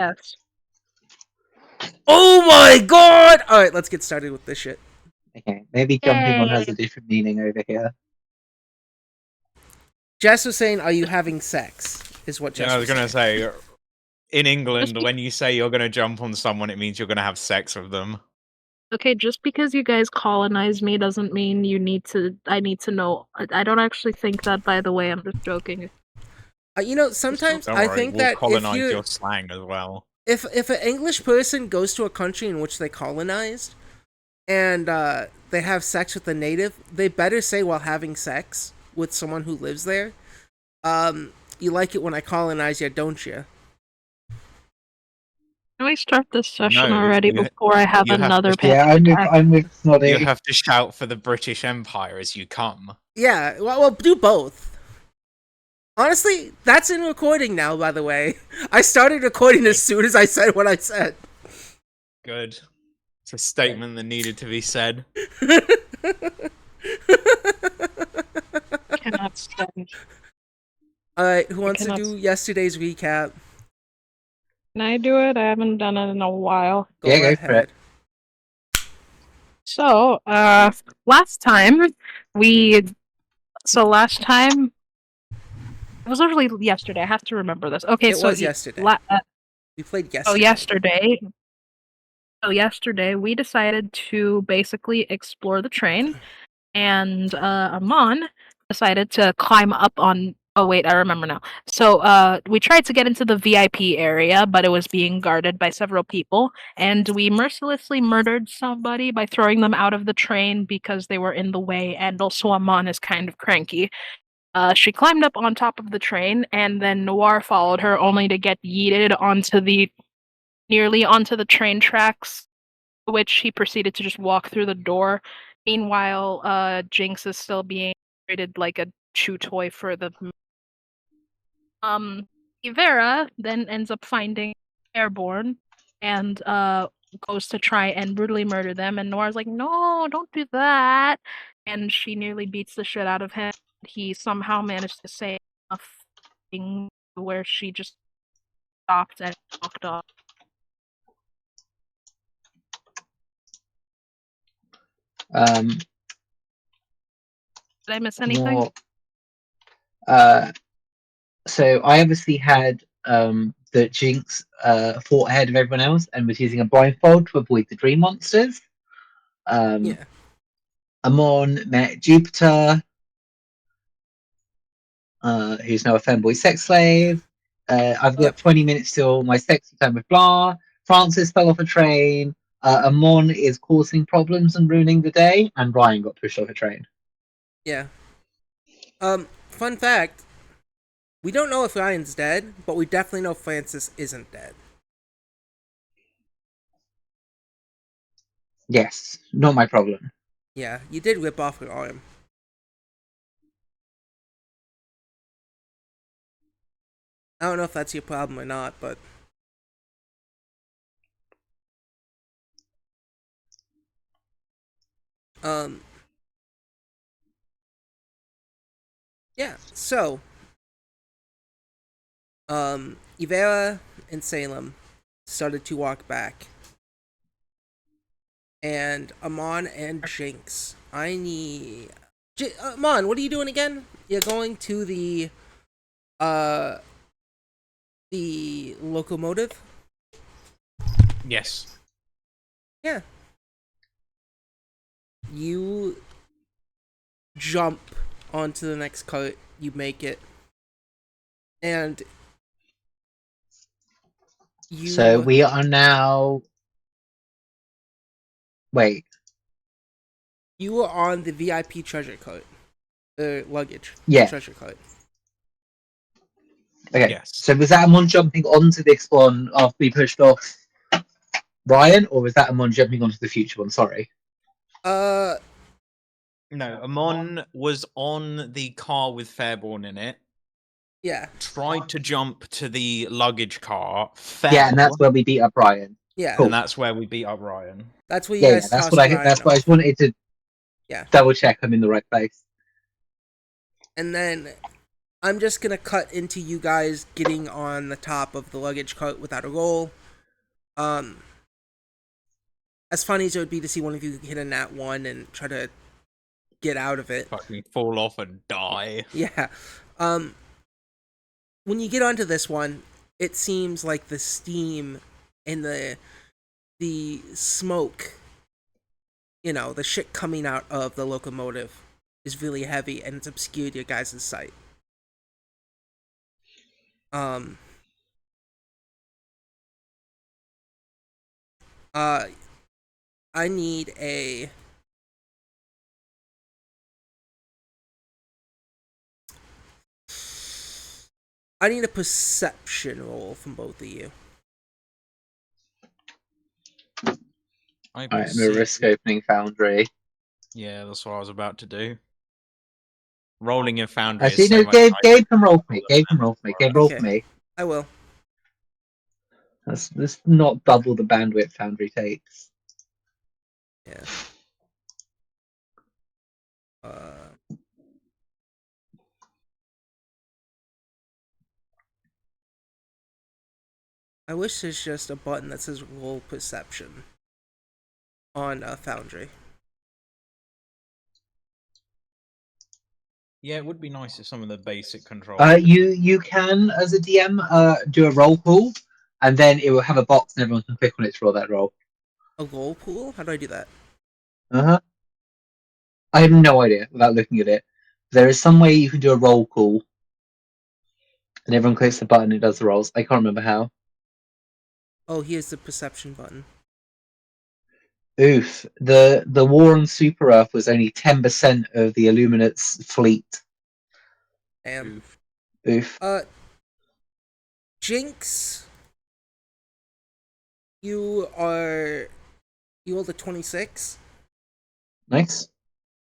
Yes. Oh my god! Alright, let's get started with this shit. Okay, maybe jumping on has a different meaning over here. Jess was saying, are you having sex? Is what Jess Yeah, I was gonna saying. say, in England, when you say you're gonna jump on someone, it means you're gonna have sex with them. Okay, just because you guys colonized me doesn't mean I need to know. I don't actually think that, by the way. I'm just joking. Sometimes Don't I worry, think we'll that colonize your slang as well. if an English person goes to a country in which they colonized and they have sex with a native, they better say while having sex with someone who lives there, you like it when I colonize you, don't you? Can we start this session No, already before I have another panic Yeah, attack? I'm with Snoddy. You have to shout for the British Empire as you come. Yeah, well, do both. Honestly, that's in recording now, by the way. I started recording as soon as I said what I said. Good. It's a statement that needed to be said. Cannot stand. Alright, who wants to do yesterday's recap? Can I do it? I haven't done it in a while. Go ahead. So, last time it was literally yesterday. I have to remember this. Okay, It was yesterday. We played yesterday. Yesterday we decided to basically explore the train, and Amon decided to climb up on. Oh wait, I remember now. So we tried to get into the VIP area, but it was being guarded by several people, and we mercilessly murdered somebody by throwing them out of the train because they were in the way, and also Amon is kind of cranky. She climbed up on top of the train, and then Noir followed her, only to get yeeted nearly onto the train tracks, which he proceeded to just walk through the door. Meanwhile, Jinx is still being treated like a chew toy for the. Ivera then ends up finding Airborne and goes to try and brutally murder them, and Noir's like, "No, don't do that!" And she nearly beats the shit out of him. He somehow managed to say a thing where she just stopped and walked off. Did I miss anything? So I obviously had that Jinx fought ahead of everyone else and was using a blindfold to avoid the dream monsters. Yeah. Amon met Jupiter, who's now a femboy sex slave. I've got 20 minutes till my sexy time with Blah. Francis fell off a train. Amon is causing problems and ruining the day, and Ryan got pushed off a train. Yeah. Fun fact. We don't know if Ryan's dead, but we definitely know Francis isn't dead. Yes, not my problem. Yeah, you did rip off her arm. I don't know if that's your problem or not, but... Yeah, so... Ivera and Salem started to walk back. And Amon and Jinx. Amon, what are you doing again? You're going to the locomotive? Yes. Yeah. You jump onto the next cart, you make it. And So we are now. Wait. You were on the VIP treasure cart. Luggage. Yeah. Treasure cart. Okay. Yes. So was that Amon jumping onto this one after we pushed off Ryan, or was that Amon jumping onto the future one? Sorry. No, Amon was on the car with Fairborn in it. Yeah. Tried to jump to the luggage car. Fell, yeah, and that's where we beat up Ryan. Yeah. Cool. And that's where we beat up Ryan. That's where you guys that's what I just wanted to double check I'm in the right place. And then I'm just gonna cut into you guys getting on the top of the luggage cart without a roll. Um, as funny as it would be to see one of you hit a nat 1 and try to get out of it. Fucking fall off and die. Yeah. Um, when you get onto this one, it seems like the steam and the smoke, the shit coming out of the locomotive is really heavy and it's obscured your guys' sight. Um, uh, I need a perception roll from both of you. I Alright, I'm gonna risk opening Foundry. Yeah, that's what I was about to do. Rolling in Foundry Actually, is so no, much Gabe can roll for me. Gabe can roll for me. Gabe, roll Okay. for me. I will. That's not double the bandwidth Foundry takes. Yeah. I wish there's just a button that says roll perception on Foundry. Yeah, it would be nice if some of the basic controls. You can, as a DM, do a roll call, and then it will have a box and everyone can click on it to roll that roll. A roll pool? How do I do that? Uh-huh. I have no idea without looking at it. There is some way you can do a roll call, and everyone clicks the button and it does the rolls. I can't remember how. Oh, here's the perception button. Oof. The war on Super Earth was only 10% of the Illuminates' fleet. Damn. Oof. Jinx, you rolled a 26. Nice.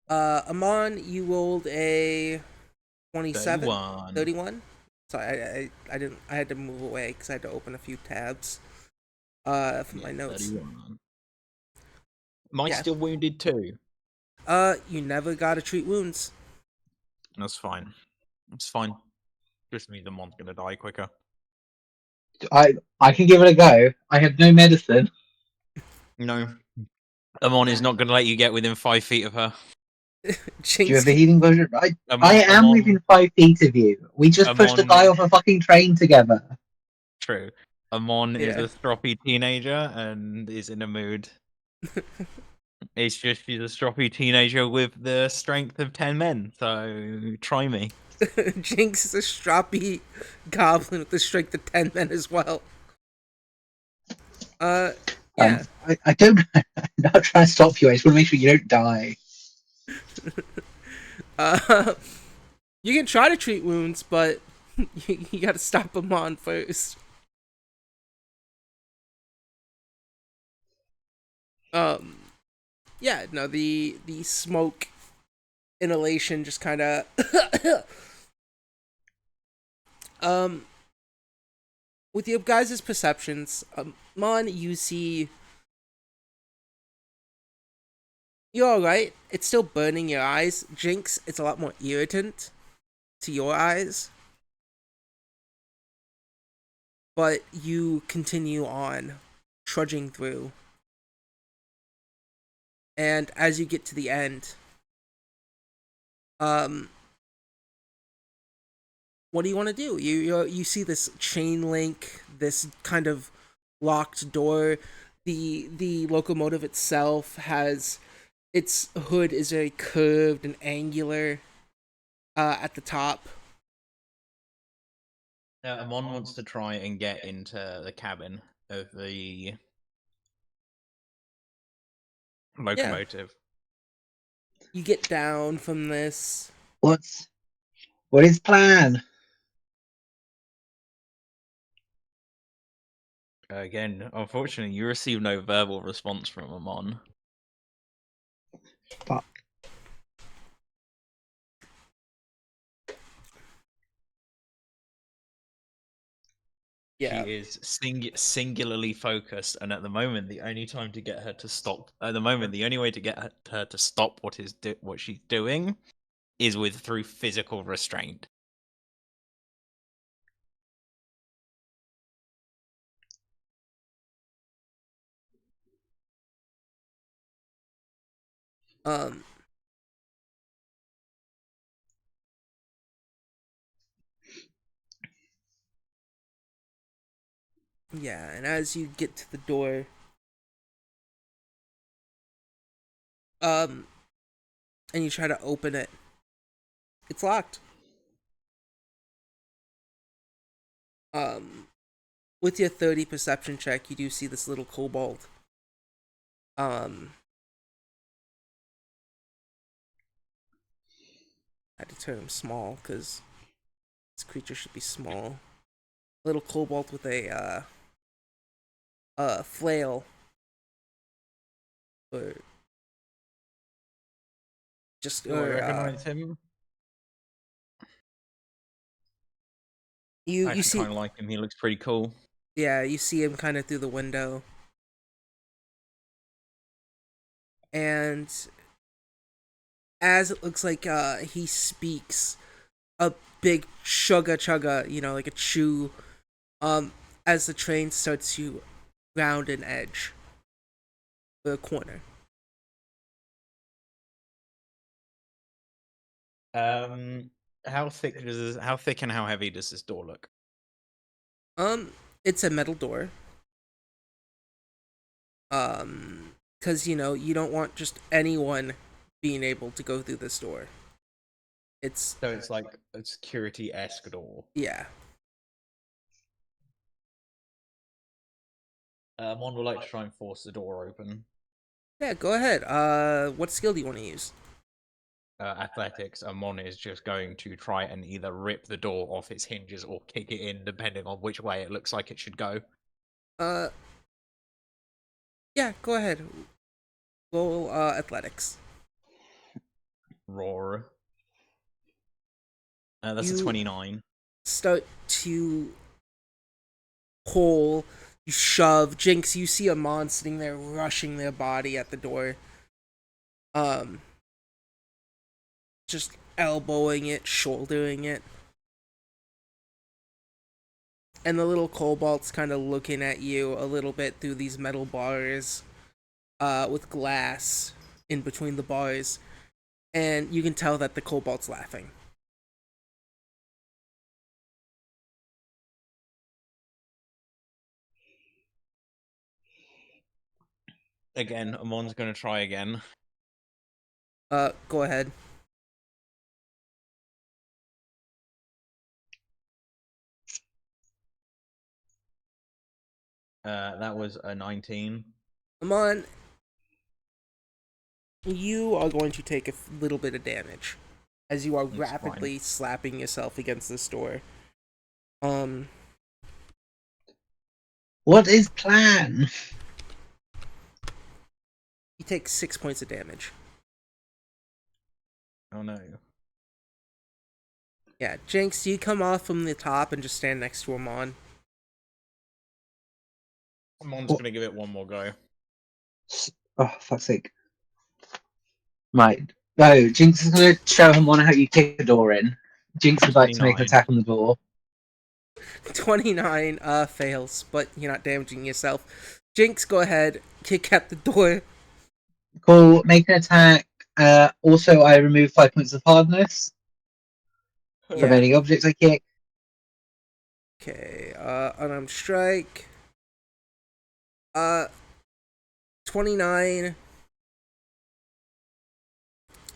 Amon, you rolled a 27. 31. 31. Sorry, I had to move away because I had to open a few tabs. For my notes. 31. Am I Yeah. still wounded too? You never gotta treat wounds. That's fine. It's fine. Just means the mon's gonna die quicker. I can give it a go. I have no medicine. No. Amon is not gonna let you get within 5 feet of her. Do Jinx, you have a healing version? I am Amon, within 5 feet of you. We just pushed a Amon- guy off a fucking train together. True. Amon is Yeah. a stroppy teenager and is in a mood. It's just she's a stroppy teenager with the strength of 10 men, so try me. Jinx is a stroppy goblin with the strength of 10 men as well. Yeah. I don't. I'm not trying to stop you. I just want to make sure you don't die. You can try to treat wounds, but you gotta stop them on first. Yeah, no, the smoke inhalation just kind of with your guys' perceptions, Mon, you see you're alright. It's still burning your eyes. Jinx, it's a lot more irritant to your eyes. But you continue on trudging through. And as you get to the end, what do you want to do? You see this chain link, this kind of locked door. The locomotive itself has its hood is very curved and angular at the top. Amon wants to try and get into the cabin of the locomotive. You get down from this. What is plan? Again, unfortunately, you receive no verbal response from Amon. Fuck. Yeah. She is singularly focused, and at the moment, the only time to get her to stop. At the moment, the only way to get her to stop what she's doing is through physical restraint. Um, yeah, and as you get to the door, um, and you try to open it, it's locked. Um, with your 30 perception check, you do see this little kobold. Um, I had to turn him small because this creature should be small. Little kobold with a flail, or just Do I or recognize him? you I you actually see, kind of like him. He looks pretty cool. yeah, you see him kind of through the window, and as it looks like he speaks a big chugga chugga, like a chew, um as the train starts to round an edge, the corner. Um, how thick and how heavy does this door look? It's a metal door. Because you don't want just anyone being able to go through this door. It's So it's like a security-esque door. yeah. Mon would like to try and force the door open. Yeah, go ahead. What skill do you want to use? Athletics, and Mon is just going to try and either rip the door off its hinges or kick it in, depending on which way it looks like it should go. Uh, yeah, go ahead. Roll athletics. Roar. That's a You 29. start to pull. You shove. Jinx, you see Amon sitting there rushing their body at the door. Um, just elbowing it, shouldering it. And the little kobold's kind of looking at you a little bit through these metal bars, with glass in between the bars, and you can tell that the kobold's laughing. Again, Amon's going to try again. Go ahead. That was a 19. Amon, you are going to take a little bit of damage as you are That's rapidly fine. slapping yourself against this door. Um, What is plan? you take 6 points of damage. Oh no. Yeah, Jinx, you come off from the top and just stand next to Amon. Amon's What? going to give it one more go. Oh, fuck's sake. Right. No, Jinx is going to show him on how you kick the door in. Jinx would like to make an 29. attack on the door. 29 fails, but you're not damaging yourself. Jinx, go ahead, kick at the door. Cool, make an attack. Also, I remove 5 points of hardness from Yeah. any objects I kick. Okay, unarmed strike. 29.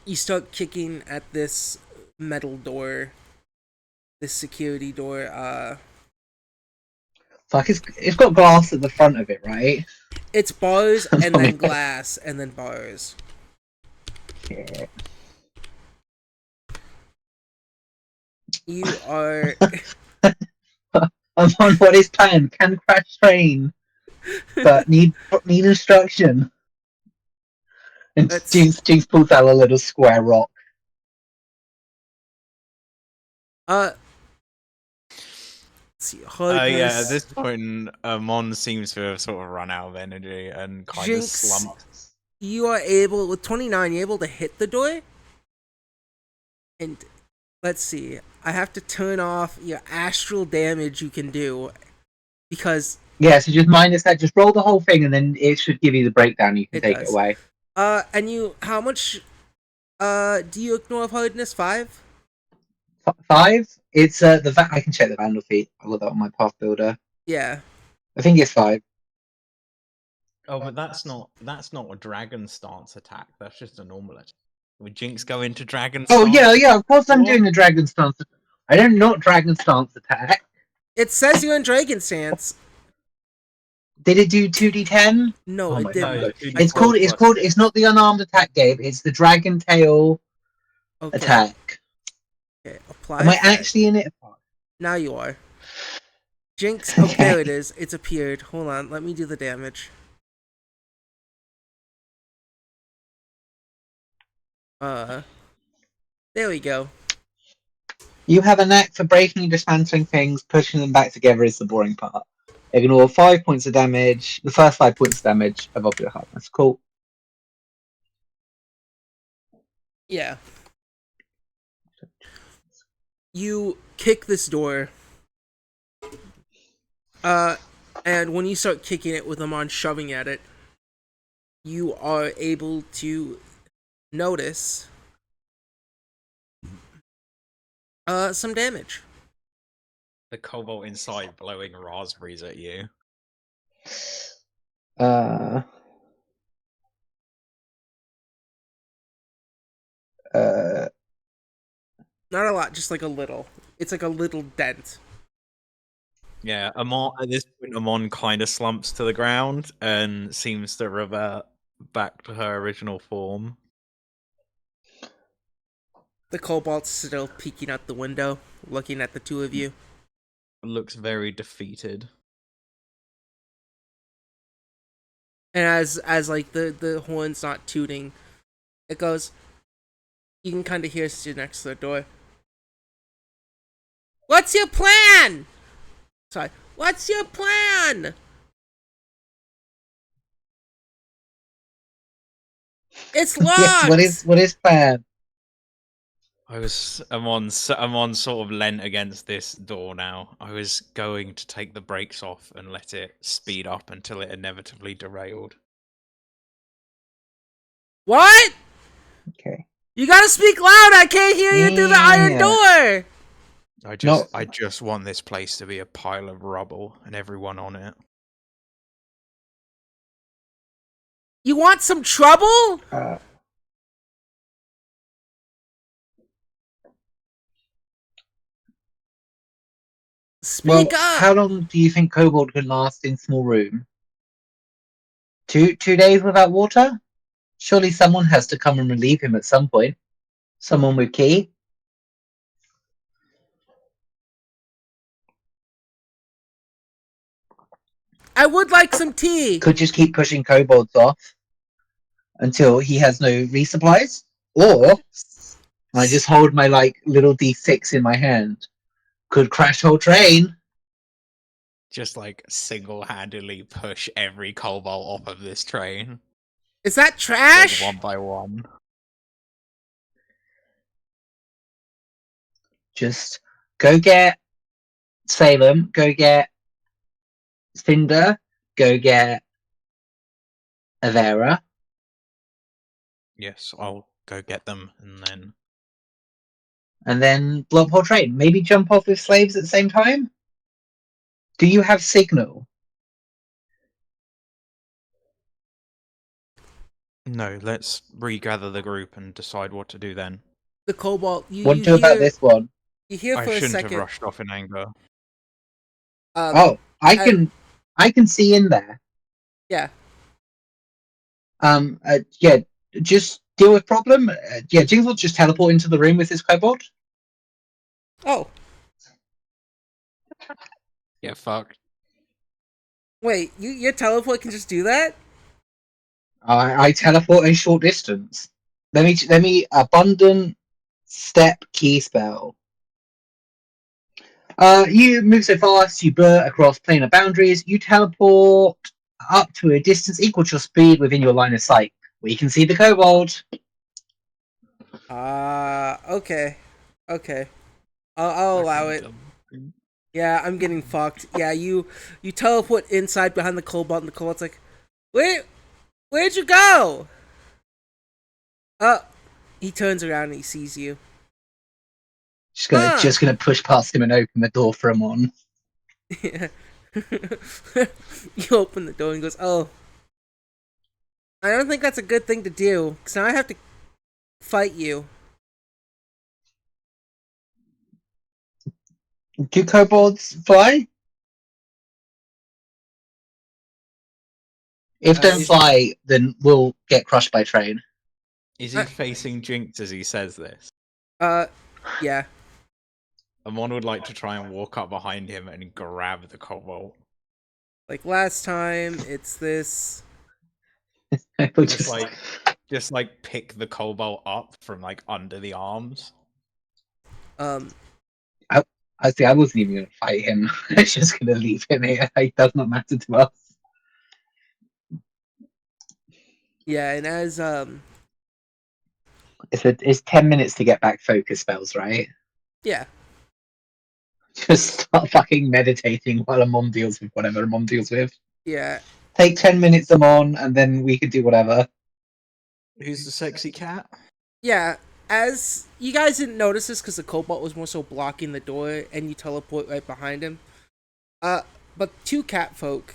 You start kicking at this metal door, this security door. Fuck, it's got glass at the front of it, right? It's bars That's and what I then meant. glass and then bars. Yeah. You are I'm on what is planned. Can crash train, but need instruction. And Let's Jinx pulls out a little square rock. let's see, hardness. Yeah, at this point, Mon seems to have sort of run out of energy and kind Jinx, of slumped. you are able with 29. You're able to hit the door. And let's see. I have to turn off your astral damage you can do because Yeah, so just minus that. Just roll the whole thing, and then it should give you the breakdown. You can it take it does. away. And you, how much, do you ignore of hardness? 5? 5. It's I can check the vandal feat. I got that on my path builder. Yeah. I think it's 5. Oh, but that's not a dragon stance attack. That's just a normal attack. Would Jinx go into dragon stance? Oh yeah. Of course, I'm doing the dragon stance. I don't not dragon stance attack. It says you're in Dragon Stance. Did it do 2d10? No, Oh it my didn't. god! No, It's called. It's not the unarmed attack, Gabe. It's the dragon tail Okay. attack. Okay, apply Am I effect. actually in it? Now you are. Jinx. Oh, there it is. It's appeared. Hold on. Let me do the damage. There we go. You have a knack for breaking and dismantling things. Pushing them back together is the boring part. Ignore 5 points of damage. The first 5 points of damage above your hardness. Cool. Yeah. You kick this door. And when you start kicking it with them on shoving at it, you are able to notice some damage. The cobalt inside blowing raspberries at you. Uh, Not a lot, just like a little. It's like a little dent. Yeah, Amon at this point, Amon kind of slumps to the ground and seems to revert back to her original form. The kobold's still peeking out the window, looking at the two of you. Looks very defeated. And as like the horn's not tooting, it goes. You can kind of hear Stu next to the door. What's your plan? Sorry. What's your plan? It's locked. yes. What is plan? Amon sort of leant against this door now. I was going to take the brakes off and let it speed up until it inevitably derailed. What? Okay. You gotta speak loud. I can't hear you through the iron door. I just want this place to be a pile of rubble and everyone on it. You want some trouble? Speak up. How long do you think Kobold can last in small room? 2 days without water? Surely someone has to come and relieve him at some point. Someone with key? I would like some tea. Could just keep pushing kobolds off until he has no resupplies? Or I just hold my little D6 in my hand. Could crash whole train. Just single-handedly push every cobalt off of this train. Is that trash? One by one. Just go get Salem, go get Cinder, go get Avera. Yes, I'll go get them And then blow up whole train. Maybe jump off with slaves at the same time? Do you have signal? No, let's regather the group and decide what to do then. The cobalt. What to do about this one? You hear for I a shouldn't second. have rushed off in anger. I can see in there. Yeah. Just deal with problem. Jinx will just teleport into the room with his kobold. Oh. Yeah, fuck. Wait, your teleport can just do that? I teleport a short distance. Let me abundant step key spell. You move so fast, you blur across planar boundaries, you teleport up to a distance equal to your speed within your line of sight. We can see the kobold. Okay. Okay. I'll allow it. Yeah, I'm getting fucked. Yeah, you teleport inside behind the cobalt, and the cobalt's like, where'd you go? Oh, he turns around and he sees you. Just gonna push past him and open the door for Amon. Yeah. You open the door and goes, "Oh, I don't think that's a good thing to do, because now I have to fight you." Do kobolds fly? If don't Is fly, then we'll get crushed by train. Is he facing Jinx as he says this? Yeah. Amon would like to try and walk up behind him and grab the cobalt. Like last time, it's this. We'll Just like pick the cobalt up from like under the arms. I see. I wasn't even gonna fight him. I was just gonna leave him here. It does not matter to us. Yeah, and as It's 10 minutes to get back focus spells, right? yeah, Just start fucking meditating while Amon deals with whatever Amon deals with. yeah, Take 10 minutes, Amon, and then we could do whatever. Who's the sexy cat? yeah. As you guys didn't notice this because the cobalt was more so blocking the door, and you teleport right behind him. But two cat folk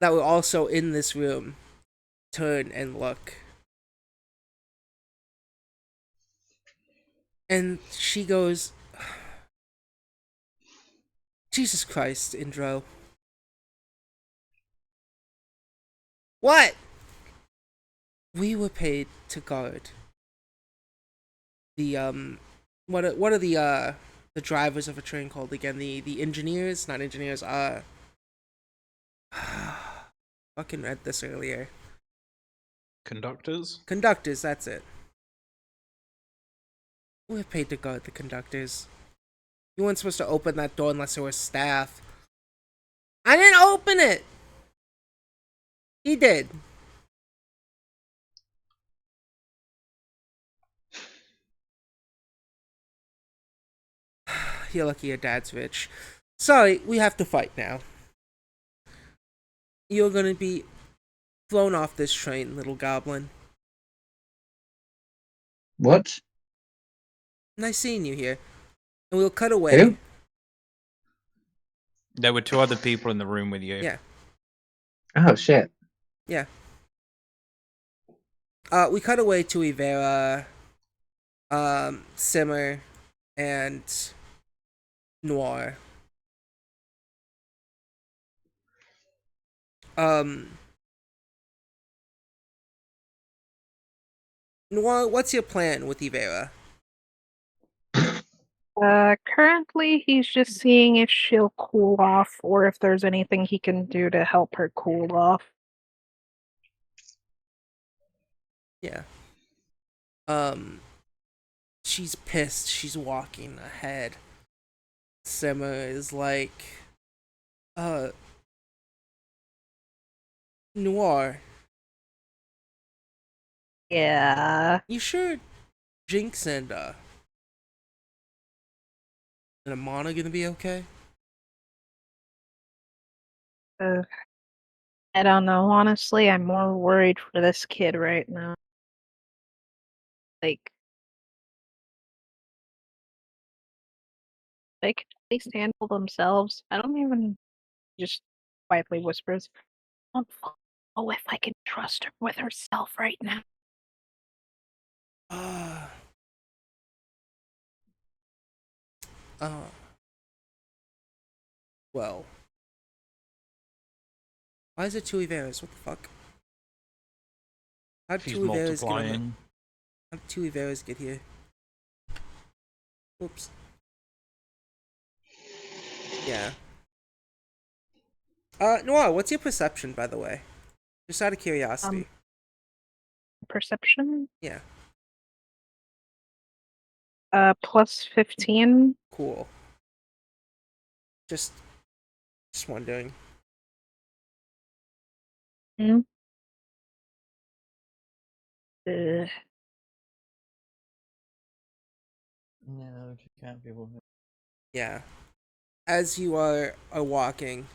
that were also in this room turn and look. And she goes, "Jesus Christ, Indro. What? We were paid to guard the what are the drivers of a train called again? The engineers, not engineers, fucking read this earlier. Conductors? Conductors, that's it. We're paid to guard the conductors. You weren't supposed to open that door unless there was staff. I didn't open it! He did. You're lucky your dad's rich. Sorry, we have to fight now. You're gonna be thrown off this train, little goblin. What? Nice seeing you here. And we'll cut away. Who? There were two other people in the room with you. Yeah. Oh shit. Yeah. We cut away to Ivera, Simmer, and Noir. Noir, what's your plan with Ivera? Currently he's just seeing if she'll cool off or if there's anything he can do to help her cool off. Yeah. She's pissed. She's walking ahead. Simmer is like, Noir, Yeah. you sure Jinx and Amon are gonna be okay? Uh, I don't know. Honestly, I'm more worried for this kid right now. Like, they can at least handle themselves. I don't even just quietly whispers. I don't know if I can trust her with herself right now. Uh, uh, well. Why is it two Iveras? What the fuck? How did She's two Iveras get over? multiplying. How did two Iveras get here? Oops. Yeah. Noah, what's your perception, by the way? Just out of curiosity. Perception? Yeah. Plus 15. Cool. Just wondering. Hmm. Uh, No, she can't be woman. Yeah. As you are walking,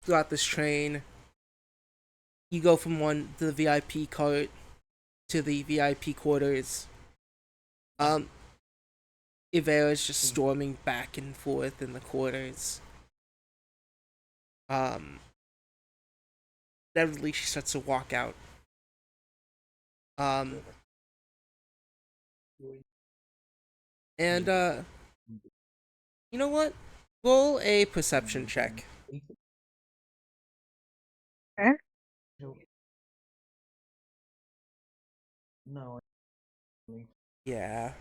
throughout this train. You go from the VIP cart to the VIP quarters. Ivera's just storming back and forth in the quarters. Inevitably she starts to walk out. And you know what? Roll a perception check. Okay. No, I Yeah.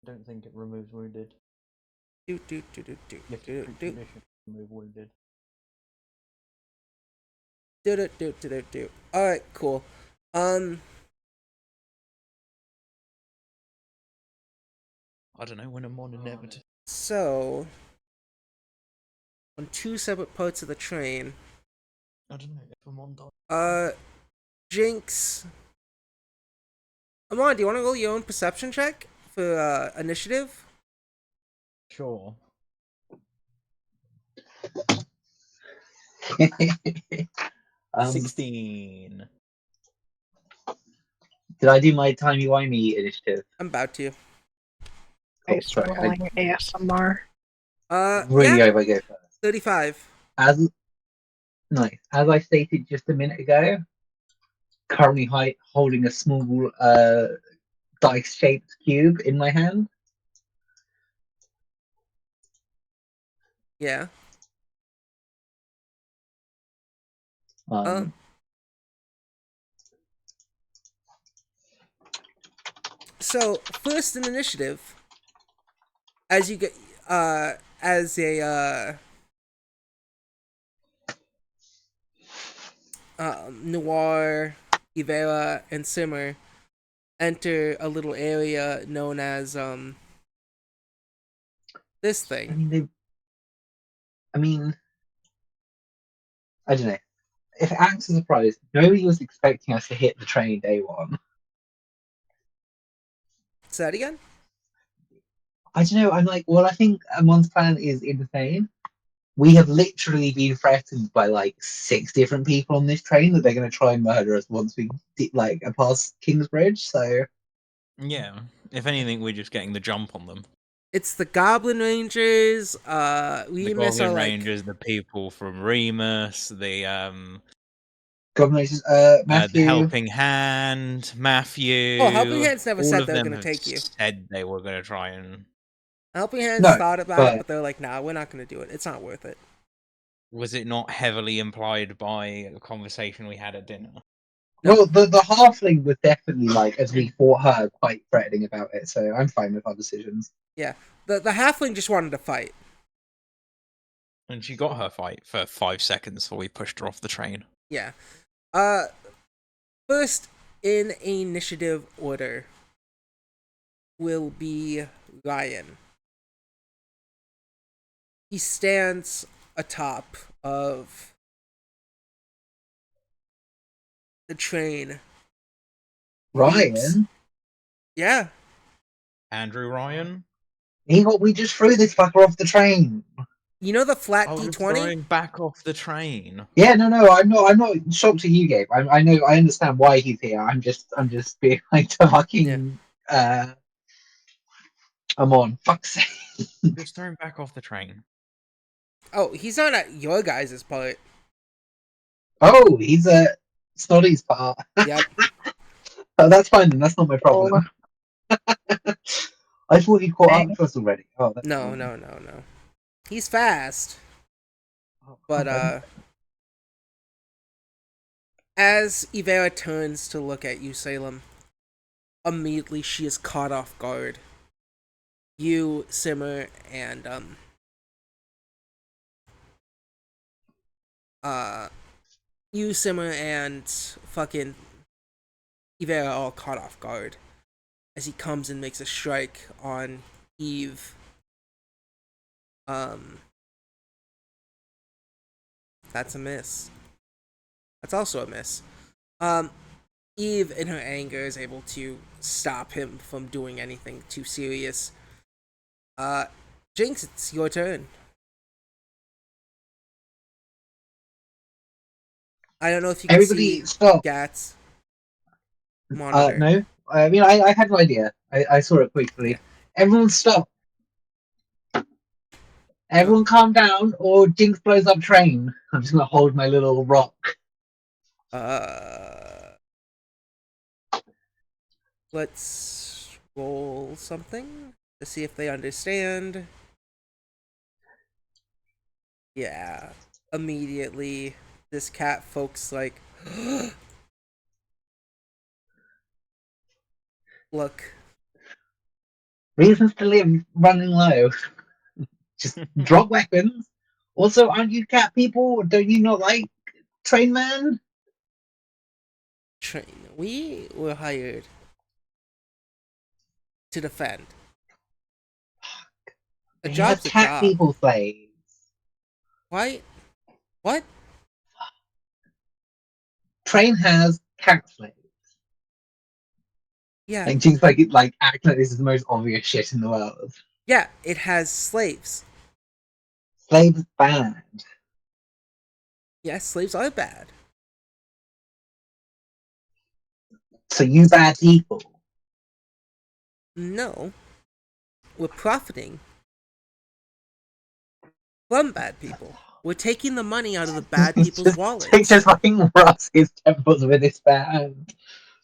don't think it removes wounded. Do do do do do You have to do treat do condition to remove wounded. do. All right, cool. I don't know when I'm on inevitable. So on two separate parts of the train, I don't know if I'm on. Jinx. Amon, do you want to roll your own perception check for initiative? Sure. um, 16. did I do my timey-wimey initiative? I'm about to. Cool, Nice sorry. rolling ASMR. Really Yeah, hope I go first. 35. As nice. As I stated just a minute ago, currently holding a small dice-shaped cube in my hand. Yeah. Um, So first in initiative, as you get as a Noir, Ivera, and Simmer enter a little area known as this I thing. mean, I don't know. If it acts as a surprise, nobody was expecting us to hit the train day one. Say that again? I don't know. I'm like, well, I think Amon's plan is insane. We have literally been threatened by like 6 different people on this train that they're going to try and murder us once we like past Kingsbridge. So Yeah. If anything, we're just getting the jump on them. It's the Goblin Rangers. The Remus are Goblin like Rangers, the people from Remus, the God the Matthew. Helping Hand, Oh, Helping Matthew. Hands never All said of they were them gonna have take you. said they were going to try and. Helping Hands No, thought about it, but but they're like, nah, we're not gonna do it. It's not worth it. Was it not heavily implied by a conversation we had at dinner? No. well, the halfling was definitely like, as we fought her, quite threatening about it. So I'm fine with our decisions. Yeah. The halfling just wanted to fight. And she got her fight for 5 seconds before we pushed her off the train. Yeah. First in initiative order will be Ryan. He stands atop of the train. Ryan, Yeah. Andrew Ryan? we just threw this fucker off the train. You know the flat I was D20? throwing back off the train. Yeah, no, I'm not shocked at you, Gabe. I know, I understand why he's here. I'm just being like the fucking. I'm on. Fuck's sake. Just throwing back off the train. Oh, he's not at your guys' part. Oh, he's a Snoddy's part. Yep. Oh, that's fine then. That's not my Oh, problem. I thought he caught dang. up to us already. Oh, that's No. He's fast. But as Ivera turns to look at you, Salem, immediately she is caught off guard. You, Simmer, and you, Simmer, and fucking Ivera are all caught off guard as he comes and makes a strike on Eve. That's a miss. That's also a miss. Eve, in her anger, is able to stop him from doing anything too serious. Jinx, it's your turn. I don't know if you can Everybody see stop. Gat's monitor. No. I mean, I had no idea. I saw it Yeah. quickly. Everyone stop. Uh, Everyone calm down, or Jinx blows up train. I'm just gonna hold my little rock. uh, let's roll something to see if they understand. Yeah. Immediately, this cat folks like, look. Reasons to live running low. Just drop weapons. Also, aren't you cat people? Don't you not like Train Man? Train. We were hired to defend. A They have job's a cat job. people slaves. Why? What? Train has cat slaves. Yeah. Like Jinx like act like this is the most obvious shit in the world. Yeah, it has slaves. Slaves bad. Yes, slaves are bad. So you bad people. No. We're profiting from bad people. We're taking the money out of the bad people's Jinx wallets. just fucking rocks his temples with his band.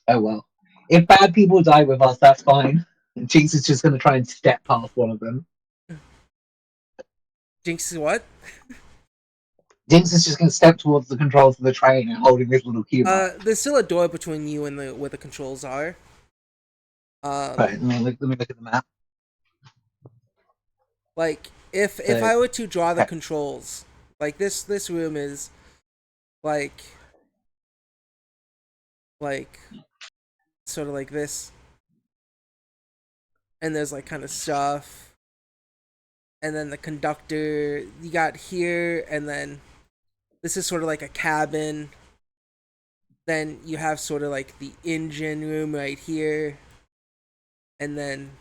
Oh well. If bad people die with us, that's fine. Jinx is just gonna try and step past one of them. Jinx is what? Jinx is just gonna step towards the controls of the train and holding this little cube up. There's still a door between you and where the controls are. Right, let me look at the map. Like if So I were to draw the okay. controls, like this room is like sort of like this, and there's like kind of stuff, and then the conductor you got here, and then this is sort of like a cabin. Then you have sort of like the engine room right here, and then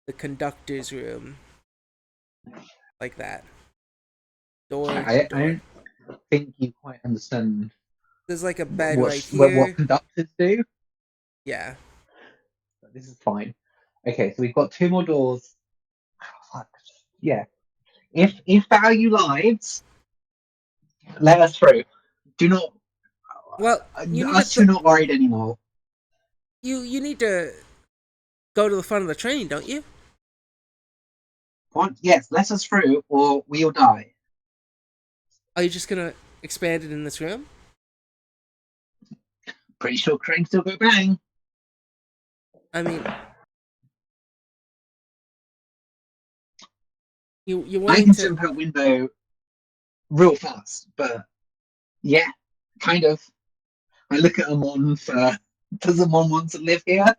the conductor's room, like that. Door, I door. don't think you quite understand There's like a bed what right what here. conductors do. Yeah. But this is fine. Okay, so we've got two more doors. Fuck. Yeah. If value lives, let us through. Do not. Well, you need Us two to not worried anymore. you need to go to the front of the train, don't you? What? Yes, let us through, or we'll die. Are you just gonna expand it in this room? Pretty sure cranes still go bang. I mean, you're I wanting can to. jump out window real fast, but yeah, kind of. I look at Amon for. Does Amon want to live here?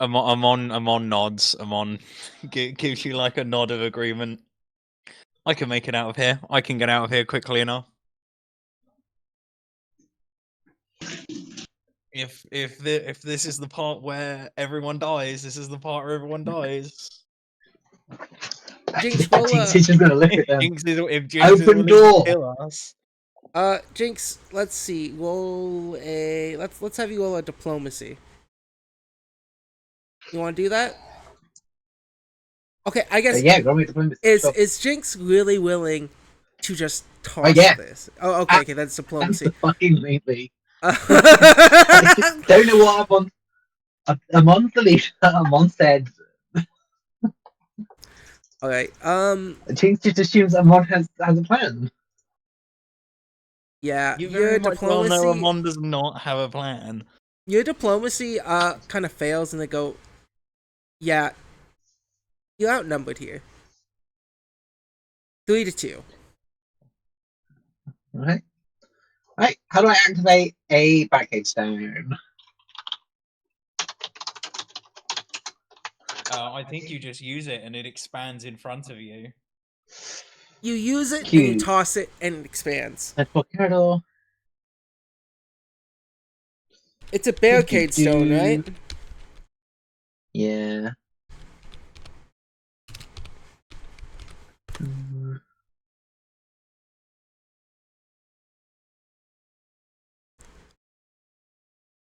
Amon nods. Amon gives you like a nod of agreement. I can make it out of here. I can get out of here quickly enough. If this is the part where everyone dies, this is the part where everyone dies. Jinx, roll Jinx is just gonna look at them. If Jinx is Open willing to door. kill us, Jinx, let's see. Roll a let's have you roll a diplomacy. You want to do that? Okay, I guess Yeah, go with the sure. is Jinx really willing to just Oh toss yeah, this? Oh, okay, that's diplomacy. fucking Uh, I don't know what Amon the leader. Amon said all right. Jinx just assumes Amon has a plan. Yeah, you very much well know Amon does not have a plan. your diplomacy kind of fails, and they go, yeah, you're outnumbered here. 3-2. Right. Right. How do I activate a Batcave Stone? I think you just use it and it expands in front of you. You use it and you Q. toss it and it expands. That's for Kettle. It's a barricade stone, right? Yeah.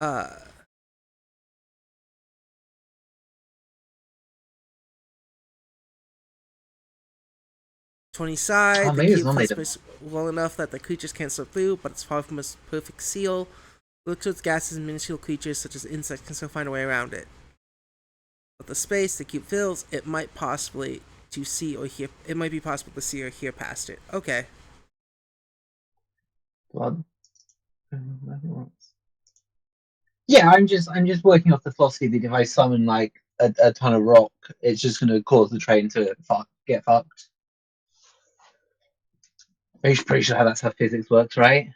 Uh, 20 Oh, side, the maybe it's cube not made fits of. well enough that the creatures can't slip through, but it's far from a perfect seal. Liquids, gases, and minuscule creatures such as insects can still find a way around it. But the space the cube fills, it might possibly to see or hear. It might be possible to see or hear past it. Okay. Blood. Yeah, I'm just working off the philosophy that if I summon like a ton of rock, it's just going to cause the train to get fucked. Pretty sure that's how physics works, right?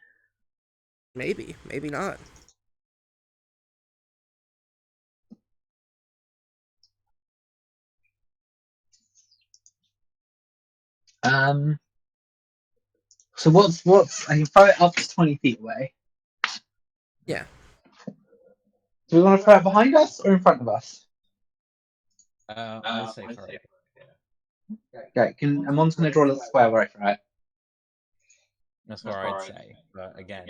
Maybe. Maybe not. Um. So what's I can throw it up to 20 feet away. Yeah. Do we want to throw it behind us or in front of us? I say for it. Okay, Amon's going to draw a little square where I throw it. That's where I'd say. But again,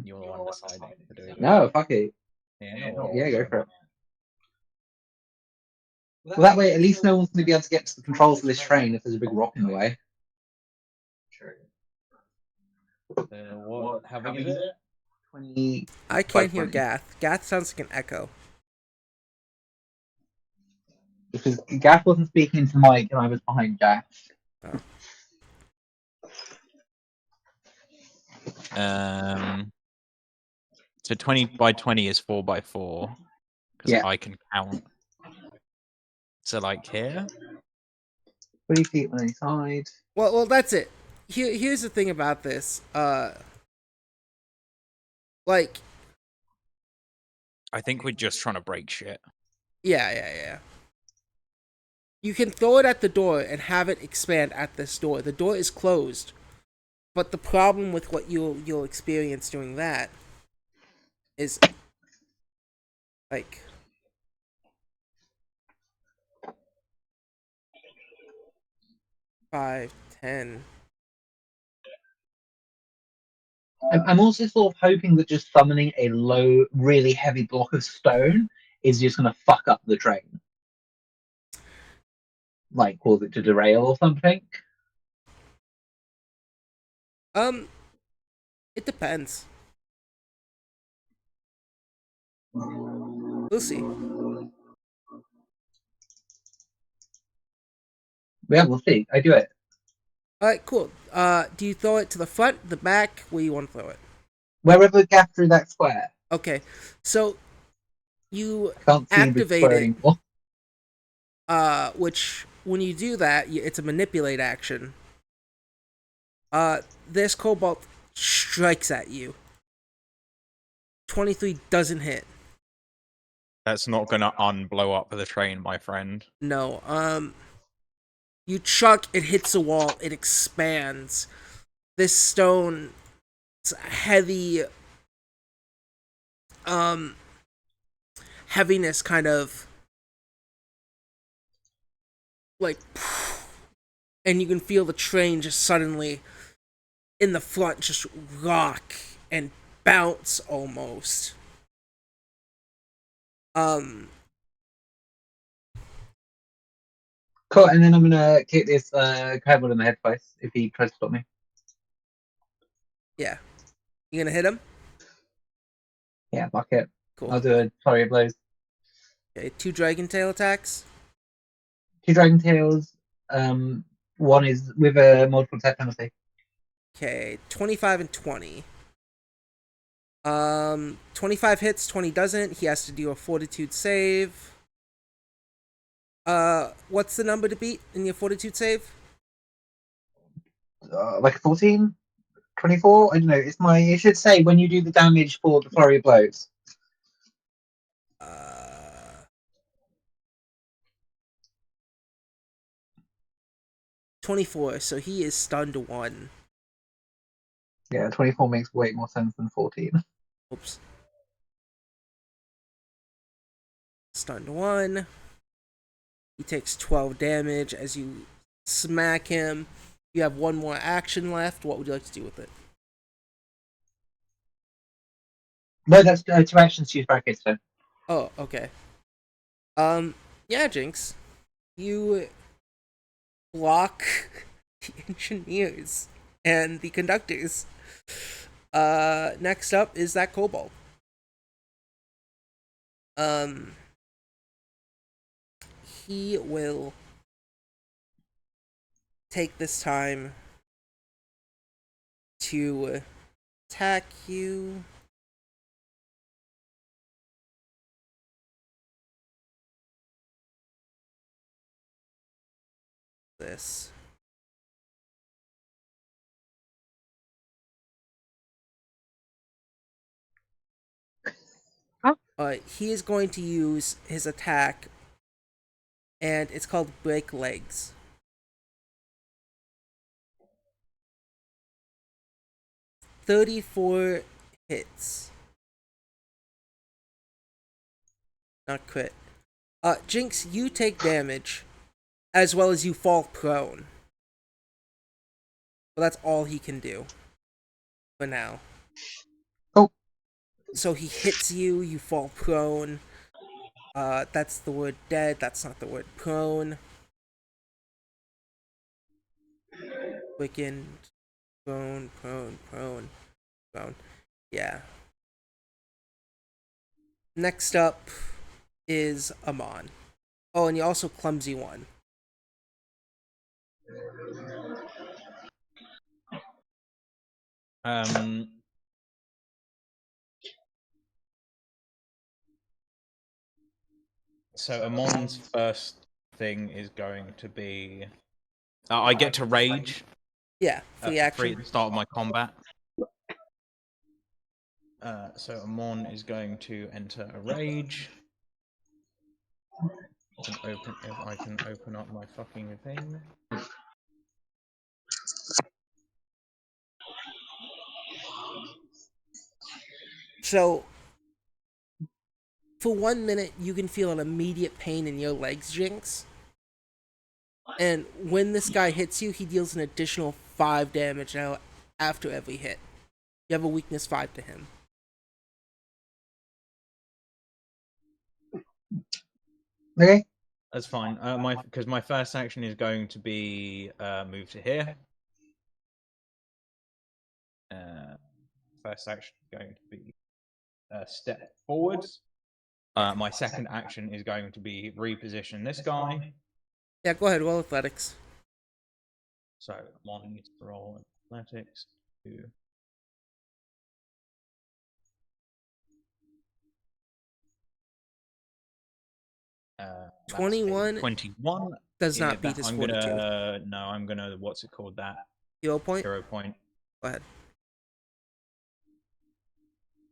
you're the one deciding to do it. No, fuck it. Yeah, Yeah, go for it. Well, that way, at least no one's going to be able to get to the controls of this train if there's a big rock in the way. What? How big is it? 20. I can't hear Gath. Gath sounds like an echo. Because Gaff wasn't speaking into Mike and I was behind Gaff. Oh. So 20 by 20 is 4 by 4 because Yeah. I can count. So like here. 20 feet on any side. Well, that's it. Here's the thing about this. Like, I think we're just trying to break shit. yeah. You can throw it at the door and have it expand at this door. The door is closed, but the problem with what you'll experience doing that is like 5, 10. I'm also sort of hoping that just summoning a low, really heavy block of stone is just going to fuck up the train. Like, cause it to derail or something. It depends. We'll see. Yeah, we'll see. I do it. Alright, cool. Do you throw it to the front, the back? Where you want to throw it? Wherever Gaff through that square. Okay, so you Can't see the activate square it, anymore. which when you do that, it's a manipulate action. This cobalt strikes at you. 23 doesn't hit. That's not gonna unblow up the train, my friend. No. You chuck, it hits a wall, it expands. This stone, it's heavy, heaviness kind of like, and you can feel the train just suddenly in the front just rock and bounce almost. Cool, and then I'm gonna kick this cowboy in the head twice if he tries to stop me. Yeah. You gonna hit him? Yeah, fuck it. Cool. I'll do a flurry of blows. Okay, 2 dragon tail attacks. 2 dragon tails. One is with a multiple attack penalty. Okay, 25 and 20. 25 hits, 20 doesn't. He has to do a fortitude save. What's the number to beat in your fortitude save? Like 14? 24? I don't know. It should say when you do the damage for the flurry of blows. 24, so he is stunned to 1. Yeah, 24 makes way more sense than 14. Oops. Stunned 1. He takes 12 damage as you smack him. You have 1 more action left. What would you like to do with it? No, that's 2 actions to use barricade stone. Oh, okay. Yeah, Jinx. You block the engineers and the conductors. Next up is that kobold. Um, he will take this time to attack you. This. Huh? He is going to use his attack, and it's called Break Legs. 34 hits. Not crit. Jinx, you take damage, as well as you fall prone. But that's all he can do for now. Oh. So he hits you, you fall prone. That's the word dead, that's not the word prone. Quickened. Prone. Yeah. Next up is Amon. Oh, and you also clumsy one. So Amon's first thing is going to be I get to rage. Yeah, free action. Free at the start of my combat. So Amon is going to enter a rage. If I can open up my fucking thing. So, for 1 minute, you can feel an immediate pain in your legs, Jinx. And when this guy hits you, he deals an additional 5 damage now after every hit. You have a weakness 5 to him. Okay. That's fine. Because my first action is going to be move to here. First action is going to be step forwards. My second action is going to be reposition this guy. Yeah, go ahead, roll athletics. So Mon needs to roll athletics to. Uh, 21 21 does not beat his fortitude. I'm gonna what's it called that? Hero point? Hero point. Go ahead.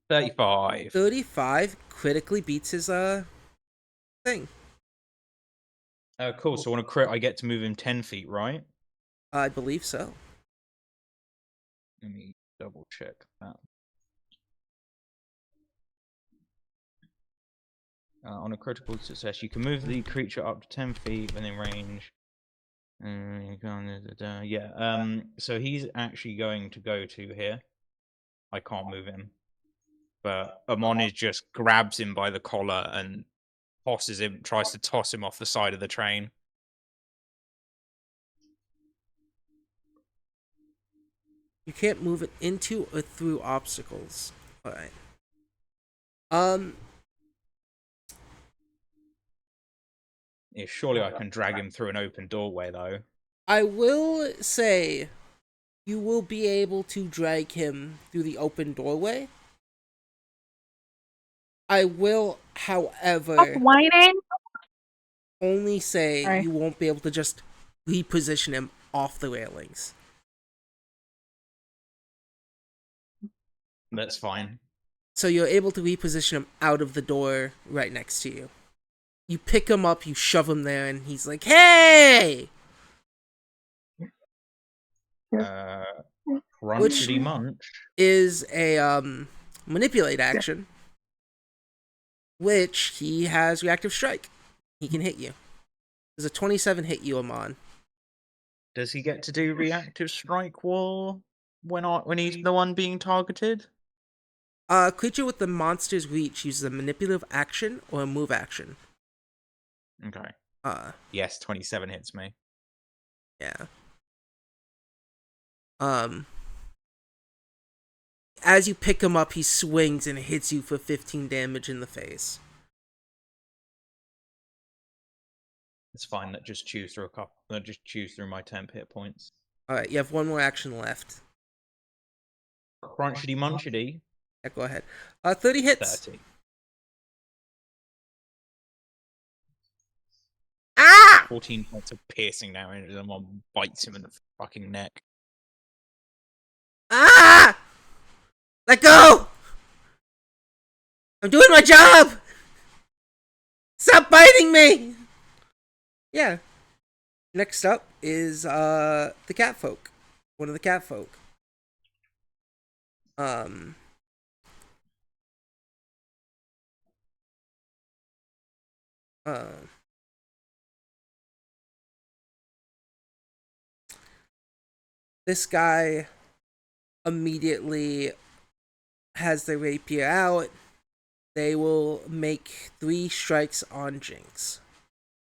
35. 35 critically beats his thing. Cool. So on a crit, I get to move him 10 feet, right? I believe so. Let me double check that. On a critical success, you can move the creature up to 10 feet within range. Yeah. So he's actually going to go to here. I can't move him, but Amon is just grabs him by the collar and tries to toss him off the side of the train. You can't move it into or through obstacles. Alright. Yeah, surely I can drag him through an open doorway, though. I will say you will be able to drag him through the open doorway. I will, however, Stop whining. only say Sorry. you won't be able to just reposition him off the railings. That's fine. So you're able to reposition him out of the door right next to you. You pick him up, you shove him there, and he's like, "Hey!" Crunchity munch is a manipulate action, which he has reactive strike. He can hit you. Does a 27 hit you, Amon? Does he get to do reactive strike wall when he's the one being targeted? Creature with the monster's reach uses a manipulative action or a move action. Okay. Uh, Yes, 27 hits me. yeah. As you pick him up, he swings and hits you for 15 damage in the face. It's fine. That just chews through a couple. That just chews through my temp hit points. Alright, you have one more action left. Crunchity munchity. Yeah, go ahead. 30 hits. 30. Ah! 14 points of piercing damage, and one bites him in the fucking neck. Ah! Let go! I'm doing my job! Stop biting me! Yeah. Next up is the cat folk. One of the cat folk. This guy immediately has their rapier out. They will make 3 strikes on Jinx.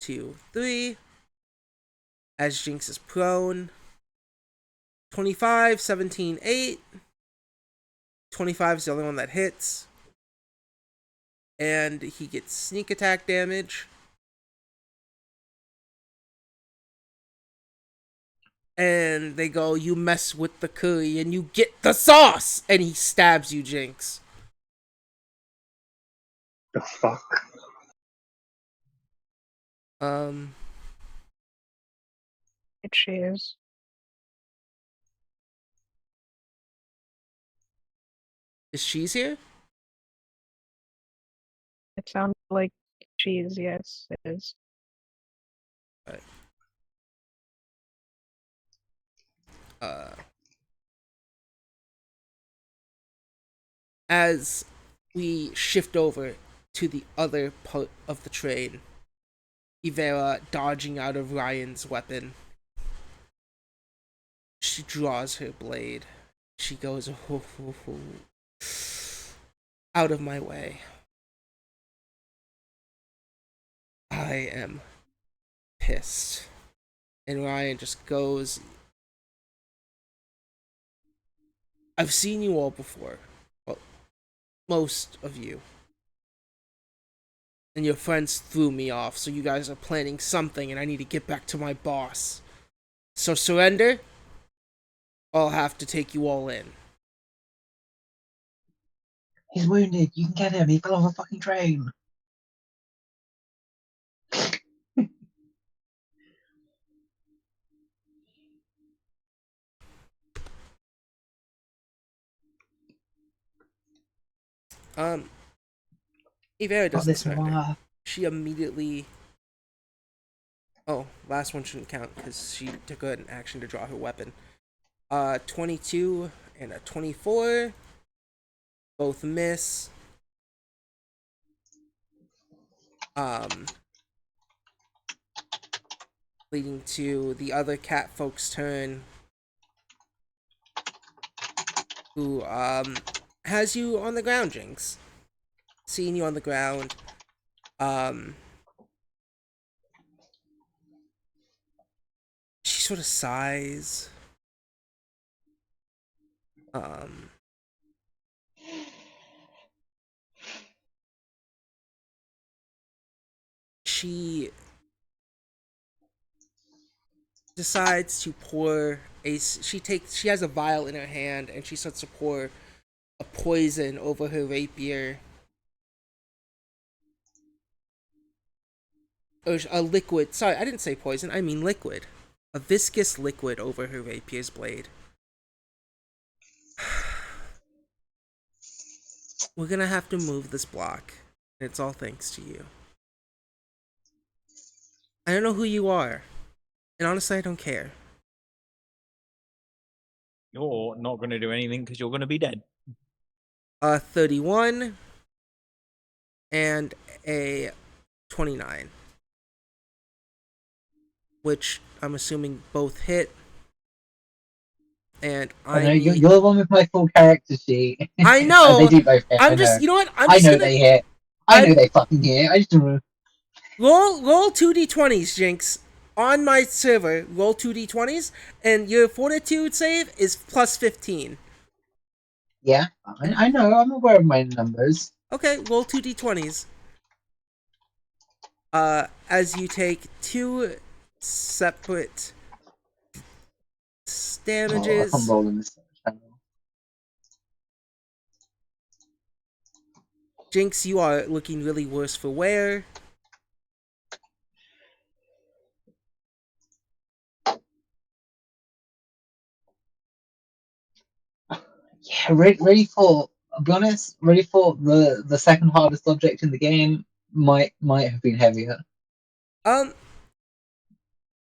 2, 3. As Jinx is prone. 25, 17, 8. 25 is the only one that hits. And he gets sneak attack damage. And they go, you mess with the curry and you get the sauce! And he stabs you, Jinx. The fuck? It cheers. Is Cheese here? It sounds like cheese, yes, it is. Right. As we shift over to the other part of the train, Ivera dodging out of Ryan's weapon. She draws her blade. She goes, oh, oh, oh. Out of my way. I am pissed. And Ryan just goes, I've seen you all before. Well, most of you. And your friends threw me off, so you guys are planning something and I need to get back to my boss. So surrender, I'll have to take you all in. He's wounded. You can get him. He fell off a fucking train. Ivera Got doesn't this surrender. one. She immediately... Oh, last one shouldn't count because she took an action to draw her weapon. 22 and a 24. Both miss. Leading to the other cat folks' turn. Who, has you on the ground, Jinx. Seeing you on the ground. She sort of sighs. She decides to pour she has a vial in her hand and she starts to pour a poison over her rapier. Or a liquid. Sorry, I didn't say poison, I mean liquid. A viscous liquid over her rapier's blade. We're gonna have to move this block. And it's all thanks to you. I don't know who you are. And honestly, I don't care. You're not going to do anything because you're going to be dead. 31 and a 29. Which I'm assuming both hit. and I I know need. you're the one with my full character sheet. I They know. do both hit. I I'm just. know. You know what? I'm I just know gonna. they hit. I know I'm they fucking hit. I just roll 2d20s, Jinx. On my server, roll 2d20s, and your fortitude save is plus 15. yeah. And I know. I'm aware of my numbers. okay, roll 2d20s. As you take 2 separate Oh, I'm damages. rolling this. Jinx, you are looking really worse for wear. Yeah, ready for. I'll be honest. Ready for the second hardest object in the game. Might have been heavier. Um,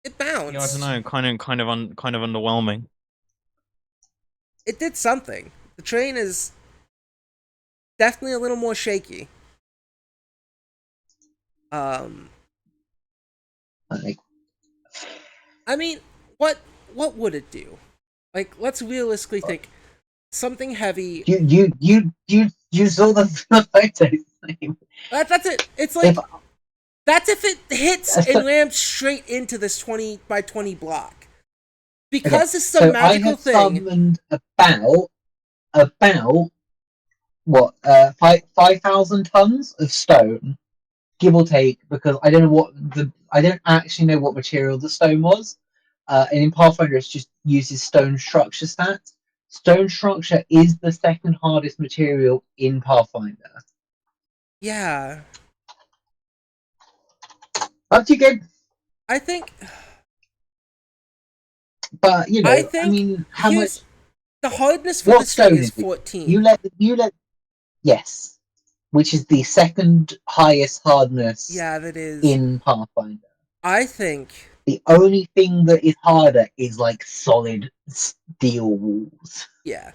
it Yeah, I don't bounced. know. Kind of underwhelming. It did something. The train is definitely a little more shaky. Um, Like I mean, what would it do? Like, let's realistically think. Something heavy. you saw the photos. That's it. It's If like that's if it hits so, and lands straight into this 20 by 20 block. okay, Because this is a so I magical have thing. summoned about what 5,000 tons of stone, give or take, because I don't actually know what material the stone was. And in Pathfinder, it just uses stone structure stats. Stone structure is the second hardest material in Pathfinder. Yeah, Up to you, Gabe. I think. But you I know, I think mean, how much? here's the hardness for What this thing stone is is it? 14. You let yes, which is the second highest hardness Yeah, that is. in Pathfinder. I think. The only thing that is harder is like solid steel walls. Yeah.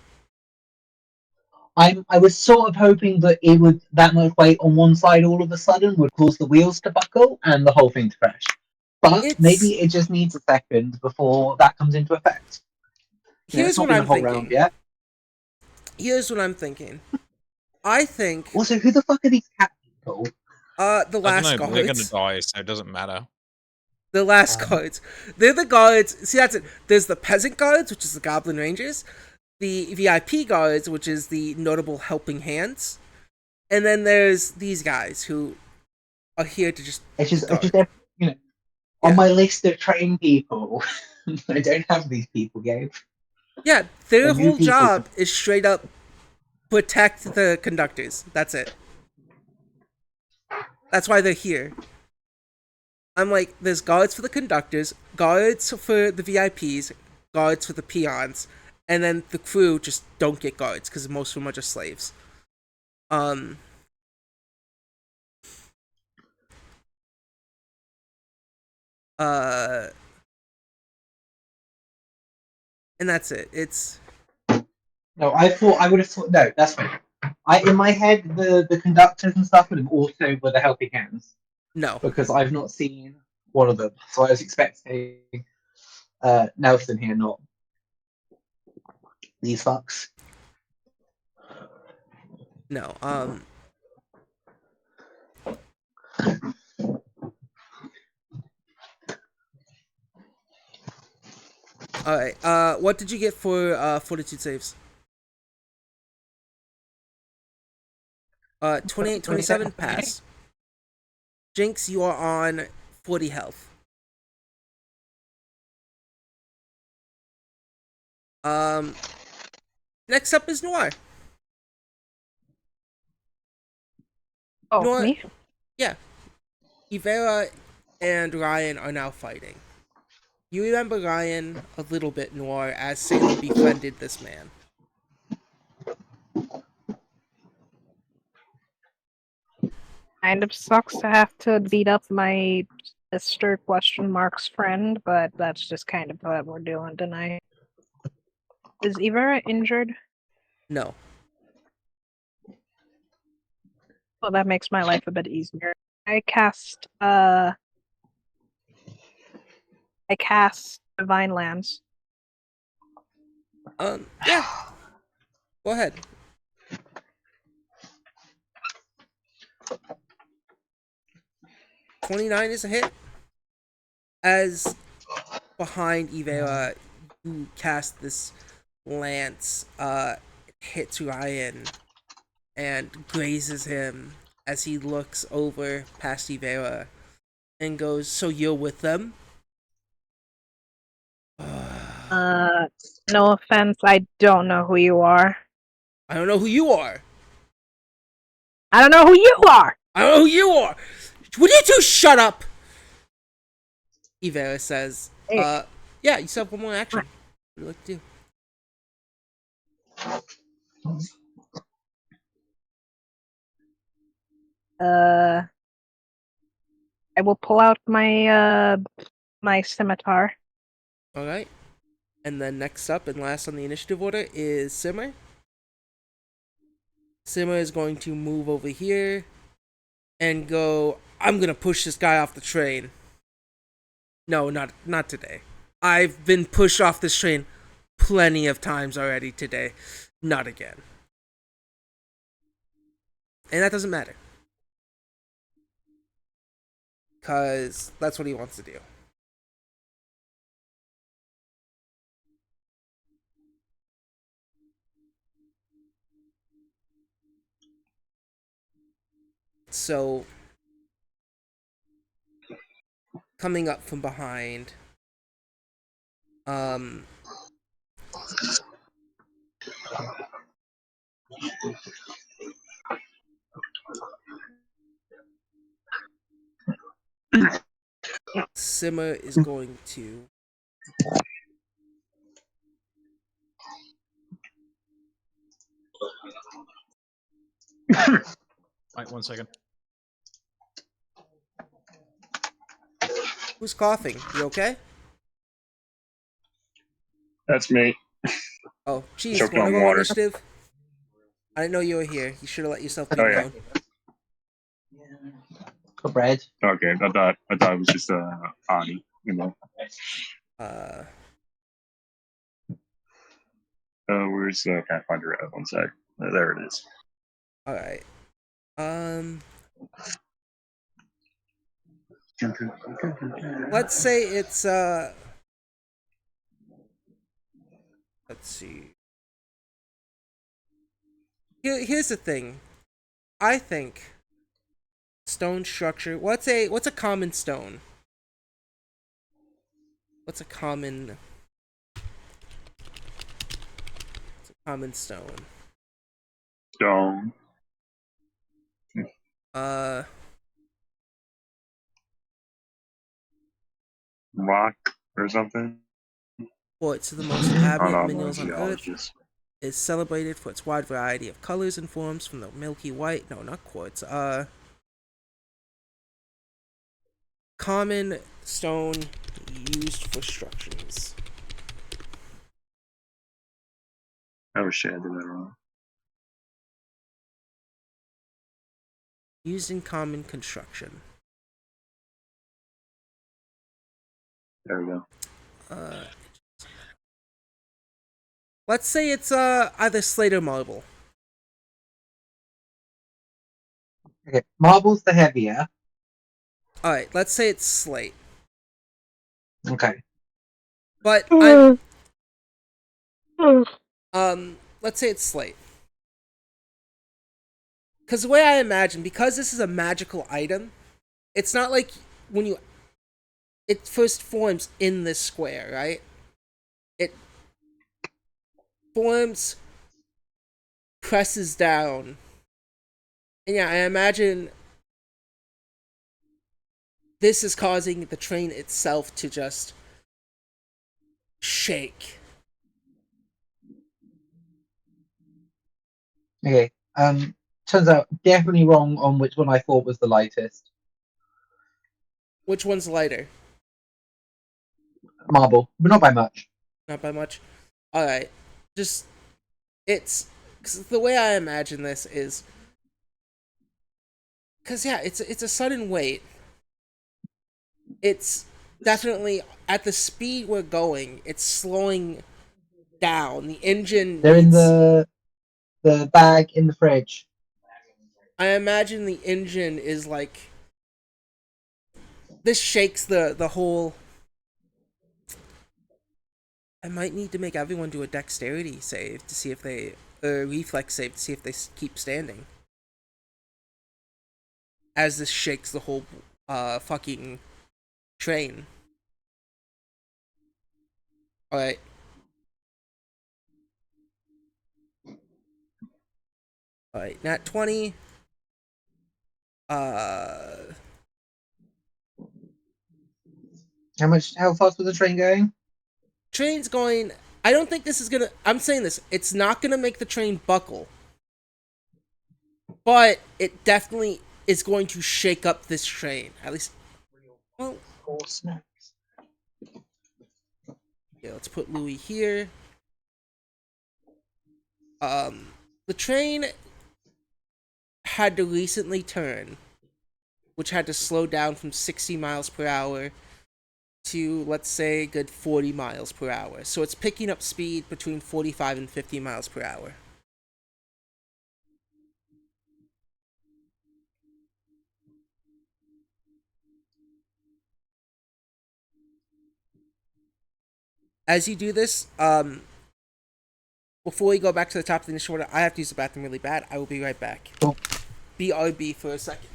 I was sort of hoping that it would that much weight on one side all of a sudden would cause the wheels to buckle and the whole thing to crash. But It's. maybe it just needs a second before that comes into effect. You know, it's Here's not what been a I'm whole round thinking. yet. Here's what I'm thinking. I think. Also, who the fuck are these cat people? The I don't last know, but they're gonna guards. die, so it doesn't matter. The last guards. They're the guards. See, that's it. There's the peasant guards, which is the Goblin Rangers. The VIP guards, which is the notable helping hands. And then there's these guys who are here to just It's guard. just you know on Yeah. my list of trained people. I don't have these people, Gabe. Yeah, They're their new whole people. job is straight up protect the conductors. That's it. That's why they're here. I'm like, there's guards for the conductors, guards for the VIPs, guards for the peons, and then the crew just don't get guards because most of them are just slaves. Um. Uh. And that's it. It's No, I would have thought no, that's fine. In my head the conductors and stuff would have also were the helping hands no, because I've not seen one of them. So I was expecting Nelson here, not these fucks. no. All right. What did you get for fortitude saves? 28, 27, pass. Jinx, you are on 40 health. Um, Next up is Noir. Oh, Noir, me? yeah. Ivera and Ryan are now fighting. You remember Ryan a little bit, Noir, as Salem befriended this man. Kind of sucks to have to beat up my sister question marks friend, but that's just kind of what we're doing tonight. Is Ivera injured? No. Well, that makes my life a bit easier. I cast Divine Lands. Yeah, go ahead. 29 is a hit. As behind Ivera, you cast this lance, hits Ryan and grazes him as he looks over past Ivera and goes, "So you're with them?" Uh, no offense, I don't know who you are. I don't know who you are. I don't know who you are! I don't know who you are. Would you two shut up? Ivera says, Hey, yeah, you still have one more action. What do you like to do? uh, I will pull out my scimitar. Alright. And then next up and last on the initiative order is Simmer. Simmer is going to move over here and go, I'm gonna push this guy off the train. No, not today. I've been pushed off this train plenty of times already today. Not again. And that doesn't matter. Because that's what he wants to do. So, coming up from behind, um, Simmer is going to Right, 1 second. Who's coughing? You okay? That's me. Oh, geez, Choked wanna on go water. initiative? I didn't know you were here. You should have let yourself be Oh yeah. known. Got bread. Okay. I thought it was just Ani. You know. Uh, Where's can't find her at 1 sec. There it is. alright. Let's say it's, let's see. Here's the thing. I think stone structure. What's a common stone? What's a common stone? Stone. Uh, Rock or something. quartz, the most I'm abundant not a minerals on Earth, geologist. is celebrated for its wide variety of colors and forms, from the milky white. No, not quartz. Common stone used for structures. Oh shit, I did that wrong. Used in common construction. There we go. Uh, let's say it's either slate or marble. Okay, marble's the heavier. All right, let's say it's slate. Okay. But let's say it's slate. Because the way I imagine, because this is a magical item, it's not like when it first forms in this square, right? It forms, presses down, and yeah, I imagine this is causing the train itself to just shake. Okay. Turns out definitely wrong on which one I thought was the lightest. Which one's lighter? Marble, but not by much. Not by much. All right, just it's cause the way I imagine this is because yeah, it's a sudden weight. It's definitely at the speed we're going. It's slowing down. The engine They're in needs. the bag in the fridge. I imagine the engine is like. This shakes the whole. I might need to make everyone do a dexterity save to see if they. A reflex save to see if they keep standing. As this shakes the whole fucking train. Alright. Alright, nat 20. How fast was the train going? Train's going. I don't think this is gonna. I'm saying this. It's not gonna make the train buckle. But it definitely is going to shake up this train. At least. Well. Yeah, let's put Louis here. The train had to recently turn, which had to slow down from 60 miles per hour to, let's say, a good 40 miles per hour. So it's picking up speed between 45 and 50 miles per hour. As you do this, before we go back to the top of the initial order, I have to use the bathroom really bad. I will be right back. Cool. BRB for a second.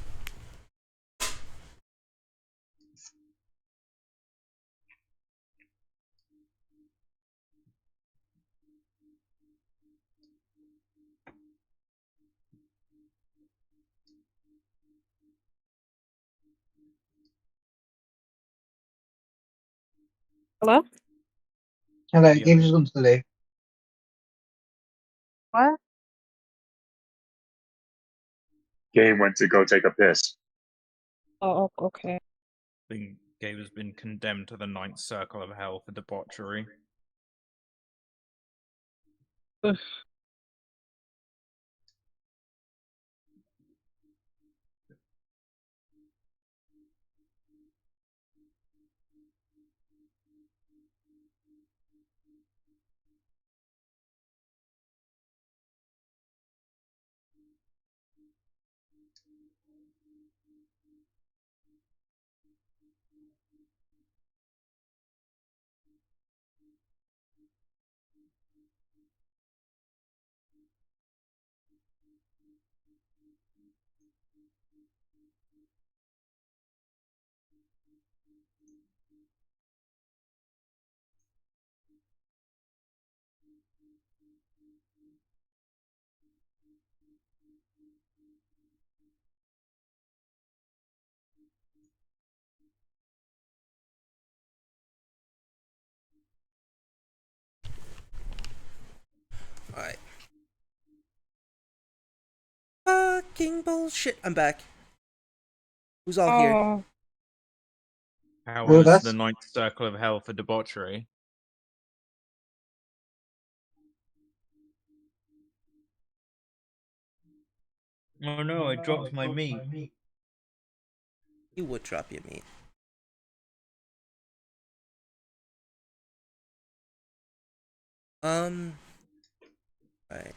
Hello? Hello, Yeah. Gabe's just gone to the loo. What? Gabe went to go take a piss. Oh, okay. I think Gabe has been condemned to the ninth circle of hell for debauchery. Ugh. Alright. Fucking bullshit. I'm back. Who's all here? Oh, How Well, was that's- the ninth circle of hell for debauchery? Oh no, I dropped my meat. You would drop your meat. Alright.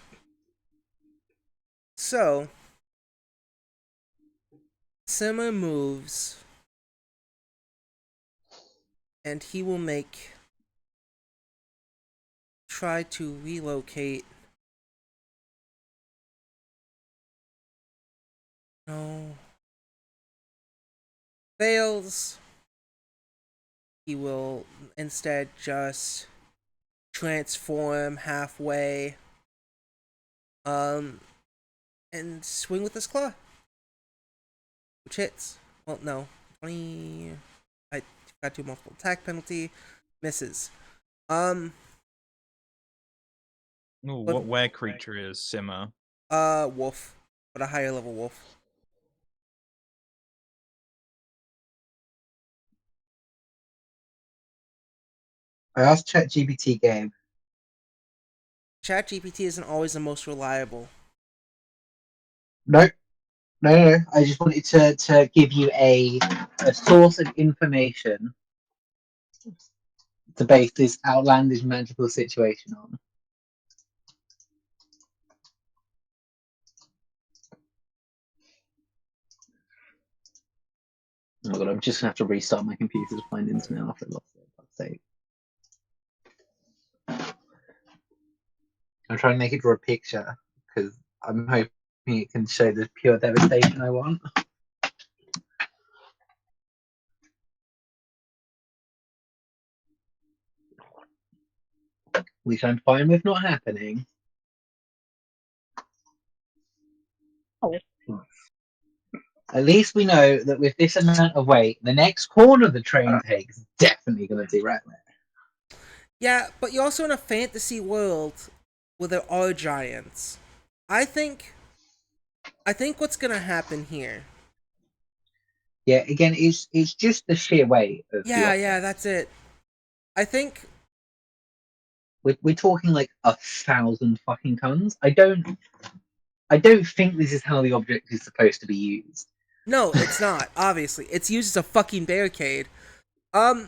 So. Simmer moves. And he will try to relocate. No. Fails. He will instead just transform halfway. And swing with his claw. Which hits. Well, no. 20. I got to multiple attack penalty. Misses. Ooh, what were creature is Simmer? Wolf. But a higher level wolf. I asked ChatGPT game. ChatGPT isn't always the most reliable. No. I just wanted to give you a source of information to base this outlandish magical situation on. Oh god, I'm just gonna have to restart my computer to find internet after I lost it. For God's sake. I'm trying to make it draw a picture because I'm hoping it can show the pure devastation I want. Which I'm fine with not happening. Oh. At least we know that with this amount of weight, the next corner the train takes is definitely going to derail it. Yeah, but you're also in a fantasy world where there are giants. I think what's gonna happen here. Yeah, again, it's just the sheer weight of the Yeah, object. that's it. I think We're talking like 1,000 fucking tons. I don't think this is how the object is supposed to be used. no, it's not. Obviously, it's used as a fucking barricade. Yeah.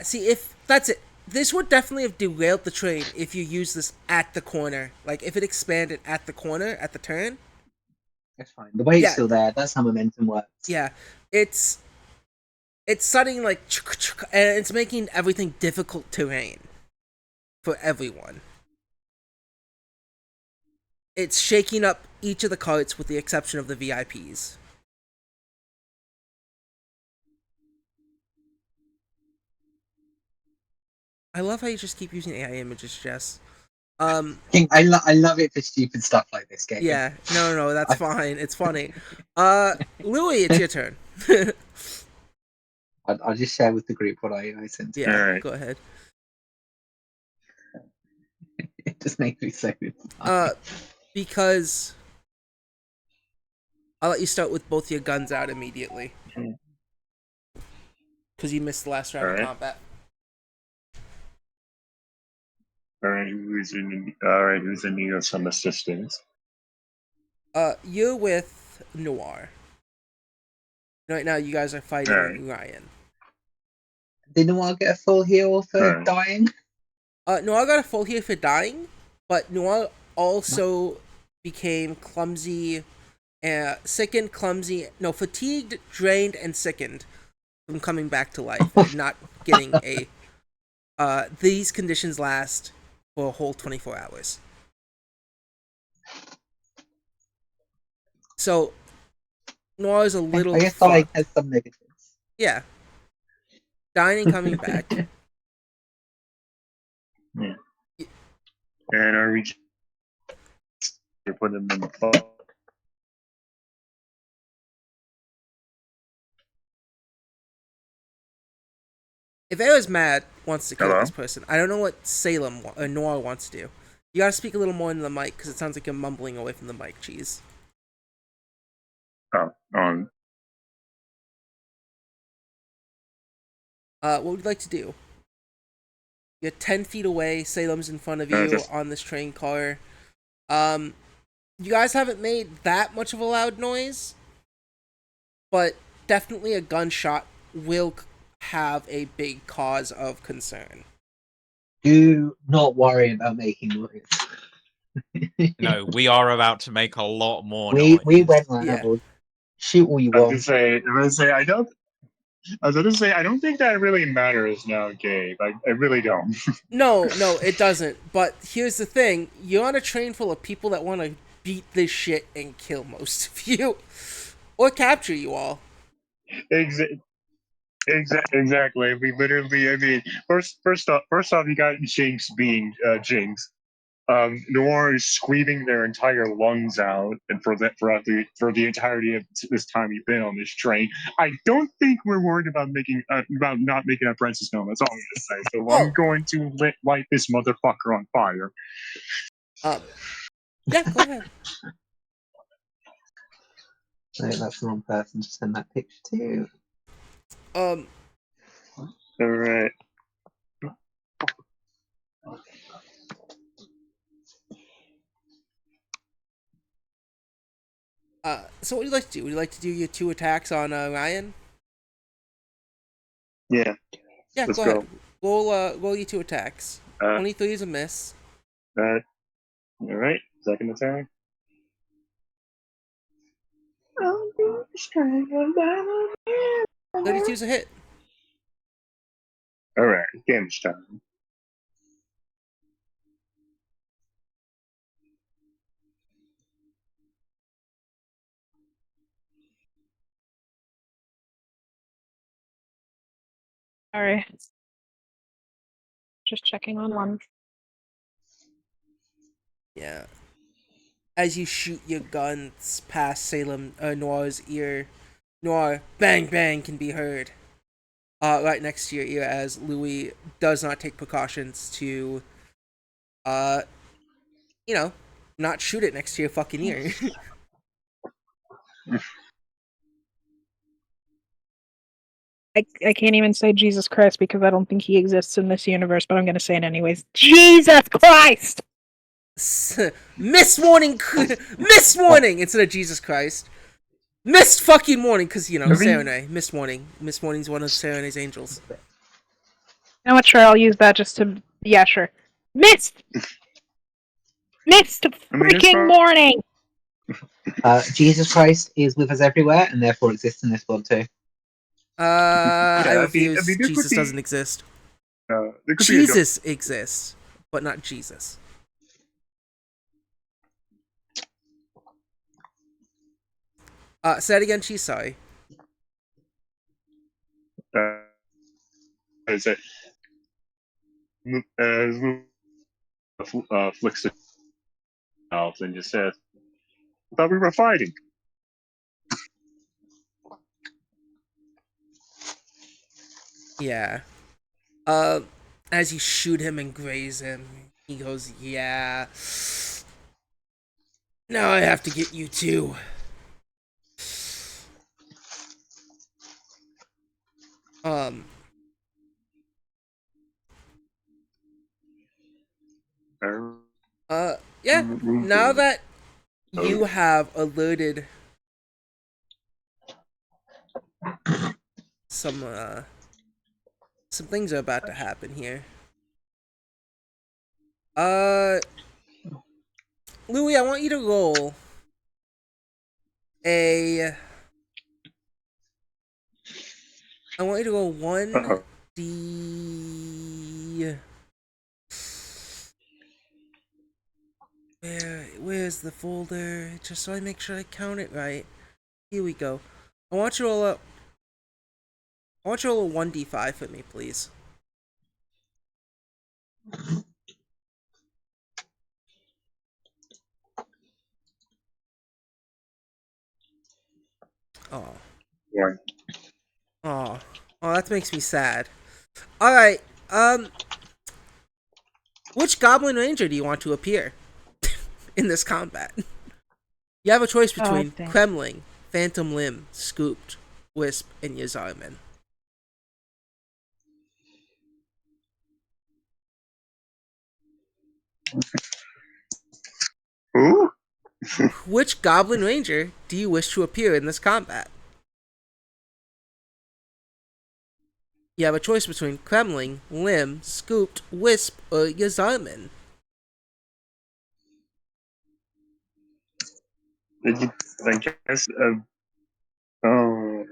See, if that's it, this would definitely have derailed the train if you use this at the corner. Like if it expanded at the corner at the turn. That's fine. The weight's Yeah. still there. That's how momentum works. Yeah, it's suddenly like, and it's making everything difficult terrain for everyone. It's shaking up each of the carts with the exception of the VIPs. I love how you just keep using AI images, Jess. I love it for stupid stuff like this game. Yeah, no, that's fine. It's funny. Louis, it's your turn. I'll just share with the group what I sent. Yeah, Alright. go ahead. It just makes me so good. Because I'll let you start with both your guns out immediately. Because you missed the last round of combat. Alright, who's in need of some assistance? You're with Noir. Right now, you guys are fighting Ryan. Didn't want to get a full heal for dying? Noir got a full heal for dying, but Noir also became clumsy, sickened, fatigued, drained, and sickened from coming back to life and not getting a. These conditions last for a whole 24 hours. So, Noir is a little. I guess dying has some negatives. Yeah. Dying and coming back. Yeah. And are we just put them in the fall? If Era's mad, wants to kill Hello? this person, I don't know what Salem or Noir wants to do. You gotta speak a little more into the mic because it sounds like you're mumbling away from the mic, Cheese. Oh, What would you like to do? You're 10 feet away, Salem's in front of you on this train car. You guys haven't made that much of a loud noise, but definitely a gunshot will have a big cause of concern. Do not worry about making noise. No, we are about to make a lot more noise. We went loud. Yeah. Shoot all you I want. was gonna say I don't think that really matters now, Gabe. I really don't. No, it doesn't. But here's the thing: you're on a train full of people that want to beat this shit and kill most of you, or capture you all. Exactly. We literally. I mean, first off, you got Jinx being Jinx. Noir is squeezing their entire lungs out, and for the entirety of this time you've been on this train. I don't think we're worried about not making our princess known. That's all I'm gonna say. So I'm going to light this motherfucker on fire. Yeah, go ahead. No, that's the wrong person to send that picture to. All right. So what would you like to do? Would you like to do your 2 attacks on Ryan? Yeah. Yeah, Let's go go. ahead. Roll your 2 attacks. 23 is a miss. All right. Second attack. 32 is a hit. All right. Damage time. Sorry. Just checking on one. Yeah. As you shoot your guns past Salem Noir's ear, Noir bang bang can be heard. Right next to your ear as Louis does not take precautions to uh not shoot it next to your fucking ear. I can't even say Jesus Christ because I don't think he exists in this universe, but I'm gonna say it anyways. Jesus Christ! Miss Morning instead of Jesus Christ. Missed fucking morning, because, Serenay. Missed morning. Missed morning's one of Serenay's angels. You know what, sure, I'll use that just to... Yeah, sure. Missed freaking morning! Jesus Christ is with us everywhere and therefore exists in this world too. I Yeah, refuse. there could Jesus be- doesn't exist. There could be Jesus exists, but not Jesus. Say that again, Cheese, sorry. Is it? Flicks it out and just says, "I thought we were fighting." Yeah. As you shoot him and graze him, he goes, yeah. Now I have to get you too. Yeah. Now that you have alerted some things are about to happen here. Louis, I want you to roll I want you to roll 1d. Where's the folder? Just so I make sure I count it right. Here we go. I want you to roll a 1d5 for me, please. Oh. One. Oh, that makes me sad. Alright, which Goblin Ranger do you want to appear in this combat? You have a choice between Kremling, Phantom Limb, Scooped, Wisp, and Yazarman. Who? Which Goblin Ranger do you wish to appear in this combat? You have a choice between Kremling, Limb, Scooped, Wisp, or Yazarman. I guess. Oh.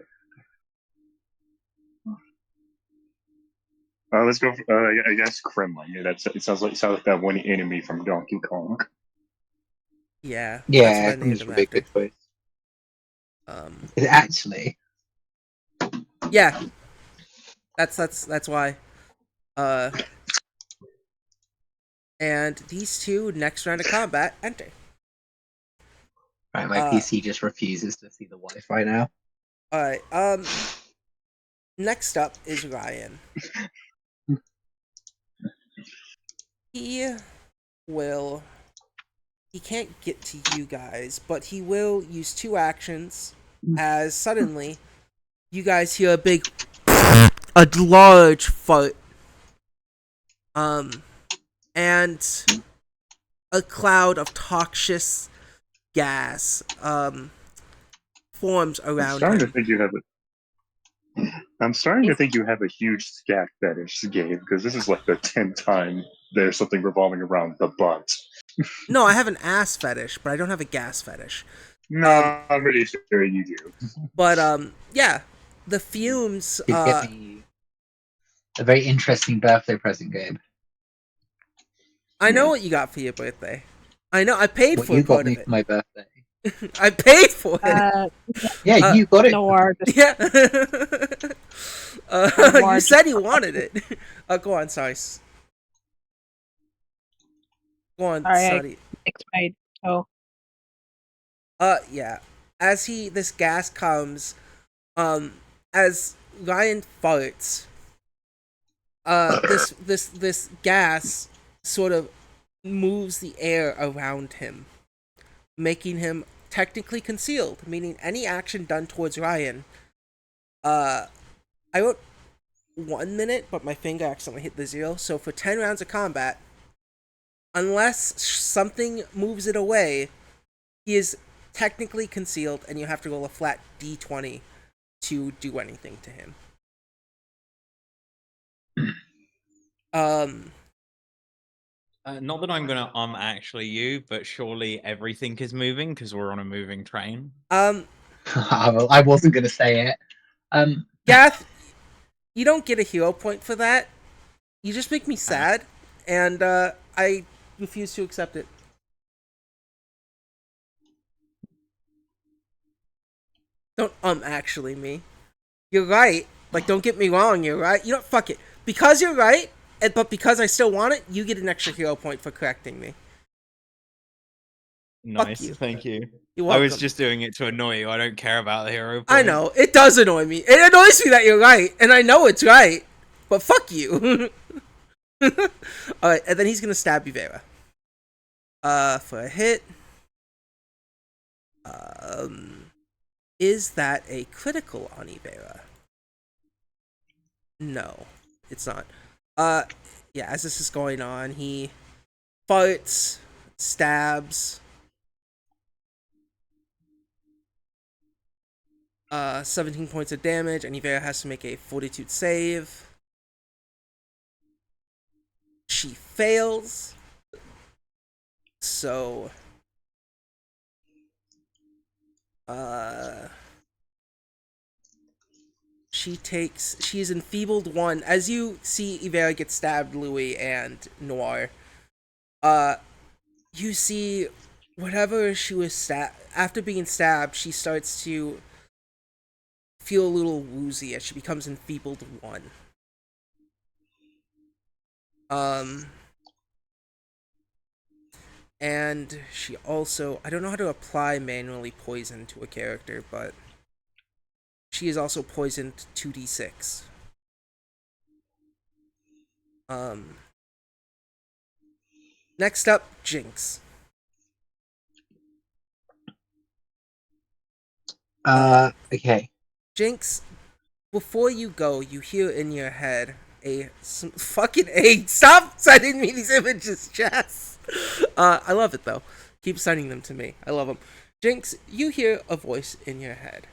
Let's go. I guess Kremlin. Yeah, it sounds like that one enemy from Donkey Kong. Yeah, that's what Yeah, I named Kremling's him would be a after. good choice. Is it actually? Yeah. That's why. And these two next round of combat enter. Right, my PC just refuses to see the Wi-Fi now. Alright, next up is Ryan. He can't get to you guys, but he will use 2 actions as suddenly you guys hear a large fart. And a cloud of toxic gas forms I'm around starting to him. think you have it. I'm starting to think you have a huge scat fetish, Gabe, because this is like the 10th time there's something revolving around the butt. No, I have an ass fetish, but I don't have a gas fetish. No, I'm pretty sure you do. But yeah, the fumes. Did get me a very interesting birthday present, Gabe. I know Yeah. what you got for your birthday. I know. I paid What for you part got me of it. for my birthday? I paid for it. Yeah, you got it. Noir just Yeah. Noir You said you just- wanted it. Go on, sorry. Go on, Sorry, I sorry. fixed my toe. Yeah. As this gas comes, as Ryan farts, this gas sort of moves the air around him, making him technically concealed, meaning any action done towards Ryan. I wrote 1 minute, but my finger accidentally hit the 0. So for 10 rounds of combat, unless something moves it away, he is technically concealed, and you have to roll a flat d20 to do anything to him. Not that I'm gonna actually you, but surely everything is moving because we're on a moving train. I wasn't going to say it. Gath, you don't get a hero point for that. You just make me sad, and I refuse to accept it. Don't actually me. You're right. Like, don't get me wrong, you're right. You know, fuck it. Because you're right, but because I still want it, you get an extra hero point for correcting me. Nice, you. thank you. You're I welcome. was just doing it to annoy you. I don't care about the hero point. I know. It does annoy me. It annoys me that you're right, and I know it's right. But fuck you. Alright, and then he's gonna stab you, Vera. For a hit. Is that a critical on Ivera? No, it's not. Yeah, as this is going on, he farts, stabs. 17 points of damage, and Ivera has to make a fortitude save. She fails. So, she is enfeebled 1. As you see Ivera get stabbed, Louis and Noir, you see whatever she was after being stabbed, she starts to feel a little woozy as she becomes enfeebled 1. And she also, I don't know how to apply manually poison to a character, but she is also poisoned 2d6. Next up, Jinx. Okay. Jinx, before you go, you hear in your head fucking A. Stop sending me these images, Jess. I love it though. Keep sending them to me. I love them. Jinx, you hear a voice in your head.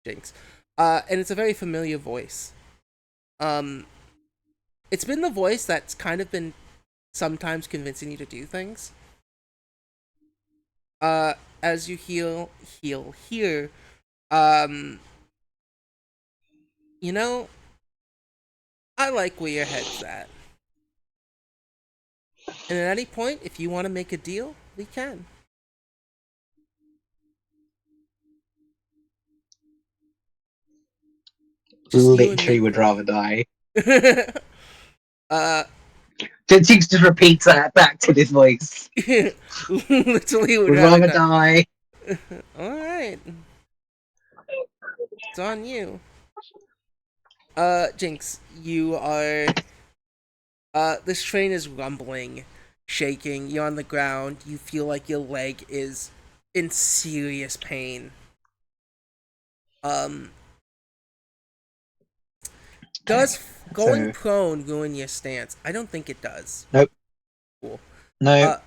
Jinx. And it's a very familiar voice. It's been the voice that's kind of been sometimes convincing you to do things. As you hear, you know, I like where your head's at. And at any point, if you want to make a deal, we can. Just you and Literally me, would buddy. rather die. uh, Jinx just repeats that back to his voice. literally would Would rather die. Alright. It's on you. Jinx, you are... this train is rumbling, shaking. You're on the ground. You feel like your leg is in serious pain. Does going prone ruin your stance? I don't think it does. Nope. Cool. No.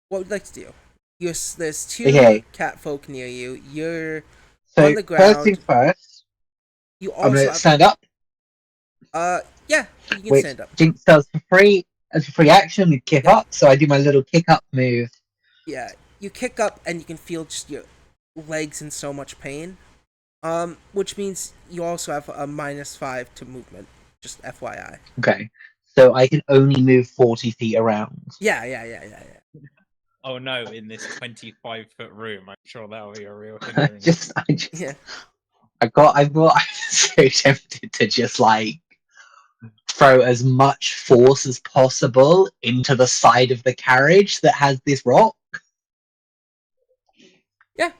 What would you like to do? There's 2 cat folk near you. You're on the ground. First things first. You I'm also gonna have stand up, yeah, you can which stand up. Jinx does for free as a free action with kick Yep. up. So I do my little kick up move. Yeah, you kick up and you can feel just your legs in so much pain. Which means you also have a -5 to movement. Just FYI. Okay, so I can only move 40 feet around. Yeah. Oh no, in this 25-foot room, I'm sure that'll be a real hindrance. Yeah. I'm so tempted to just like throw as much force as possible into the side of the carriage that has this rock. Yeah.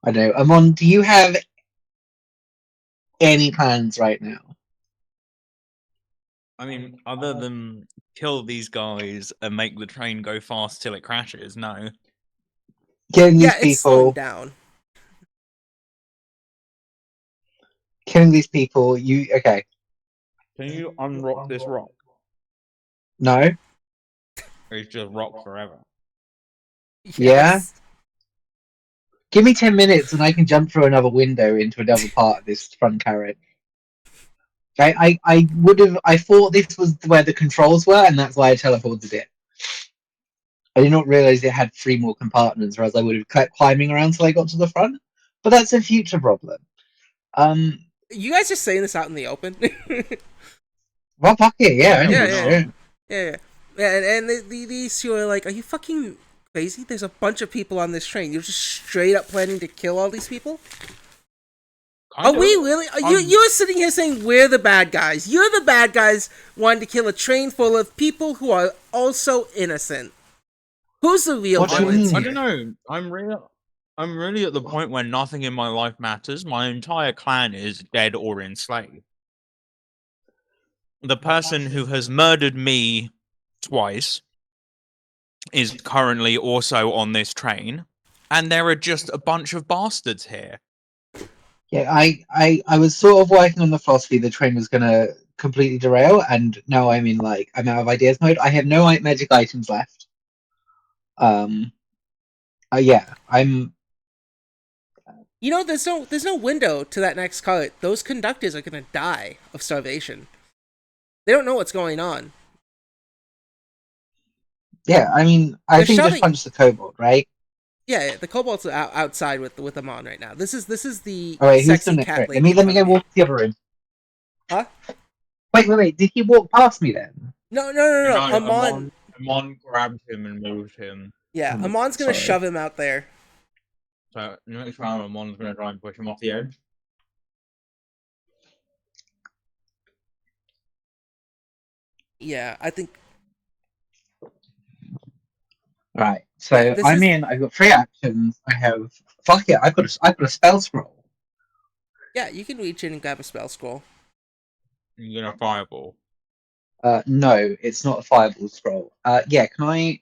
I know. Amon, do you have any plans right now? I mean, other than kill these guys and make the train go fast till it crashes, no. Killing Yeah, these it's slowing people. down. Killing these people. You okay? Can you unrock this rock? No. Or is just rock forever? Yeah. Yes. Give me 10 minutes and I can jump through another window into another part of this front carriage. I would have. I thought this was where the controls were, and that's why I teleported it. I did not realize it had 3 more compartments, whereas I would have kept climbing around till I got to the front. But that's a future problem. You guys just saying this out in the open? Well, fuck it, yeah. Yeah, Yeah, why yeah. not? Yeah. And these who are like, are you fucking crazy? There's a bunch of people on this train. You're just straight up planning to kill all these people? Kind Are of. we really? You're sitting here saying we're the bad guys. You're the bad guys wanting to kill a train full of people who are also innocent. Who's the real What do you villains mean? I here? don't know. I'm really at the point where nothing in my life matters. My entire clan is dead or enslaved. The person who has murdered me twice is currently also on this train, and there are just a bunch of bastards here. Yeah, I was sort of working on the philosophy the train was gonna completely derail, and now I'm in like I'm out of ideas mode. I have no magic items left. Yeah, I'm. You know, there's no window to that next cart. Those conductors are gonna die of starvation. They don't know what's going on. Yeah, I mean, I They're think just shoving. punch the kobold, right? Yeah, the kobold's outside with Amon right now. This is the All right, who's still sexy next? cat Right, lady in let me front go of you. walk to the other room. Huh? Wait. Did he walk past me then? No. No, Amon. Amon grabbed him and moved him. Yeah, Oh my Amon's God, gonna sorry. shove him out there. So next round, Amon's going to try and push him off the edge. Yeah, I think. Right, so Yeah, this I'm is. in. I've got 3 actions. I have. Fuck it, I've got a spell scroll. Yeah, you can reach in and grab a spell scroll. You're going to fireball. No, it's not a fireball scroll. Yeah, can I?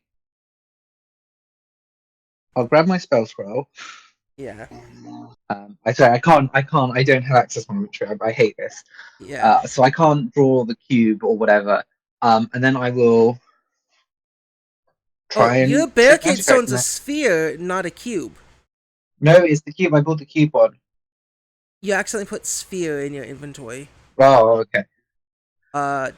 I'll grab my spell scroll. Yeah. I can't. I don't have access to my inventory. I hate this. Yeah. So I can't draw the cube or whatever. And then I will Oh, try your and check barricade magic item stone's a there. sphere, not a cube. No, it's the cube. I bought the cube one. You accidentally put sphere in your inventory. Oh, okay. But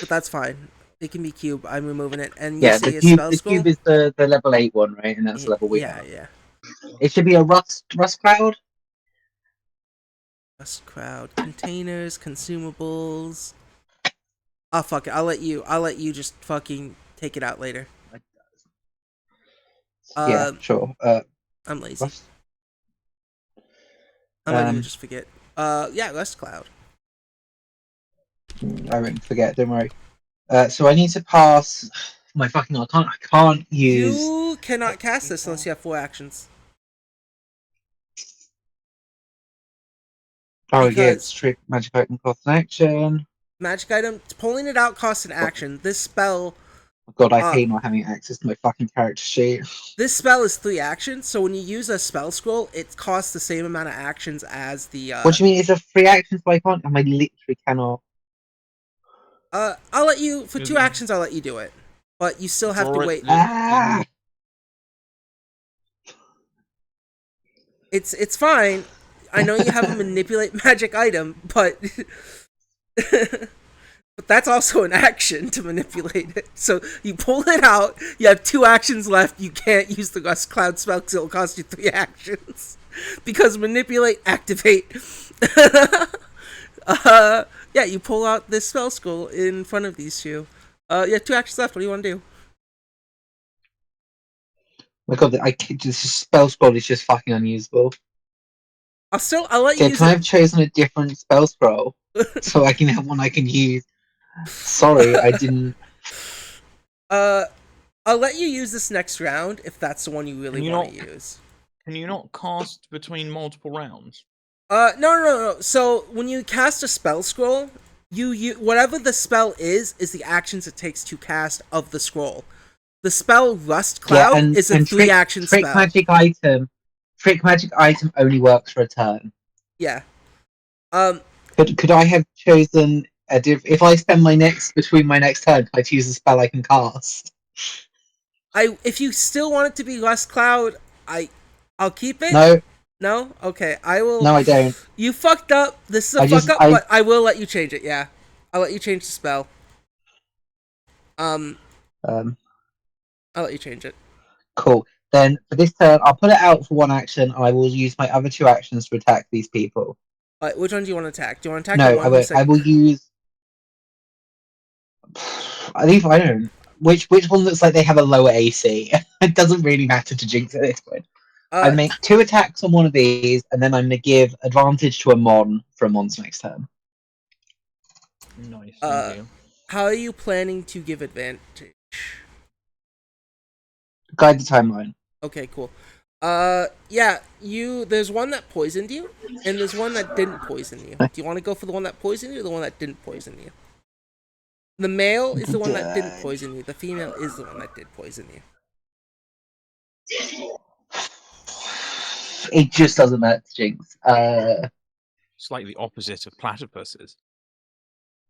that's fine. It can be cube. I'm removing it. And you Yeah, see a spell the scroll? cube is the level 8 one, right? And that's the level we Yeah, have. yeah. It should be a rust cloud. Rust crowd. Containers, consumables. Oh fuck it. I'll let you just fucking take it out later. Yeah, sure. I'm lazy. Rust. I'm letting you just forget. Yeah, Rust Cloud. I won't forget. Don't worry. So I need to pass my fucking. I can't use. You cannot cast this unless you have 4 actions. Oh yeah, Because it's trick magic item cost an action. magic item, pulling it out costs an action. This spell God, I hate not having access to my fucking character sheet. This spell is 3 actions, so when you use a spell scroll, it costs the same amount of actions as the. What do you mean? It's a free action, so I can't. I literally cannot. I'll let you for 2 actions. I'll let you do it, but you still have to wait. Ah! It's fine. I know you have a manipulate magic item, but but that's also an action to manipulate it. So you pull it out. You have 2 actions left. You can't use the Gust Cloud spell because it'll cost you 3 actions. Because manipulate, activate. Yeah, you pull out this spell scroll in front of these 2. You have 2 actions left. What do you want to do? My God, this spell scroll is just fucking unusable. I'll let you Okay, use can I it. have chosen a different spell scroll so I can have one I can use? Sorry, I didn't. I'll let you use this next round if that's the one you really want to use. Can you not cast between multiple rounds? No. So when you cast a spell scroll, you whatever the spell is the actions it takes to cast of the scroll. The spell Rust Cloud is a 3-action trick spell. Trick magic item only works for a turn. Yeah. Could I have chosen if I spend between my next turn, can I choose a spell I can cast? If you still want it to be Rust Cloud, I'll keep it. No. No? Okay, I will. No, I don't. You fucked up. This is a fuck up, but I will let you change it. Yeah, I'll let you change the spell. I'll let you change it. Cool. Then for this turn, I'll put it out for 1 action, and I will use my other 2 actions to attack these people. Which one do you want to attack? Do you want to attack No, the one I will use. I don't know which one looks like they have a lower AC. It doesn't really matter to Jinx at this point. I make 2 attacks on one of these, and then I'm going to give advantage to a Mon for a Mon's next turn. Nice, thank you. How are you planning to give advantage? Guide the timeline. Okay, cool. Yeah, there's one that poisoned you, and there's one that didn't poison you. Do you want to go for the one that poisoned you or the one that didn't poison you? The male is the one that didn't poison you. The female is the one that did poison you. It just doesn't matter to Jinx. Slightly opposite of platypuses.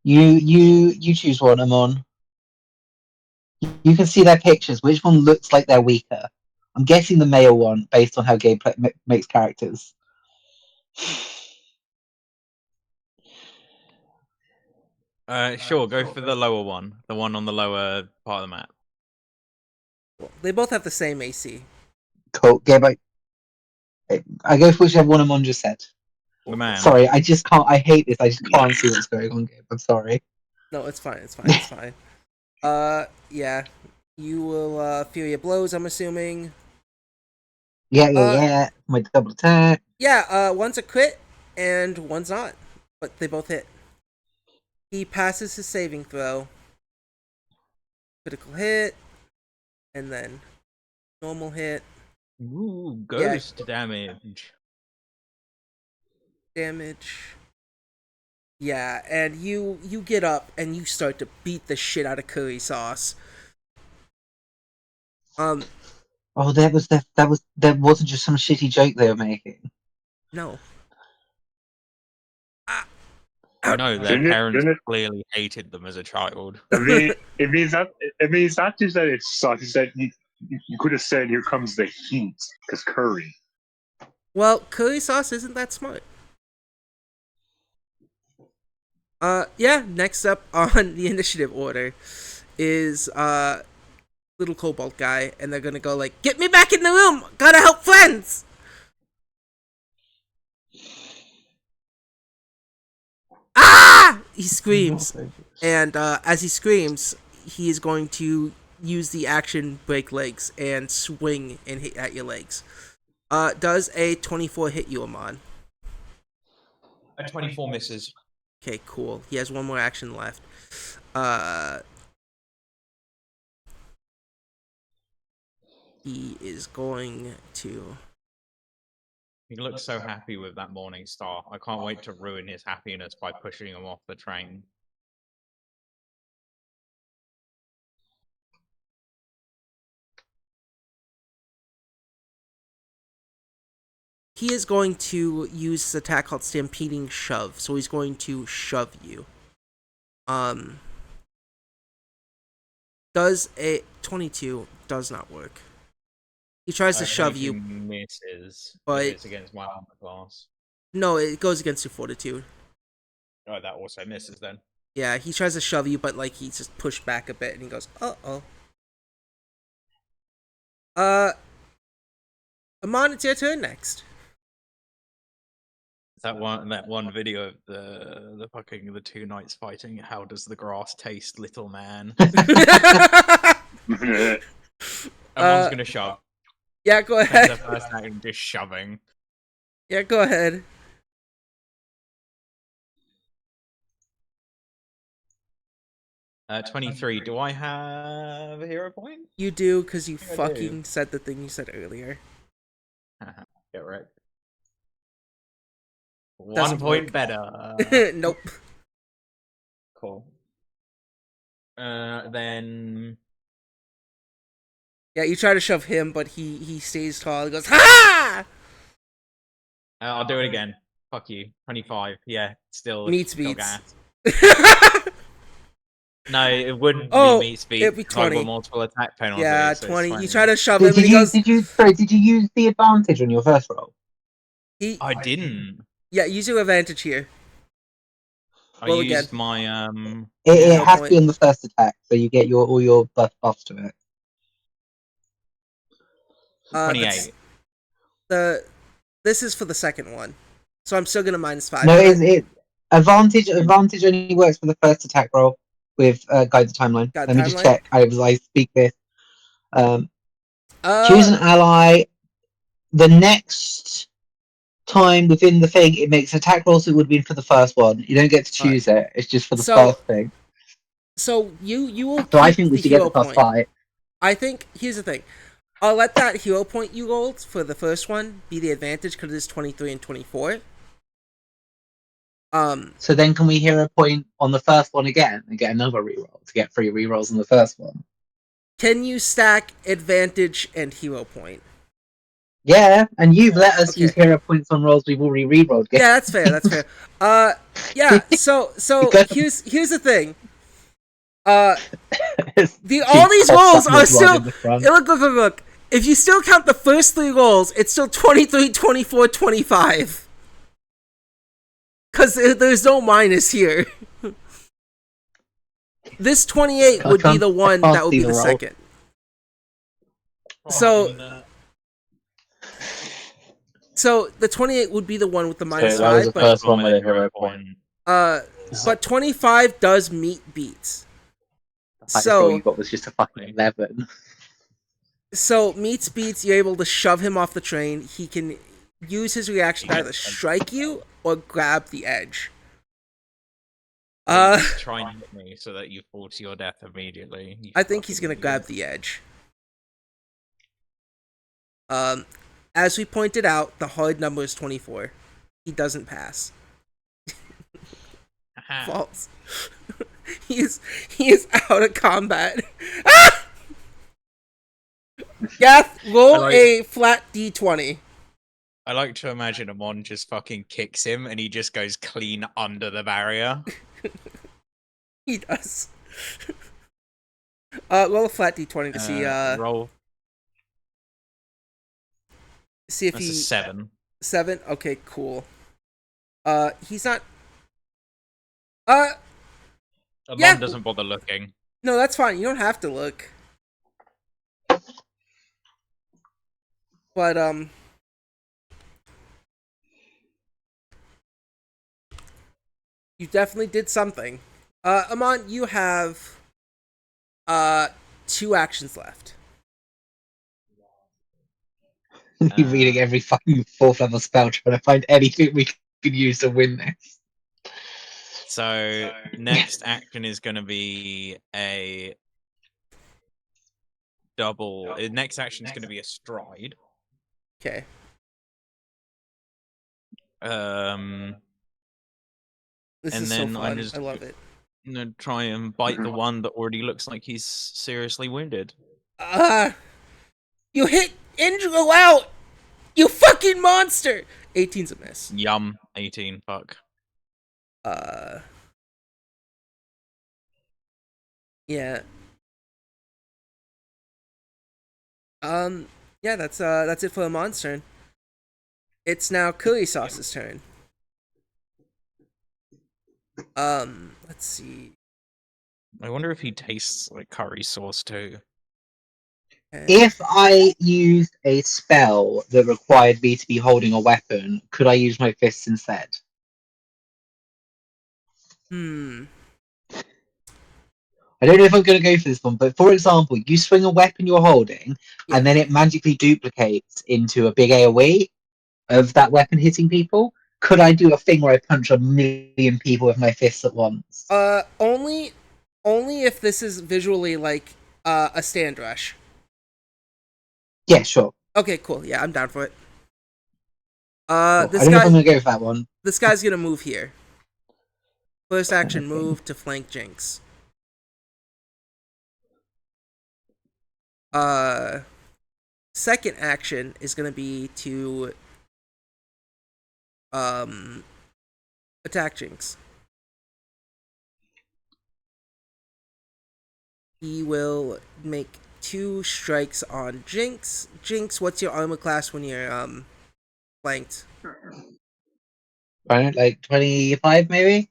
You choose one, Amon. You can see their pictures. Which one looks like they're weaker? I'm guessing the male one based on how gameplay makes characters. Sure, go for the lower one. The one on the lower part of the map. They both have the same AC. Cool. I go for whichever one Amon just said. The man. Sorry, I just can't. I hate this. I just can't see what's going on, Gabe. I'm sorry. No, it's fine. Yeah. You will feel your blows, I'm assuming. Yeah. My double attack. Yeah, one's a crit and one's not. But they both hit. He passes his saving throw. Critical hit. And then normal hit. Ooh, ghost damage. Yeah, and you get up and you start to beat the shit out of curry sauce. Oh, that wasn't just some shitty joke they were making. No. No, their parents clearly hated them as a child. It means not just that it sucks. It's that you could have said, "Here comes the heat," because curry. Well, curry sauce isn't that smart. Yeah. Next up on the initiative order is little cobalt guy, and they're gonna go like, "Get me back in the room! Gotta help friends!" Ah! He screams, and as he screams, he is going to use the action break legs and swing and hit at your legs. Does a 24 hit you, Amon? A 24 misses. Okay, cool. He has one more action left. He is going to... He looks so happy with that morning star. I can't wait to ruin his happiness by pushing him off the train. He is going to use this attack called Stampeding Shove. So he's going to shove you. Does a 22 does not work. He tries to shove you, misses, but it's against my armor class. No, it goes against your fortitude. Oh, that also misses then. Yeah, he tries to shove you, but like he's just pushed back a bit, and he goes, "Uh-oh." Amon, it's your turn next. That one video of the two knights fighting. How does the grass taste, little man? Everyone's gonna shove. Yeah, go That's ahead. the first action, just shoving. Yeah, go ahead. Uh, 23. Do I have a hero point? You do, because you I do. fucking said the thing you said earlier. Get wrecked. Doesn't 1 point work. better. Nope. Cool. Then Yeah, you try to shove him, but he stays tall. He goes, "Ha!" I'll do it again. Fuck you. 25. Yeah, still Meets still beats. gas. No, it wouldn't Oh, be meat speed. it'd be I've got 20. multiple attack penalty. Yeah, so 20. It's You 20. try to shove him, and Did he you goes, did you sorry? Did you use the advantage on your first roll? I didn't. Yeah, use your advantage here. I Roll used again. my It Hero has to point. be on the first attack, so you get all your buffs to it. 28. This is for the second one, so I'm still gonna -5. No, for it advantage only works for the first attack roll with guide the timeline. Got Let me just timeline? check. I speak this. Choose Uh, an ally. The next time within the thing, it makes attack rolls. It would have been for the first one. You don't get to Alright. choose it. It's just for the So- first thing. so you will So I keep think we the should get hero the point. +5. I think here's the thing. I'll let that hero point you rolled for the first one be the advantage because it's 23 and 24. So then, can we hero point on the first one again and get another reroll to get 3 rerolls on the first one? Can you stack advantage and hero point? Yeah, and you've let us Okay. use hero points on rolls we've already rerolled. Yeah, that's fair. That's fair. Yeah. So Because- here's the thing. Cheap All these cough rolls up are the blood still. in the front. Look. If you still count the first 3 rolls, it's still 23, 24, 25. Because there's no minus here. This 28 would be the one that would be the second. So the 28 would be the one with the So that was -5, the but first one with a hero point. but 25 does meet beats. Highest roll you So got was just a fucking 11. meets beats, you're able to shove him off the train. He can use his reaction to either strike you or grab the edge. Try and hit me so that you fall to your death immediately. I think he's gonna grab the edge. As we pointed out, the hard number is 24. He doesn't pass. False. he is out of combat. Ah! Gath, roll a flat d20. I like to imagine Amon just fucking kicks him and he just goes clean under the barrier. He does. Roll a flat d20 to see roll. see if That's he a 7. 7. Okay, cool. He's not. Amon yeah. doesn't bother looking. No, that's fine. You don't have to look. But you definitely did something. Amon, you have 2 actions left. You're reading every fucking 4th level spell trying to find anything we could use to win this. So next action is going to be a double. Next action is going to be a stride. Okay. This And is then so I fun. just- I love it. I'm going to try and bite the one that already looks like he's seriously wounded. You hit Indra out! You fucking monster! 18's a miss. Yum. 18. Fuck. Yeah. Yeah, that's it for the monster turn. It's now Curry Sauce's turn. Let's see. I wonder if he tastes like curry sauce too. If I used a spell that required me to be holding a weapon, could I use my fists instead? Hmm. I don't know if I'm going to go for this one, but for example, you swing a weapon you're holding, Yeah. and then it magically duplicates into a big AoE of that weapon hitting people. Could I do a thing where I punch a million people with my fists at once? Only if this is visually like a stand rush. Yeah, sure. Okay, cool. Yeah, I'm down for it. Cool. I don't know if I'm going to go for that one. This guy's gonna move here. First action move to flank Jinx. Uh, Second action is gonna be to attack Jinx. He will make 2 strikes on Jinx. Jinx, what's your armor class when you're flanked? I don't like 25 maybe? It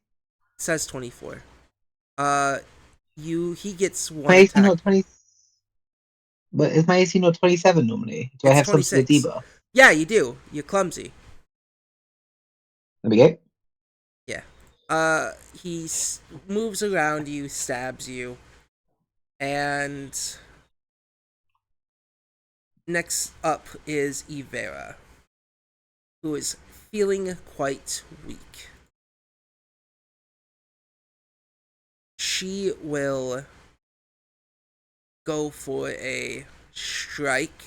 says 24. Uh, he gets My 1 AC attack. not 20. But is my AC not 27 normally? Do I It's have some sort of 26. debuff? Yeah, you do. You're clumsy. There we go. Yeah. He moves around you, stabs you, and next up is Ivera, who is feeling quite weak. She will go for a strike.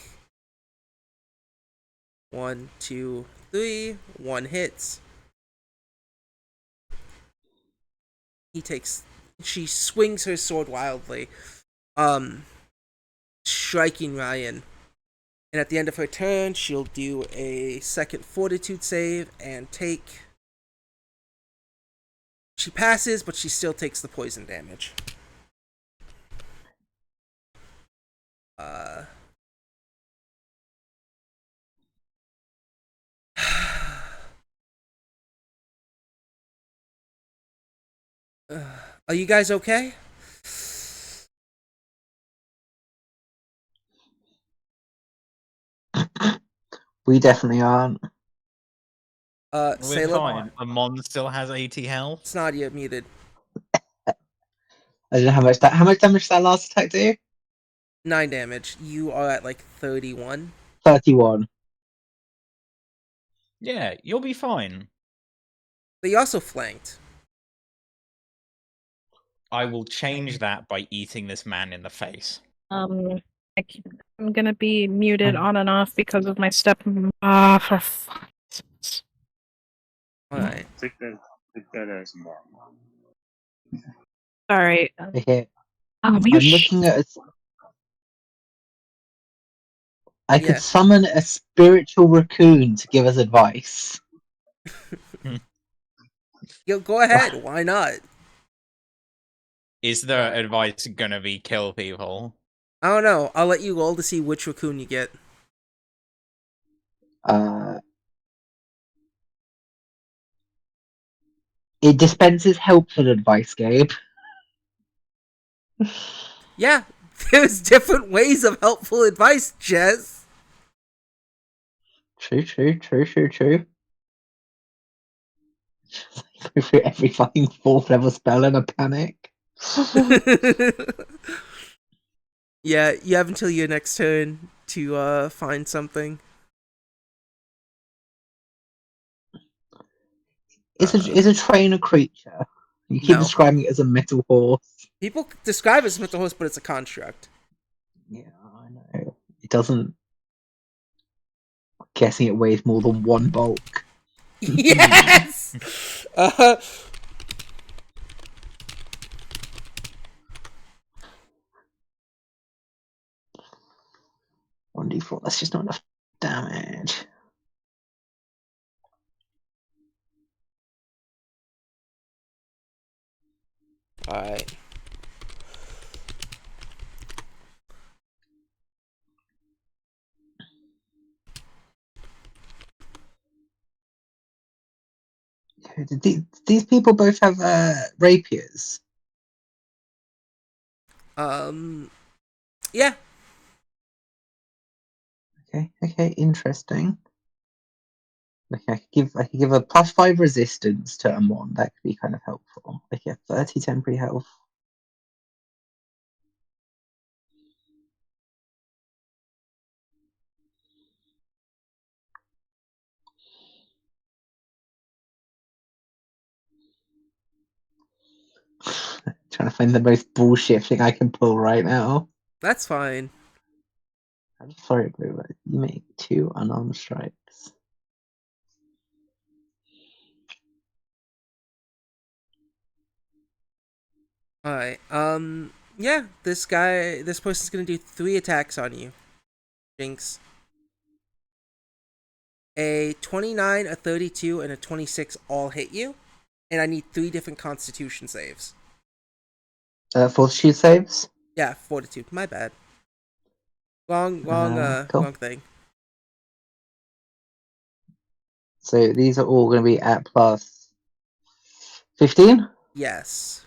1, 2, 3. 1 hits. She swings her sword wildly, striking Ryan. And at the end of her turn, she'll do a second fortitude save and take. She passes, but she still takes the poison damage. Are you guys okay? We definitely aren't. We're Salem, fine. Amon still has 80 health. it's not yet muted. I don't know how much damage that last attack do? 9 damage. You are at like 31. 31. Yeah, you'll be fine. But you also flanked. I will change that by eating this man in the face. Um, I'm gonna be muted on and off because of my step. Ah, for fuck's sake. Alright. Take that as normal. Sorry. Okay. Will you I'm looking at. I could Yeah. summon a spiritual raccoon to give us advice. Yo, go ahead. Why not? Is the advice gonna be kill people? I don't know. I'll let you roll to see which raccoon you get. It dispenses helpful advice, Gabe. Yeah, there's different ways of helpful advice, Jez. True. Go through every fucking 4th level spell in a panic. Yeah, you have until your next turn to find something. Is a train a creature? You keep No. describing it as a metal horse. People describe it as mental host, but it's a construct. Yeah, I know. It doesn't. I'm guessing it weighs more than 1 bulk. Yes! 1d4. That's just not enough damage. Alright. These people both have rapiers. Yeah. Okay, interesting. Okay, I could give a +5 resistance to Amon. That could be kind of helpful. Okay, 30 temporary health. Trying to find the most bullshit thing I can pull right now. That's fine. I'm sorry, bro, but you make 2 unarmed strikes. Alright. Yeah, this person's gonna do 3 attacks on you, Jinx. A 29, a 32, and a 26 all hit you. And I need 3 different constitution saves. Fortitude saves? Yeah, fortitude. My bad. Wrong Cool. thing. So these are all going to be at +15? Yes.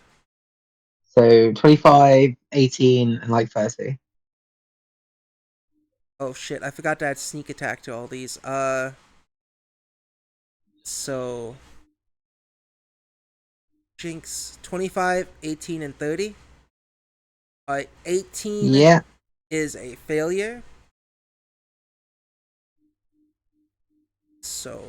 So 25, 18, and like 30. Oh shit, I forgot to add sneak attack to all these. So Jinx 25, 18, and 30. 18 Yeah. is a failure. So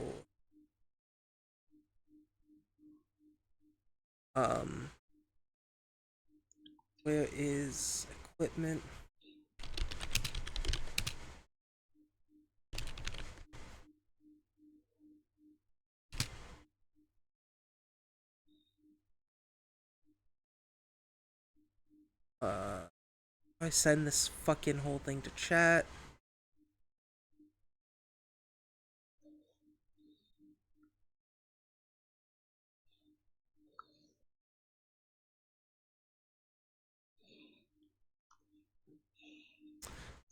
where is equipment? I send this fucking whole thing to chat.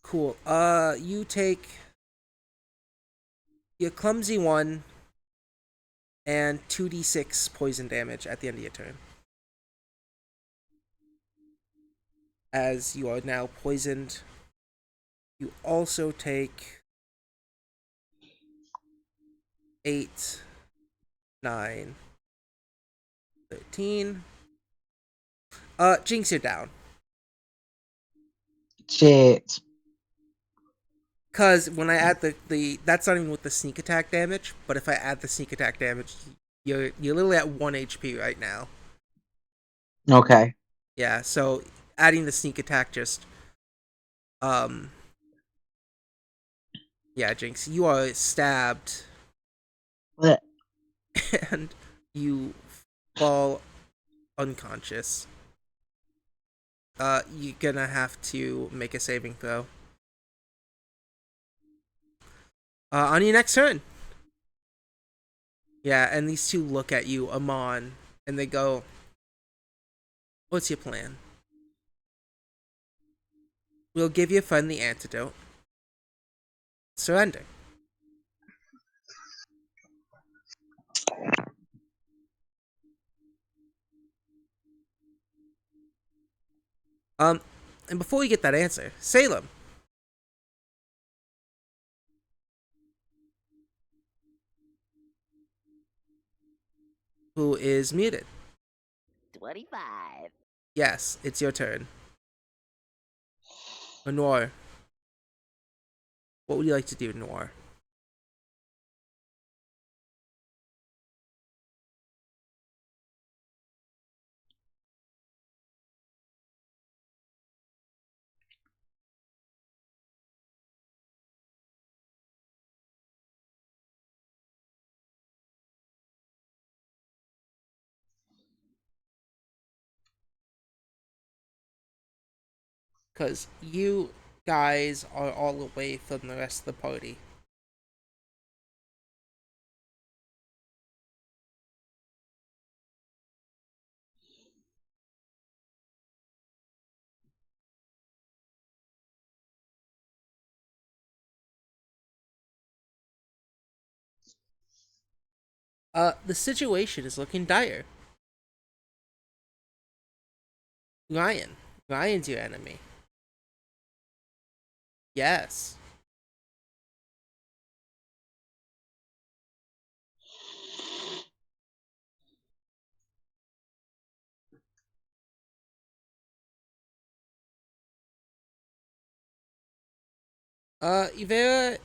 Cool. You take your clumsy 1 and 2d6 poison damage at the end of your turn. As you are now poisoned, you also take 8, 9, 13. Jinx, you're down. Shit. Cause when I add the that's not even with the sneak attack damage, but if I add the sneak attack damage, you're literally at 1 HP right now. Okay. Yeah, so adding the sneak attack just yeah, Jinx, you are stabbed Blech. and you fall unconscious. You're gonna have to make a saving throw. On your next turn. Yeah, and these two look at you, Amon, and they go, "What's your plan? We'll give your friend the antidote. Surrender." And before we get that answer, Salem, who is muted. 25. Yes, it's your turn. Noir, what would you like to do, Noir? Because you guys are all away from the rest of the party. The situation is looking dire. Ryan. Ryan's your enemy. Yes. Ivera,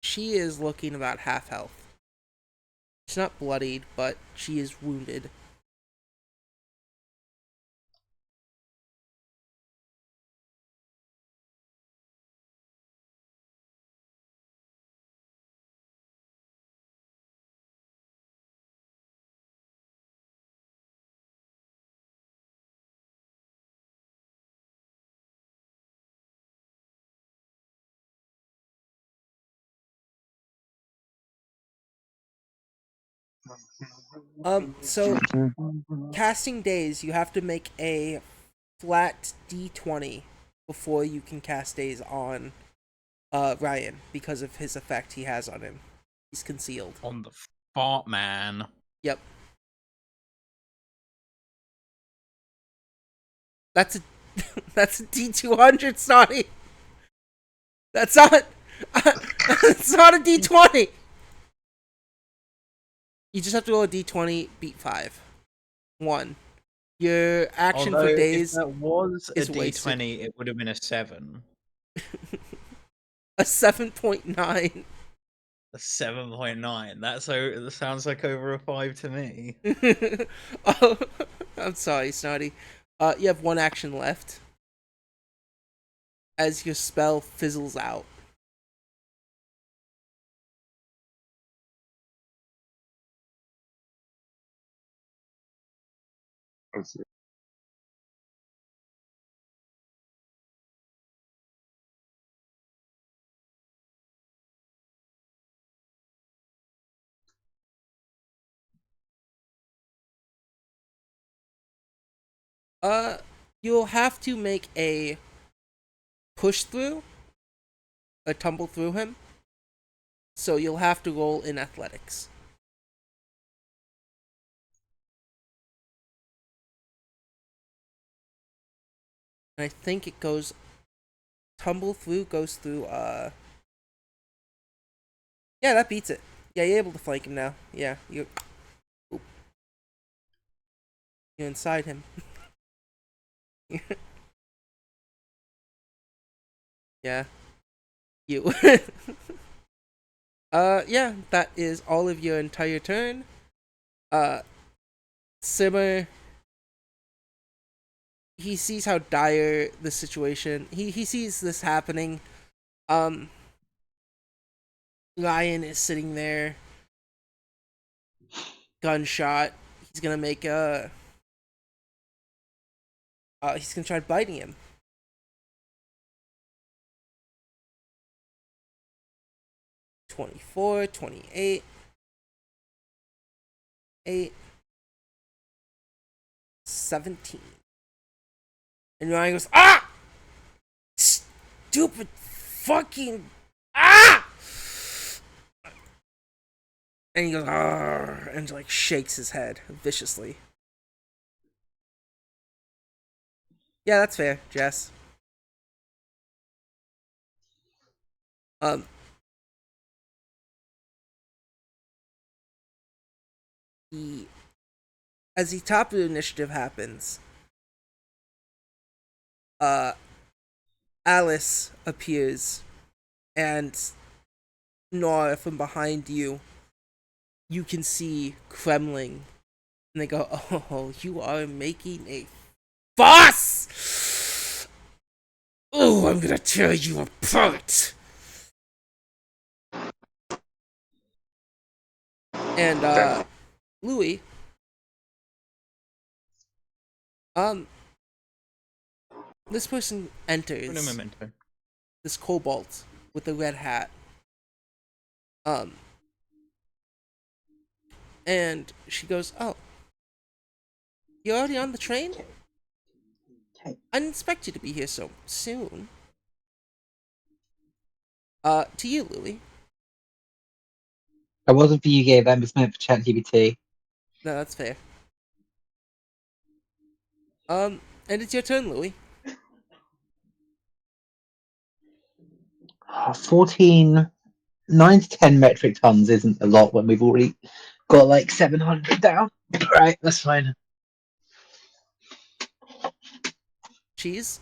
she is looking about half health. She's not bloodied, but she is wounded. So casting days, you have to make a flat D20 before you can cast days on Ryan because of his effect he has on him. He's concealed. On the fart man. Yep. That's a that's a D200, Snotty. That's not it's not a D20. You just have to roll a D20, beat 5. 1. Your action Although for if days that was a is wasted. D20, it would have been a 7. A 7.9. A 7.9. That sounds like over a 5 to me. Oh, I'm sorry, Snotty. You have 1 action left as your spell fizzles out. Let's see. You'll have to make a push through, a tumble through him. So you'll have to roll in athletics. And I think it goes tumble through goes through yeah, that beats it. Yeah, you're able to flank him now. Yeah, you're inside him. Yeah. You. Yeah, that is all of your entire turn. Simmer, he sees how dire the situation. He sees this happening. Lion is sitting there. Gunshot. He's gonna make a. He's gonna try biting him. 24, 28, 8, 17. And Ryan goes, ah! Stupid fucking. Ah! And he goes, ah! And like shakes his head viciously. Yeah, that's fair, Jess. Um, he, as the top of the initiative happens, Alice appears, and Nora from behind you, you can see Kremling, and they go, "Oh, you are making a fuss! Oh, I'm gonna tear you apart!" And Louis, this person enters. Un momento. This kobold with the red hat. And she goes, "Oh, you're already on the train? I didn't expect you to be here so soon." To you, Louis. It wasn't for you, Gabe. That was meant for ChatGPT. No, that's fair. And it's your turn, Louis. 14, 9 to 10 metric tons isn't a lot when we've already got like 700 down. Right, that's fine. Cheese?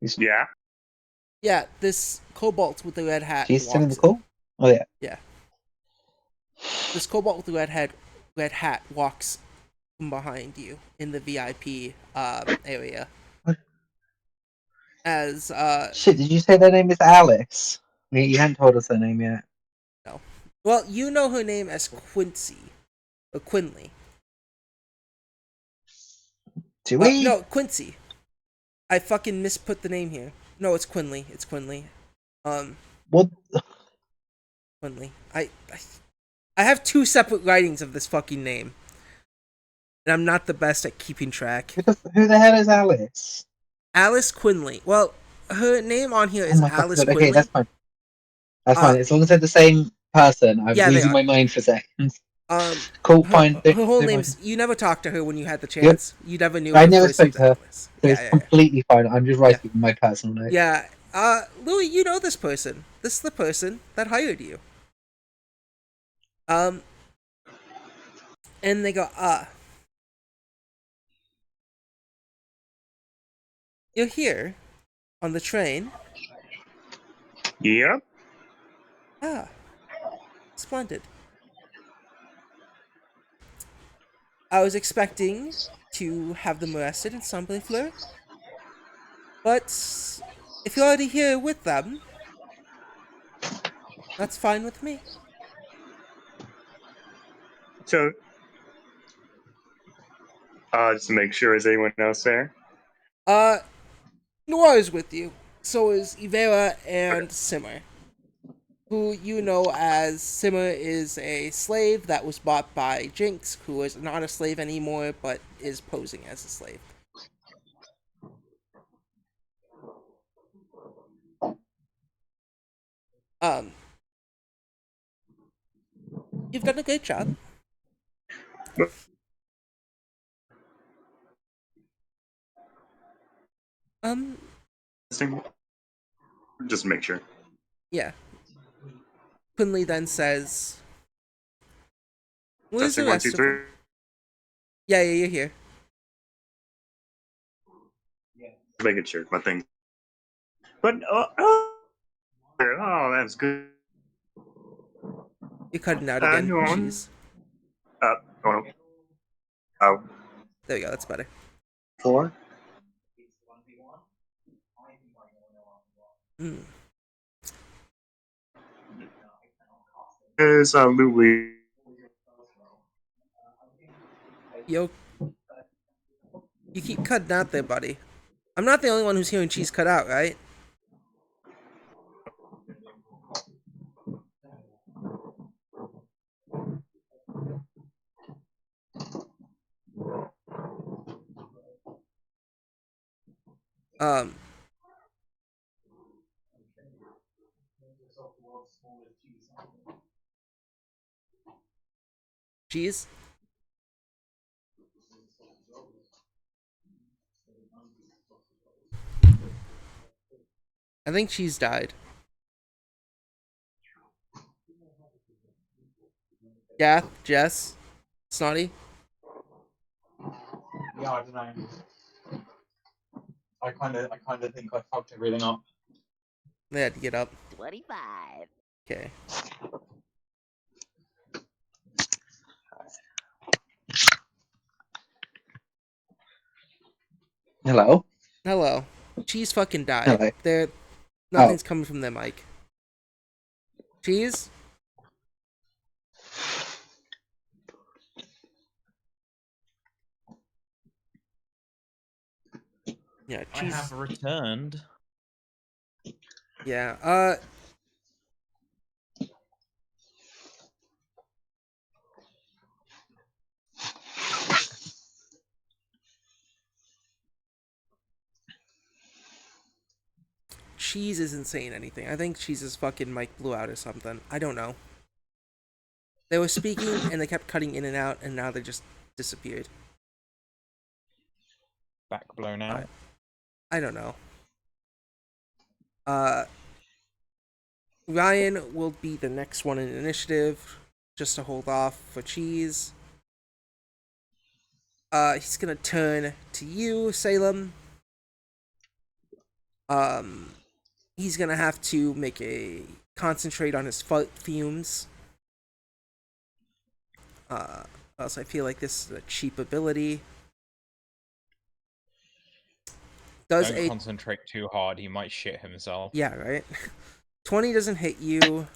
Yeah. Yeah, this kobold with the red hat She's still in the walks call? Oh, yeah. Yeah. This kobold with the red hat walks from behind you in the VIP area. What? As Shit, did you say their name is Alice? You hadn't told us their name yet. no. Well, you know her name as Quincy. Or Quinley. Do we? No, Quincy. I fucking misput the name here. No, it's Quinley. It's Quinley. What? Quinley. I have 2 separate writings of this fucking name. And I'm not the best at keeping track. Who the hell is Alice? Alice Quinley. Well, her name on here Oh is my god, Alice okay, Quinley. that's fine. That's fine. As long as they're the same person, I'm Yeah, they losing are. my mind for seconds. Cool, fine. Her whole name's. You never talked to her when you had the chance. You never knew. I her never first spoke name's to her, Alice. so it's completely fine. I'm just writing my personal note. Yeah. Louis, you know this person. This is the person that hired you. And they go, you're here on the train. Yep. Ah, splendid. I was expecting to have them arrested in Semblé Fleur. But if you're already here with them, that's fine with me. So, just to make sure, is anyone else there? Noir is with you. So is Ivera and Simmer, who you know as Simmer is a slave that was bought by Jinx, who is not a slave anymore, but is posing as a slave. You've done a great job. Just make sure. Yeah. Quinley then says, "Where's the Testing one, rest two, of them?" three. Yeah, you're here. Making sure my thing. But that's good. You're cutting out again. Hang on. Jeez. Oh no. Oh. There we go. That's better. 4. Is Louis. Yo, you keep cutting out there, buddy. I'm not the only one who's hearing cheese cut out, right? Cheese? I think cheese died. Gath, Jess, Snotty. Yeah, I don't know. I kind of think I fucked everything up. They had to get up. 25. Okay. Hello. Hello. Cheese fucking died. Hello. Nothing's coming from their mic. Cheese? Yeah, I cheese. have returned. Yeah, Cheese isn't saying anything. I think Cheese's fucking mic blew out or something. I don't know. They were speaking and they kept cutting in and out, and now they just disappeared. Back blown out. I don't know. Ryan will be the next one in initiative, just to hold off for Cheese. He's gonna turn to you, Salem. He's gonna have to make a concentrate on his fumes. Else I feel like this is a cheap ability. Don't concentrate too hard, he might shit himself. Yeah, right? 20 doesn't hit you.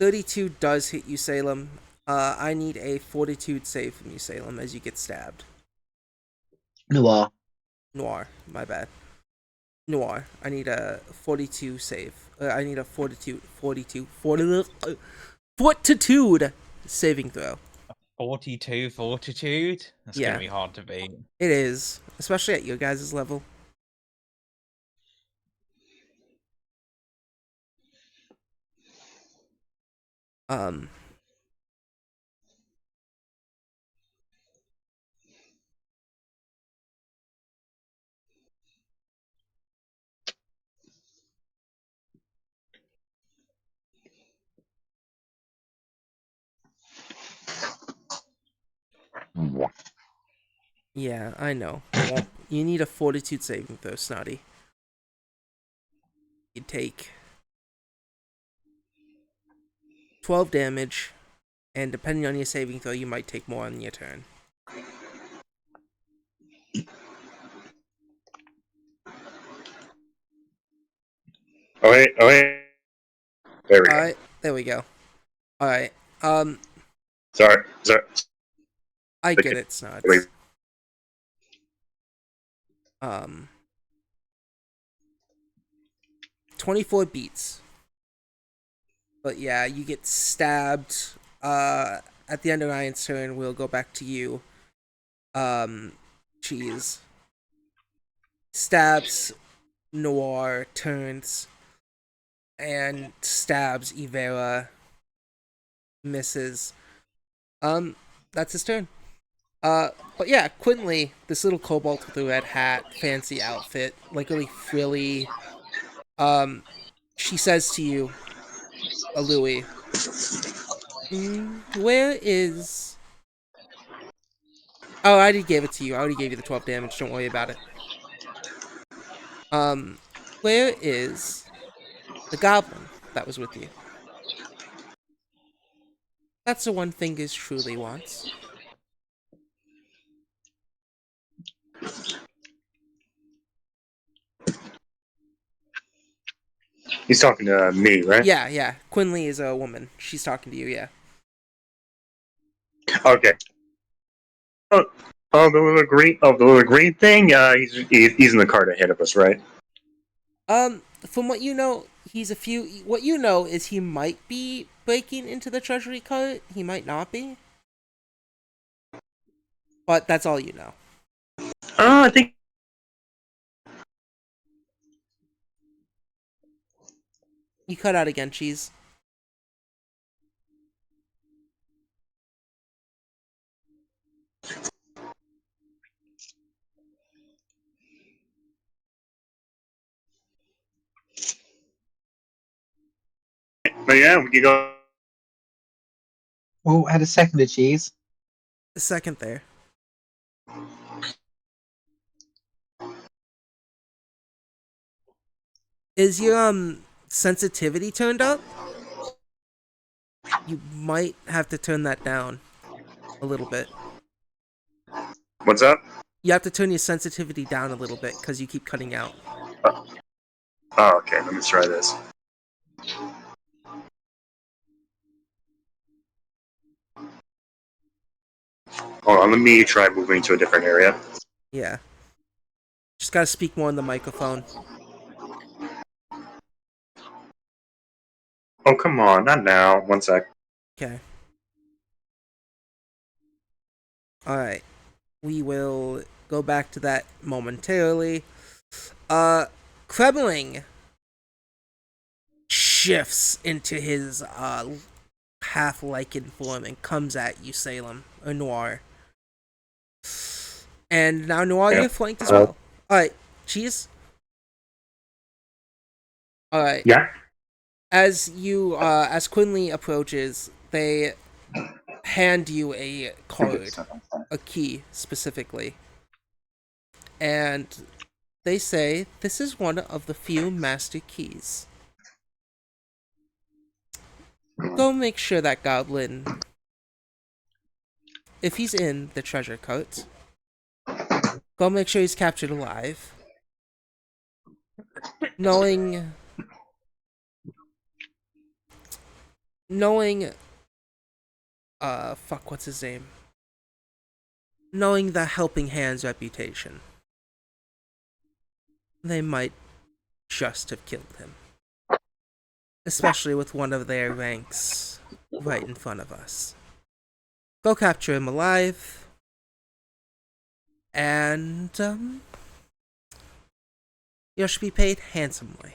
32 does hit you, Salem. I need a fortitude save from you, Salem, as you get stabbed. Noir. Noir, my bad. Noir, I need a 42 save. I need a fortitude saving throw. 42 fortitude? That's Yeah. gonna be hard to beat. It is, especially at your guys' level. Yeah, I know. You need a fortitude saving throw, Snotty. You take 12 damage, and depending on your saving throw, you might take more on your turn. Oh wait. There we go. Alright, there we go. Alright, Sorry. I get it, Snods. Wait. 24 beats. But yeah, you get stabbed. At the end of Ryan's turn, we'll go back to you. Cheese. Stabs Noir, turns, and stabs Ivera. Misses. That's his turn. But yeah, Quinley, this little kobold with a red hat, fancy outfit, like really frilly. She says to you, Louis, where is... Oh, I already gave it to you. I already gave you the 12 damage. Don't worry about it. Where is the goblin that was with you? That's the one Fingers truly wants. He's talking to me, right? Yeah. Quinley is a woman. She's talking to you, yeah. Okay. Oh, the little green thing. He's in the cart ahead of us, right? From what you know, what you know is he might be breaking into the treasury cart. He might not be. But that's all you know. I think. You cut out again, Cheese. But yeah, we can go. Oh, had a second of cheese. A second there. Is your sensitivity turned up? You might have to turn that down a little bit. What's up? You have to turn your sensitivity down a little bit because you keep cutting out. Oh, okay. Let me try this. Hold on. Let me try moving to a different area. Yeah. Just gotta speak more in the microphone. Oh, come on. Not now. One sec. Okay. Alright. We will go back to that momentarily. Kremling shifts into his half lichen form and comes at you, Salem, or Noir. And now Noir, Yep. you're flanked as well. Alright, Cheese. Alright. Yeah. As Quinley approaches, they hand you a card, a key specifically. And they say this is one of the few master keys. Go make sure that goblin, if he's in the treasure cart, go make sure he's captured alive. Knowing what's his name? Knowing the Helping Hand's reputation, they might just have killed him. Especially with one of their ranks right in front of us. Go capture him alive, and you should be paid handsomely.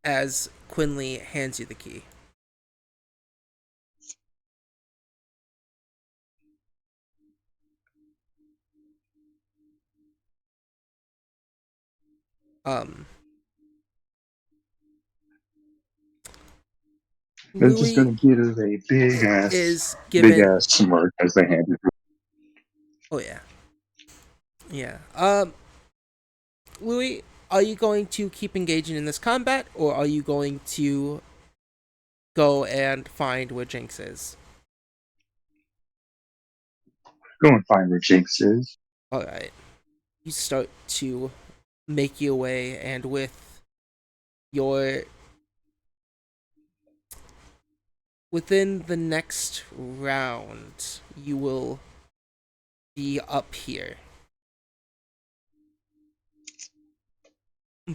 As Quinley hands you the key. They're just Louis gonna give a is big given. ass smirk as they hand it. Oh yeah, yeah. Louis, are you going to keep engaging in this combat, or are you going to go and find where Jinx is? Go and find where Jinx is. All right. You start to make your way, and with your within the next round, you will be up here.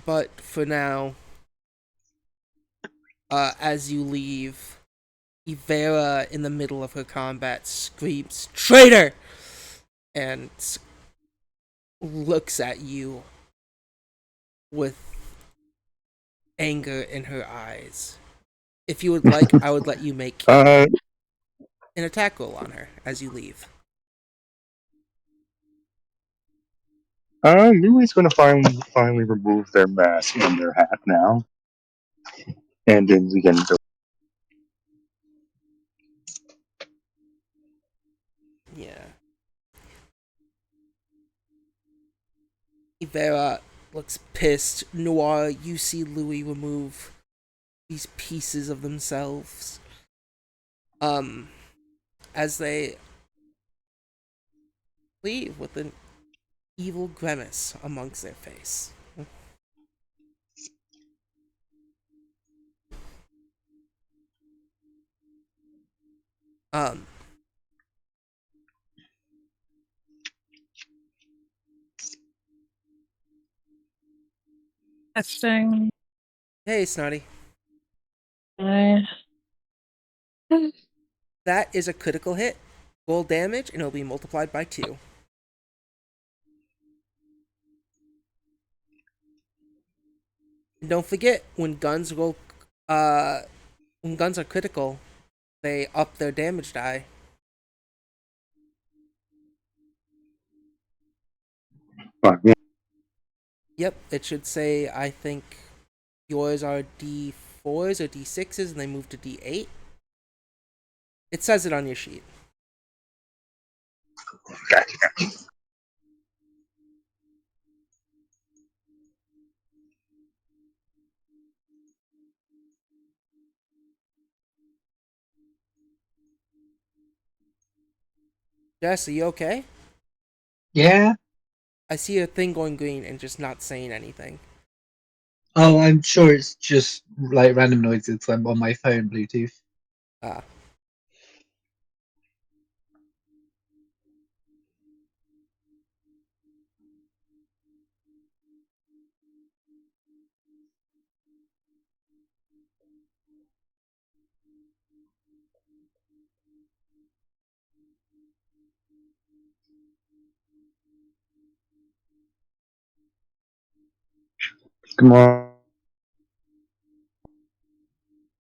But for now, as you leave, Ivera, in the middle of her combat, screams, "Traitor!" and looks at you with anger in her eyes. If you would like, I would let you make Uh, an attack roll on her as you leave. Louis gonna finally remove their mask and their hat now, and then we can go. Yeah. Ivera looks pissed. Noir, you see Louis remove these pieces of themselves. As they leave with an evil grimace amongst their face. Um, Testing. hey, Snotty. Uh, That is a critical hit. Roll damage, and it'll be multiplied by 2. And don't forget, when guns are critical, they up their damage die. Fine. Yep, it should say, I think yours are D4s or D6s, and they move to D8. It says it on your sheet. Gotcha. Jess, are you okay? Yeah. I see a thing going green and just not saying anything. Oh, I'm sure it's just like random noises. I'm on my phone Bluetooth. Ah. Come on.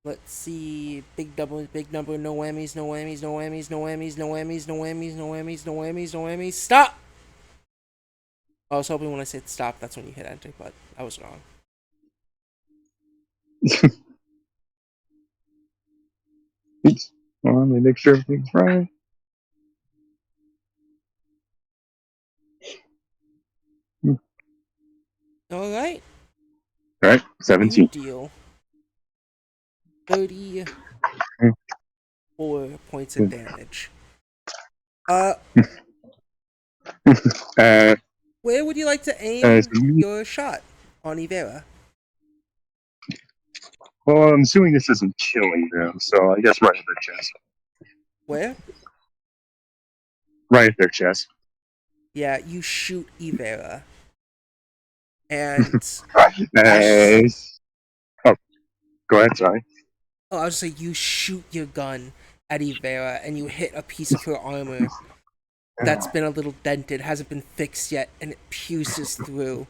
Let's see. Big double, big number. No whammies, no whammies, no whammies, no whammies, no whammies, no whammies, no whammies, no whammies, no whammies. Stop! I was hoping when I said stop, that's when you hit enter, but I was wrong. Let me make sure everything's right. Alright. All right, You 17. deal 34 points of damage. Uh, Where would you like to so aim your shot on Ivera? well, I'm assuming this isn't killing them, so I guess right at their chest. Where? Right at their chest. Yeah, you shoot Ivera. And Nice. Oh, go ahead, sorry. I was say you shoot your gun at Ivera and you hit a piece of her armor that's been a little dented, hasn't been fixed yet, and it pierces through.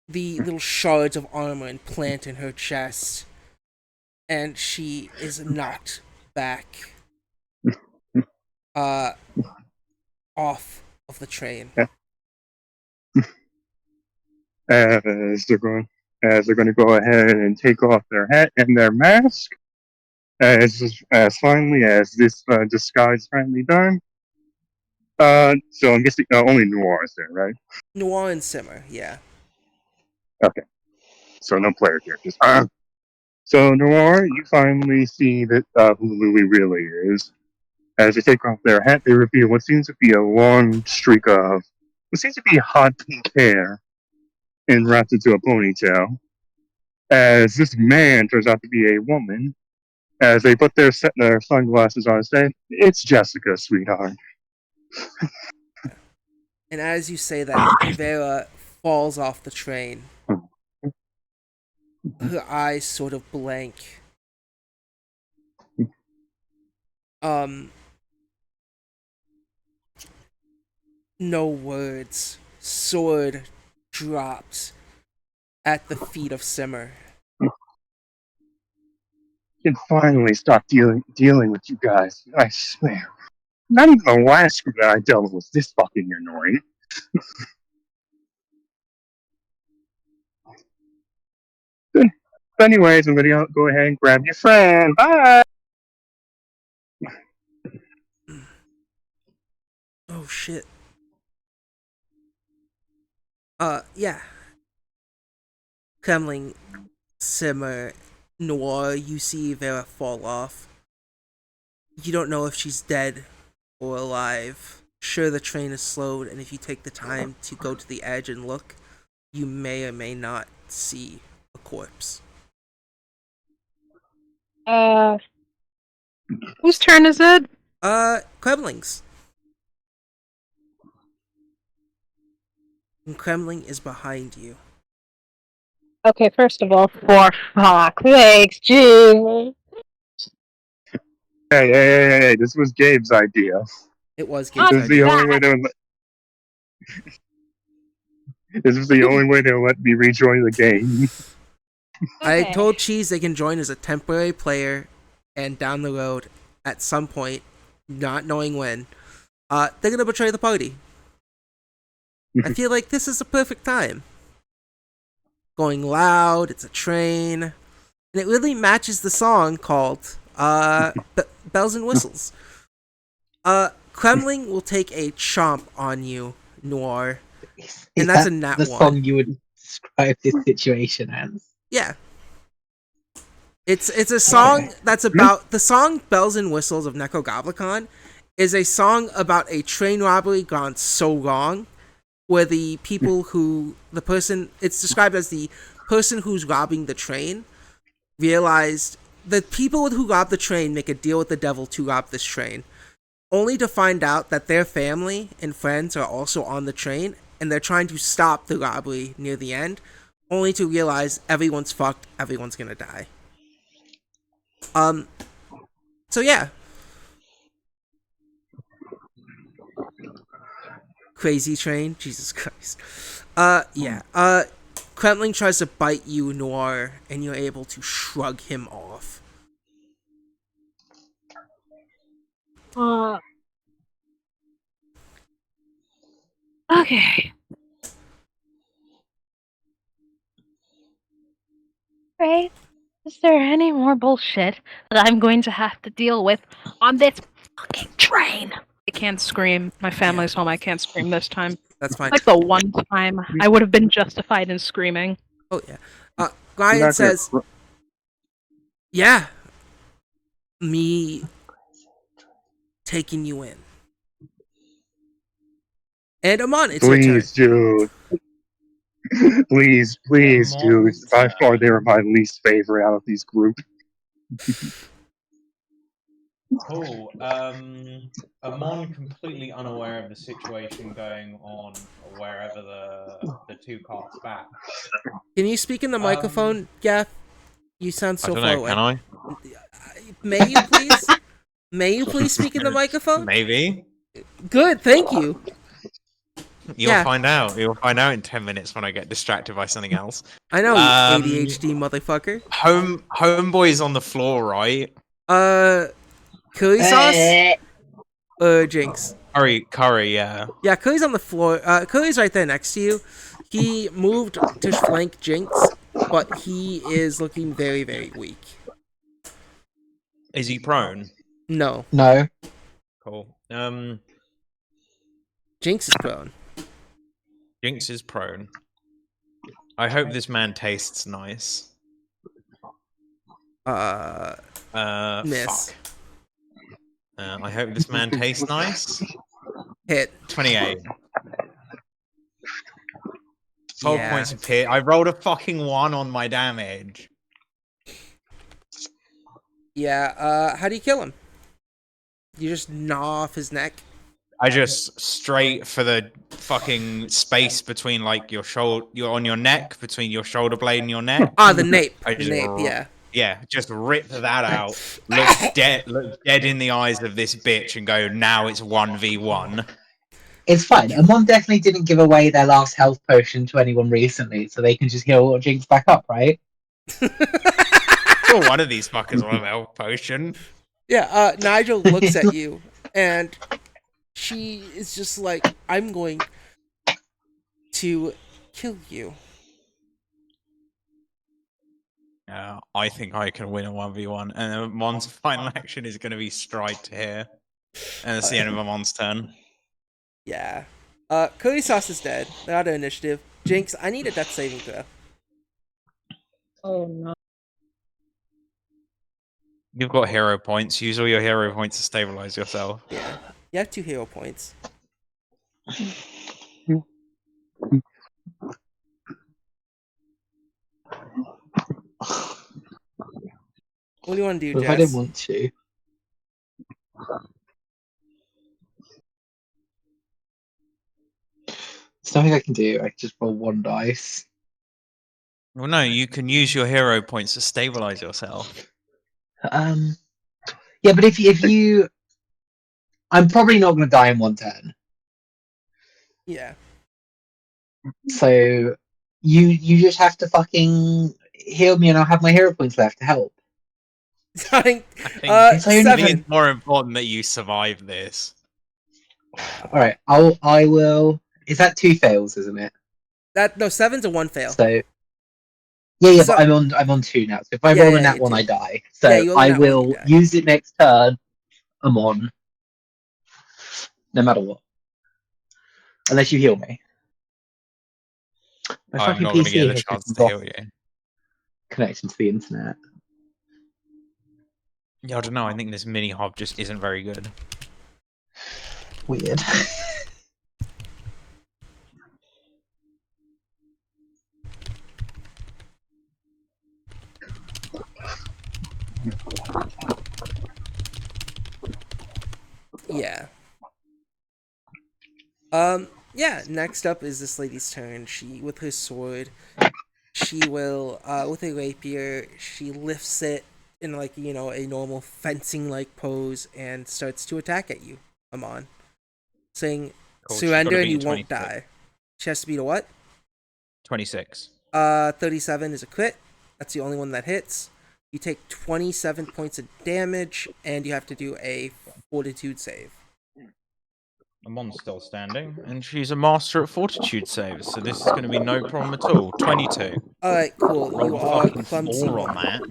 The little shards of armor and plant in her chest, and she is knocked back off of the train. As they're going to go ahead and take off their hat and their mask, as finally as this disguise is finally done. So I'm guessing only Noir is there, right? Noir and Simmer, yeah. Okay. So no player characters. So Noir, you finally see that who Louis really is. As they take off their hat, they reveal what seems to be a long streak of what seems to be hot pink hair and wrapped into a ponytail. As this man turns out to be a woman. As they put their sunglasses on and say, "It's Jessica, sweetheart." And as you say that, Ivera falls off the train. Her eyes sort of blank. No words. Sword drops at the feet of Simmer. Can finally stop dealing with you guys. I swear. Not even the last group that I dealt with was this fucking annoying. But anyways, I'm gonna go ahead and grab your friend. Bye. Oh shit. Yeah. Kremling, Simmer, Noir, you see Vera fall off. You don't know if she's dead or alive. Sure, the train is slowed, and if you take the time to go to the edge and look, you may or may not see a corpse. Whose turn is it? Kremling's. And Kremling is behind you. Okay, first of all, for fuck's sakes, jeez. Hey, this was Gabe's idea. It was Gabe's This is the idea. only way to This is the only way to let me rejoin the game. I Okay. told Cheese they can join as a temporary player, and down the road, at some point, not knowing when, they're gonna betray the party. I feel like this is the perfect time. Going loud, it's a train, and it really matches the song called Bells and Whistles. Kremling will take a chomp on you, Noir. Is And that's that a nat the one. song you would describe this situation as? Yeah. It's a song that's about the song Bells and Whistles of Necrogoblicon is a song about a train robbery gone so wrong where the people who it's described as the person who's robbing the train realized the people who robbed the train make a deal with the devil to rob this train, only to find out that their family and friends are also on the train and they're trying to stop the robbery near the end, only to realize everyone's fucked, everyone's gonna die. So yeah. Crazy train. Jesus Christ. Yeah. Kremling tries to bite you, Noir, and you're able to shrug him off. Okay. Right? Is there any more bullshit that I'm going to have to deal with on this fucking train? I can't scream. My family's home. I can't scream this time. That's fine. Like the one time I would have been justified in screaming. Oh yeah. Ryan says, "Yeah, me taking you in." And Amon, it's Please, your turn. dude. Please, dude. Amon's By far, turn. they were my least favorite out of these group. Cool. Amon completely unaware of the situation going on wherever the two carts back. Can you speak in the microphone, Gaff? You sound so I don't far know. away. Can I? May you please? May you please speak in the microphone? Maybe. Good, thank you. You'll Yeah. find out. You'll find out in 10 minutes when I get distracted by something else. I know, you ADHD motherfucker. Homeboy's on the floor, right? Curry sauce? Jinx. Curry, yeah. Yeah, Curry's on the floor. Curry's right there next to you. He moved to flank Jinx, but he is looking very, very weak. Is he prone? No. No. Cool. Jinx is prone. Jinx is prone. I hope this man tastes nice. Miss. Fuck. I hope this man tastes nice. Hit. 28. 12 Yeah. points of hit. I rolled a fucking 1 on my damage. Yeah, how do you kill him? You just gnaw off his neck? I just straight for the fucking space between like your shoulder, on your neck, between your shoulder blade and your neck. Ah, the nape. I The just nape, yeah. Yeah, just rip that out. Look dead in the eyes of this bitch and go, now it's 1v1. It's fine. Amon definitely didn't give away their last health potion to anyone recently, so they can just heal Jinx back up, right? Sure, one of these fuckers will have a health potion. Yeah, Nigel looks at you, and she is just like, I'm going to kill you. I think I can win a 1v1, and Amon's final action is going to be stride to here. And that's the end of Amon's turn. Yeah. Curry Sauce is dead. They're out of initiative. Jinx, I need a death saving throw. Oh no. You've got hero points. Use all your hero points to stabilize yourself. Yeah. You have 2 hero points. What do you want to do, But Jess? if I didn't want to. There's nothing I can do. I can just roll 1 dice. Well, no, you can use your hero points to stabilize yourself. Yeah, but if you, I'm probably not going to die in 1 turn. Yeah. So you just have to fucking heal me, and I'll have my hero points left to help. I think, It's only- I think 7. it's more important that you survive this. All right, I will. Is that 2 fails, isn't it? No, 7's a 1 fail. So yeah, So- but I'm on 2 now. So if I Yeah, roll yeah, a nat you 1, do. I die. So Yeah, you roll a I nat 1, you will die. use it next turn. I'm on, no matter what, unless you heal me. My I'm fucking not going to PC get the has chance just to heal lost you. connection to the internet. Yeah, I don't know. I think this mini hob just isn't very good. Weird. Yeah. Yeah, next up is this lady's turn. She, with her sword, she will, with a rapier, she lifts it in, like, a normal fencing-like pose and starts to attack at you, Amon. Saying, Cool. She's surrender gotta and you beat won't 26. die. She has to beat a what? 26. 37 is a crit. That's the only one that hits. You take 27 points of damage, and you have to do a fortitude save. Amon's still standing, and she's a master at fortitude saves, so this is going to be no problem at all. 22. Alright, cool. You Roll a are fucking clumsy 4 on one.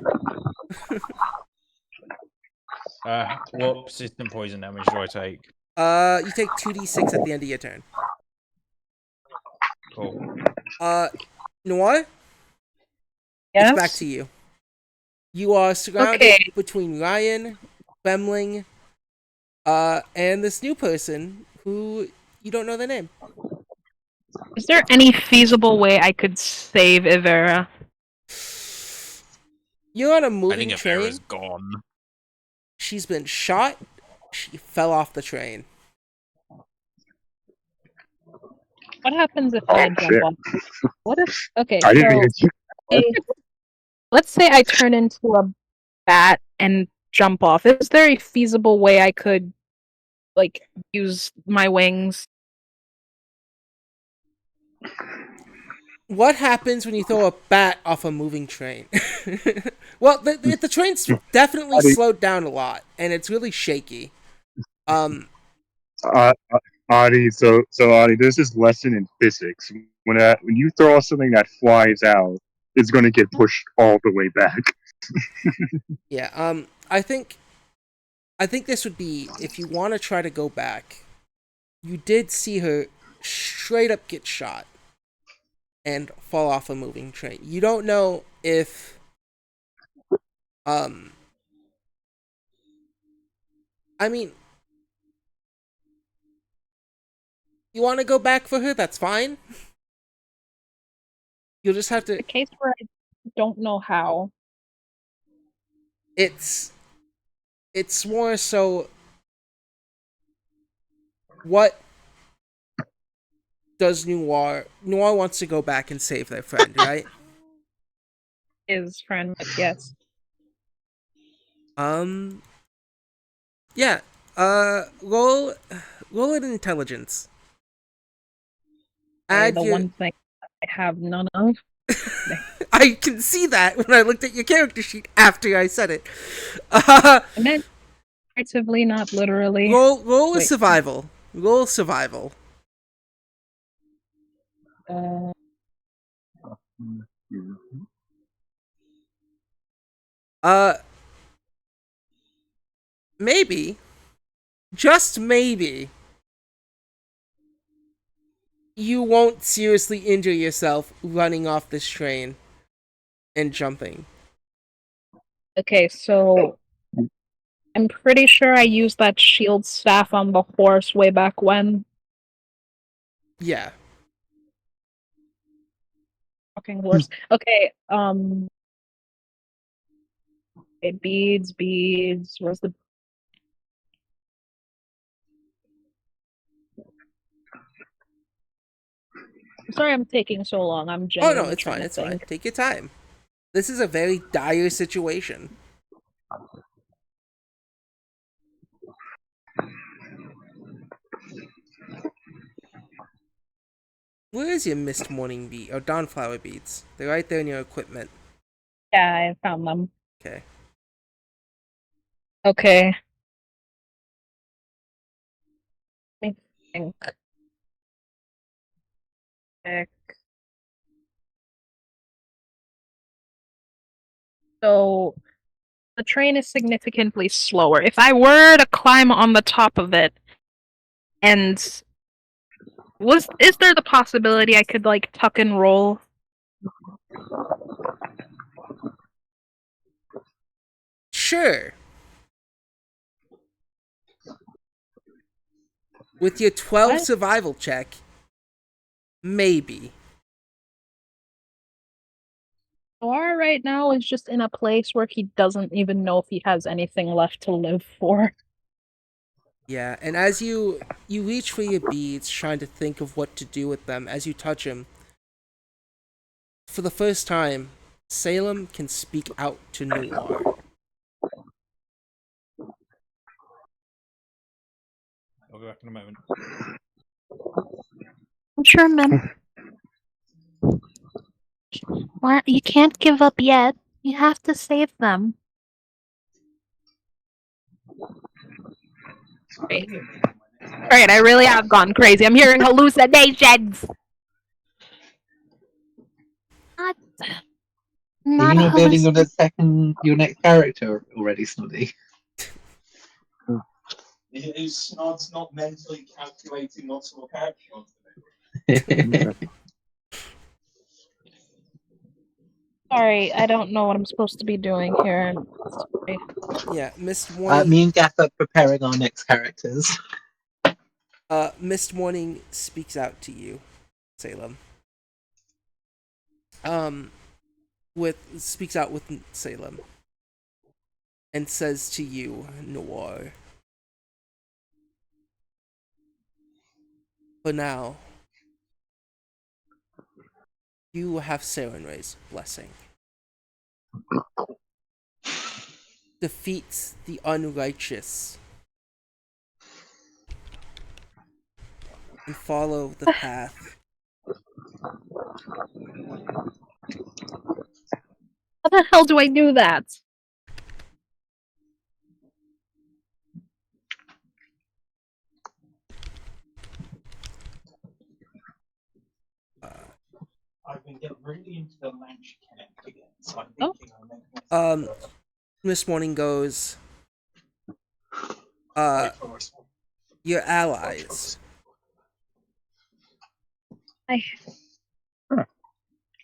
that. What persistent poison damage do I take? You take 2d6 at the end of your turn. Cool. Noir, Yes. it's back to you. You are surrounded Okay. between Ryan, Femling, and this new person who you don't know their name. Is there any feasible way I could save Ivera? You're on a I moving think train. Avera's gone. She's been shot. She fell off the train. What happens if Oh, I jump shit. off? What if? Okay, I didn't so even. let's say I turn into a bat and jump off. Is there a feasible way I could, like, use my wings? What happens when you throw a bat off a moving train? Well, the train's definitely slowed down a lot, and it's really shaky. Adi, so Adi, there's this lesson in physics. When you throw something that flies out, it's going to get pushed all the way back. Yeah. I think this would be, if you want to try to go back. You did see her straight up get shot and fall off a moving train. You don't know if I mean, you want to go back for her? That's fine. You'll just have to. The case where I don't know how. It's more so. What does Noir? Noir wants to go back and save their friend, right? His friend, yes. Yeah. Roll an intelligence. Okay, Add the your. one thing I have none of. I can see that when I looked at your character sheet after I said it. I meant figuratively, not literally. Roll a Wait. survival. Roll survival. Maybe, just maybe, you won't seriously injure yourself running off this train and jumping. Okay, so I'm pretty sure I used that shield staff on the horse way back when. Yeah. Fucking horse. Okay, okay, beads. Where's the? I'm sorry I'm taking so long. I'm Oh genuinely no, it's trying fine. to It's fine. think. Take your time. This is a very dire situation. Where is your mist morning bead or dawnflower beads? They're right there in your equipment. Yeah, I found them. Okay. Okay. Let me think. So the train is significantly slower. If I were to climb on the top of it, and is there the possibility I could like tuck and roll? Sure. With your 12 What? survival check, maybe. Noir right now is just in a place where he doesn't even know if he has anything left to live for. Yeah, and as you reach for your beads, trying to think of what to do with them, as you touch them, for the first time, Salem can speak out to Noir. I'll be back in a moment. I'm sure, ma'am. What? You can't give up yet. You have to save them. Great. Great, I really have gone crazy. I'm hearing hallucinations. Not, Are not you not building on hallucinations. your next character already, Snoddy? Is Snod's not mentally calculating multiple characters? Sorry, I don't know what I'm supposed to be doing here. Sorry. Yeah, Mist Morning. Me and Gaff are preparing our next characters. Mist Morning speaks out to you, Salem. Speaks out with Salem, and says to you, Noir. For now, you have Serenray's blessing. Defeat the unrighteous and follow the path. How the hell do I do that? I've been getting really into the Lanch Connect again, so I'm thinking I'll make myself This morning goes, wait for us. your allies.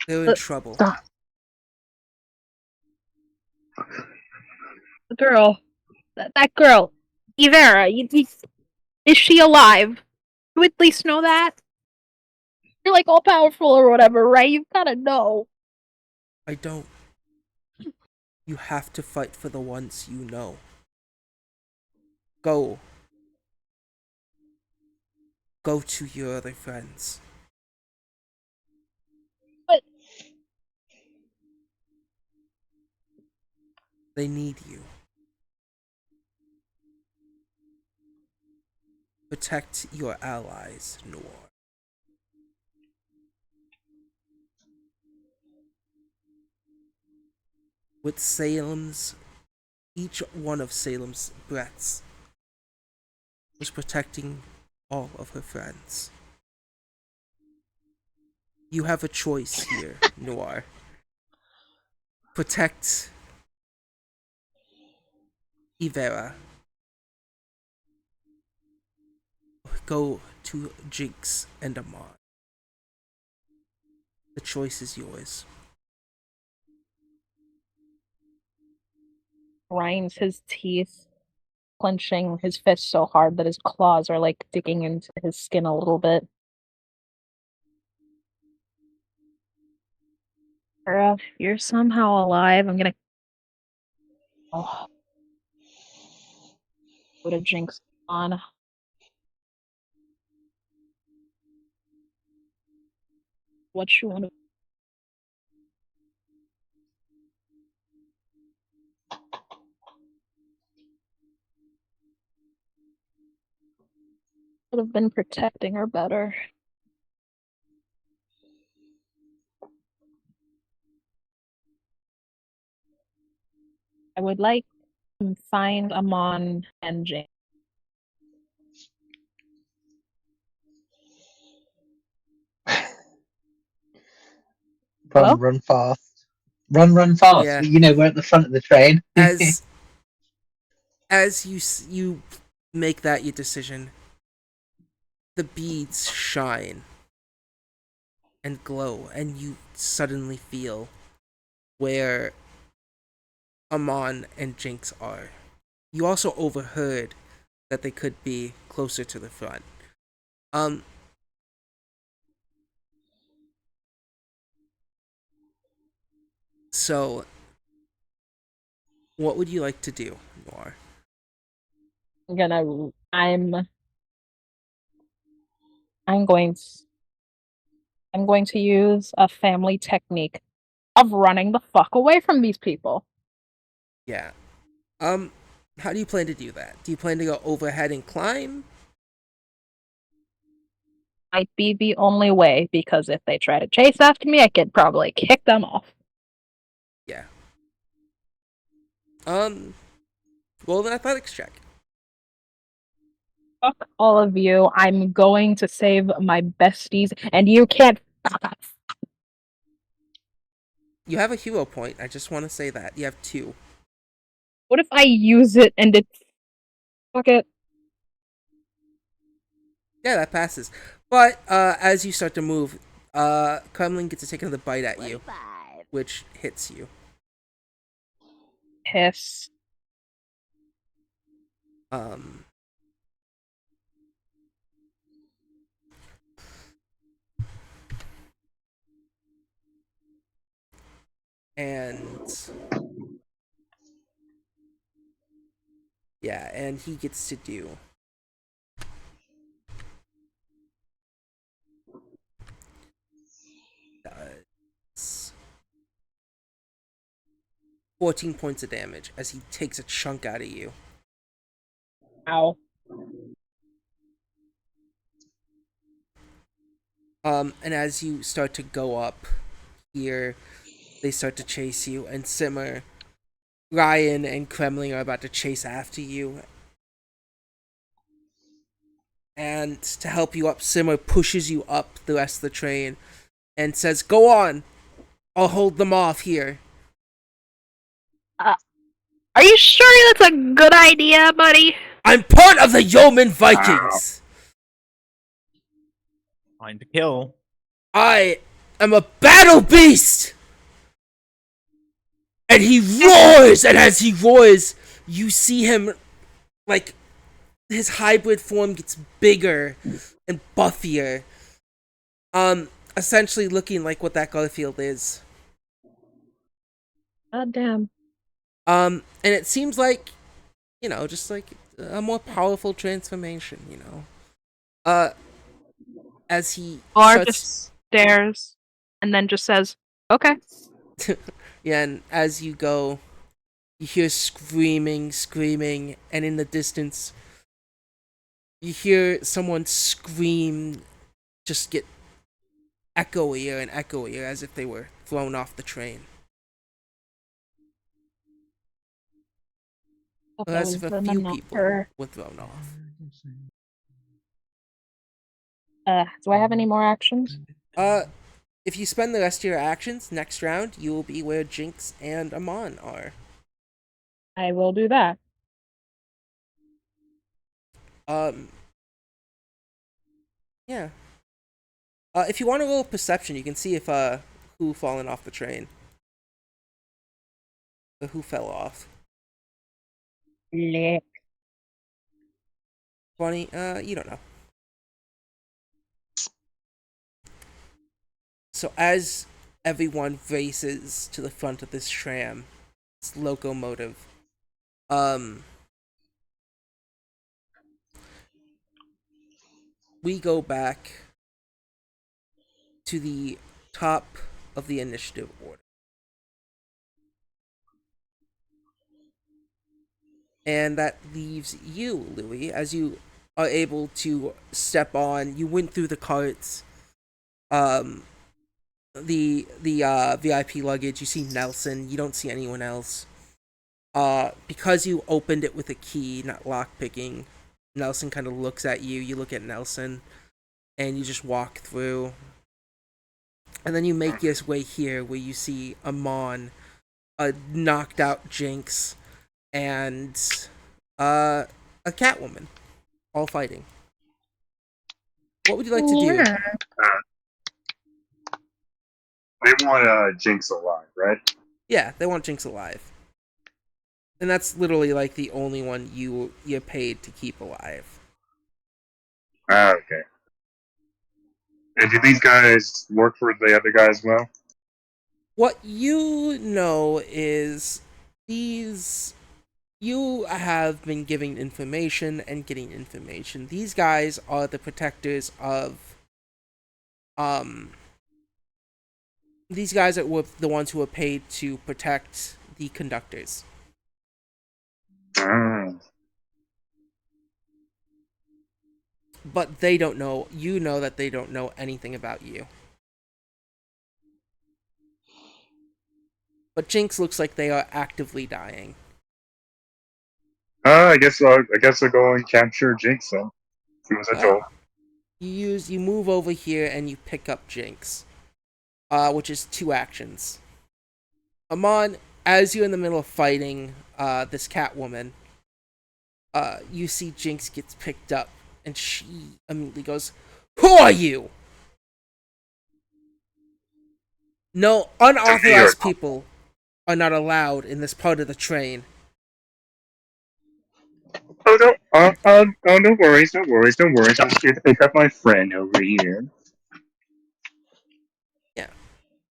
They're in trouble. The girl. That girl. Ivera, is she alive? You at least know that? You're like all powerful or whatever, right? You've gotta know. I don't. You have to fight for the ones you know. Go. Go to your other friends. But They need you. Protect your allies, Noir. With each one of Salem's breaths was protecting all of her friends. You have a choice here, Noir. Protect Ivera. Go to Jinx and Amon. The choice is yours. grinds his teeth, clenching his fist so hard that his claws are like digging into his skin a little bit. If you're somehow alive, I'm gonna go to Jinx on. What you want to would have been protecting her better. I would like to find Amon and Jinx. Hello? Run fast. Run fast. Yeah. You know, we're at the front of the train. As you make that your decision, the beads shine and glow, and you suddenly feel where Amon and Jinx are. You also overheard that they could be closer to the front. So what would you like to do, Noir? I'm going to use a family technique of running the fuck away from these people. Yeah. How do you plan to do that? Do you plan to go overhead and climb? might be the only way, because if they try to chase after me, I could probably kick them off. Yeah. Roll an athletics check. Fuck all of you. I'm going to save my besties, and you can't. You have a hero point. I just want to say that. You have 2. What if I use it and it's. Fuck it. Yeah, that passes. But as you start to move, Kremlin gets to take another bite at you, 25. which hits you. Piss. Um, and yeah, and he gets to do 14 points of damage as he takes a chunk out of you. Ow. And as you start to go up here, they start to chase you, and Simmer, Ryan, and Kremling are about to chase after you. And to help you up, Simmer pushes you up the rest of the train and says, "Go on! I'll hold them off here." Are you sure that's a good idea, buddy? I'm part of the Yeoman Vikings! Time to kill. I am a battle beast! And he roars! And as he roars, you see him, like, his hybrid form gets bigger and buffier. Essentially looking like what that Garfield is. God damn. And it seems like, just like a more powerful transformation, as he Or starts... just stares and then just says, okay. Yeah, and as you go, you hear screaming, and in the distance, you hear someone scream, just get echoier and echoier as if they were thrown off the train. Okay, As if a few people were thrown off. Do I have any more actions? If you spend the rest of your actions, next round, you will be where Jinx and Amon are. I will do that. Yeah. If you want to roll perception, you can see if, who fallen off the train. Or who fell off. Lick. 20, you don't know. So as everyone races to the front of this tram, this locomotive, we go back to the top of the initiative order. And that leaves you, Louis, as you are able to step on. You went through the carts, the VIP luggage. You see Nelson. You don't see anyone else. Because you opened it with a key, not lockpicking, Nelson kind of looks at you. You look at Nelson, and you just walk through. And then you make your way here, where you see Amon, a knocked out Jinx, and a Catwoman, all fighting. What would you like to do? They want Jinx alive, right? Yeah, they want Jinx alive. And that's literally like the only one you're paid to keep alive. Okay. And do these guys work for the other guys well? What you know is you have been giving information and getting information. These guys are the protectors of these guys were the ones who were paid to protect the conductors. but they don't know. You know that they don't know anything about you. But Jinx looks like they are actively dying. I guess I'll go and capture Jinx then. She was a told. You move over here and you pick up Jinx, which is 2 actions. Amon, as you're in the middle of fighting this Catwoman, you see Jinx gets picked up, and she immediately goes, "Who are you?" No, unauthorized people are not allowed in this part of the train. Oh no! No worries, no worries, no worries. I'm just here to pick up my friend over here. Yeah.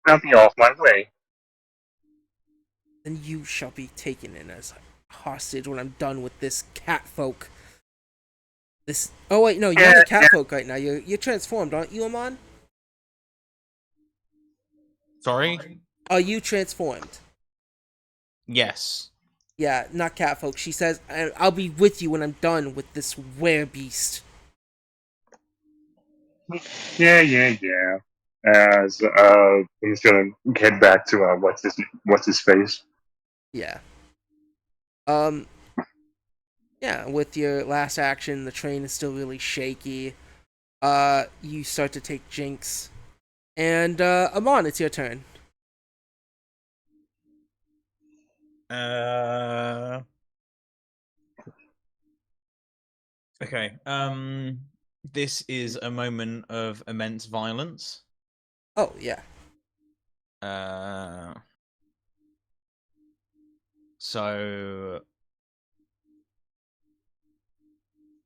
I'll be off my way. Then you shall be taken in as hostage when I'm done with this catfolk. This. Oh wait, no, you're not a catfolk right now. You're transformed, aren't you, Amon? Sorry? Are you transformed? Yes. Yeah, not catfolk. She says, "I'll be with you when I'm done with this werebeast." Yeah. As I'm just gonna head back to what's his face. Yeah. Yeah, with your last action, the train is still really shaky. You start to take Jinx. And, Amon, it's your turn. Okay. This is a moment of immense violence. Oh, yeah. So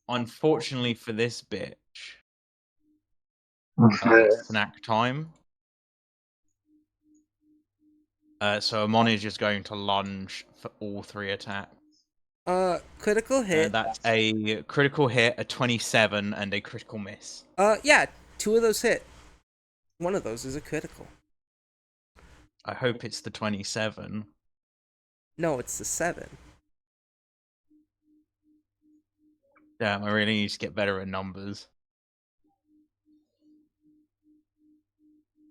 unfortunately for this bitch, it's snack time. So Amon is just going to lunge for all 3 attacks. Critical hit. That's a critical hit, a 27, and a critical miss. Yeah, 2 of those hit. One of those is a critical. I hope it's the 27. No, it's the 7. Damn, I really need to get better at numbers.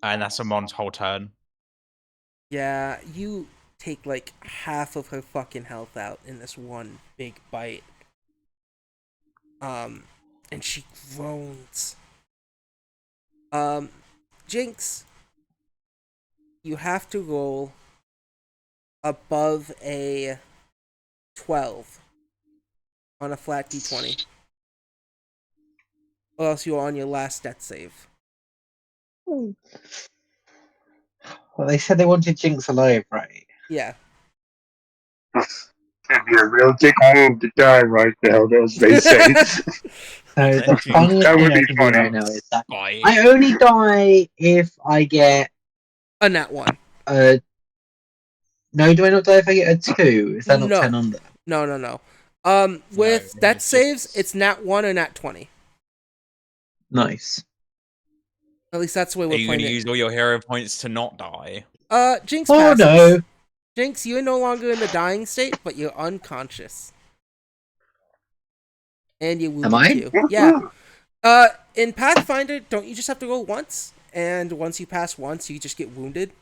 And that's Amon's whole turn. Yeah, you take like half of her fucking health out in this one big bite. And she groans. Jinx, you have to roll above a 12 on a flat d20. Or else you're on your last death save. Well, they said they wanted Jinx alive, right? Yeah. It'd be a real dick move to die right now, as they say. So the funniest That thing would I be can do funny. right now is that I only die if I get A nat 1. No, do I not die if I get a 2? Is that not No. 10 under? No. With No, death it's saves, just- it's nat 1 or nat 20. Nice. At least that's the way Are we're you going playing to it. use all your hero points to not die? Jinx Oh passes. no! Jinx, you're no longer in the dying state, but you're unconscious. And you're wounded Am I? too. Yeah. In Pathfinder, don't you just have to roll once? And once you pass once, you just get wounded?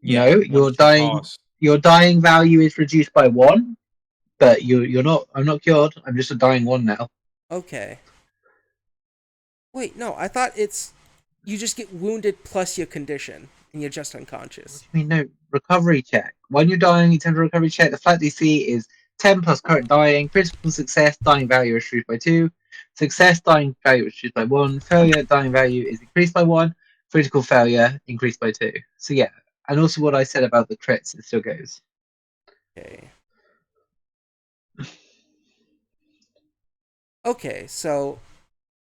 No, once your you dying pass. your dying value is reduced by 1, but you're not. I'm not cured. I'm just a dying 1 now. Okay. Wait, no, I thought it's you just get wounded plus your condition, and you're just unconscious. I mean, no recovery check. When you're dying, you tend to recovery check. The flat DC is 10 plus current dying. Critical success, dying value is reduced by 2. Success, dying value is reduced by 1. Failure, dying value is increased by 1. Critical failure, increased by 2. So yeah, and also what I said about the crits, it still goes. Okay. Okay, so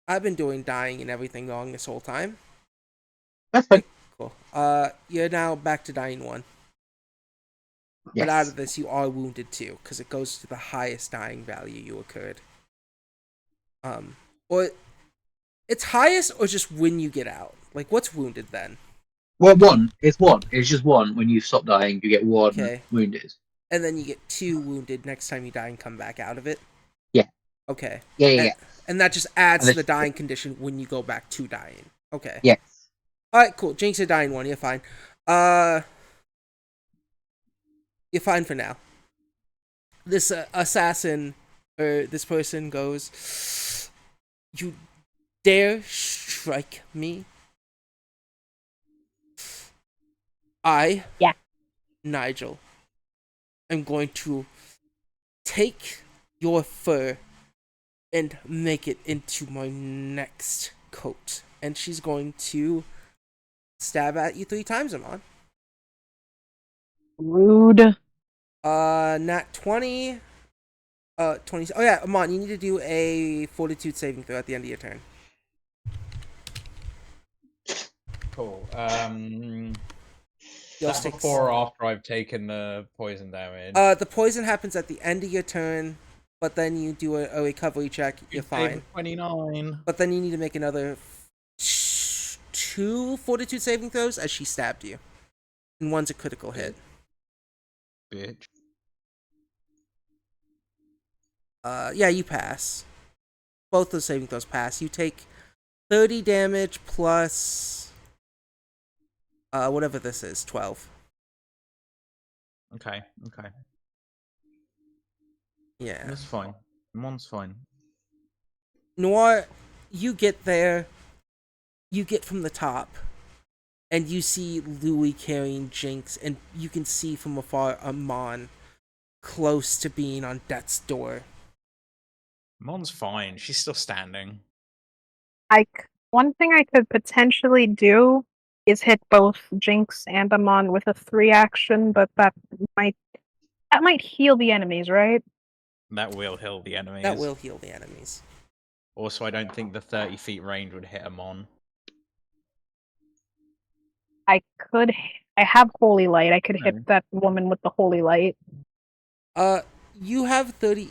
I've been doing dying and everything wrong this whole time. That's fine. Cool. You're now back to dying 1. Yes. But out of this, you are wounded 2, because it goes to the highest dying value you occurred. Or it's highest, or just when you get out. Like, what's wounded then? Well, 1. It's 1. It's just 1. When you stop dying, you get 1 Okay. wounded. And then you get 2 wounded next time you die and come back out of it? Yeah. Okay. Yeah. And that just adds And to the the- dying condition when you go back to dying. Okay. Yes. Alright, cool. Jinx, you're dying one. You're fine. You're fine for now. This assassin, or this person goes, "You dare strike me? I, Yeah. Nigel, am going to take your fur and make it into my next coat." And she's going to stab at you 3 times, Amon. Rude. Nat 20. 20. Oh, yeah, Amon, you need to do a fortitude saving throw at the end of your turn. Cool. You'll That stick. before or after I've taken the poison damage? The poison happens at the end of your turn, but then you do a recovery check. You're fine. 29. But then you need to make another 2 fortitude saving throws as she stabbed you. And one's a critical hit. Bitch. Yeah, you pass. Both those saving throws pass. You take 30 damage plus whatever this is, 12. Okay. Yeah. That's fine. Mon's fine. Noir, you get there. You get from the top. And you see Louis carrying Jinx, and you can see from afar Amon close to being on death's door. Mon's fine. She's still standing. One thing I could potentially do is hit both Jinx and Amon with a 3 action, but that might heal the enemies, right? That will heal the enemies. That will heal the enemies. Also, I don't think the 30 feet range would hit Amon. I have Holy Light. I could hit that woman with the Holy Light. You have 30.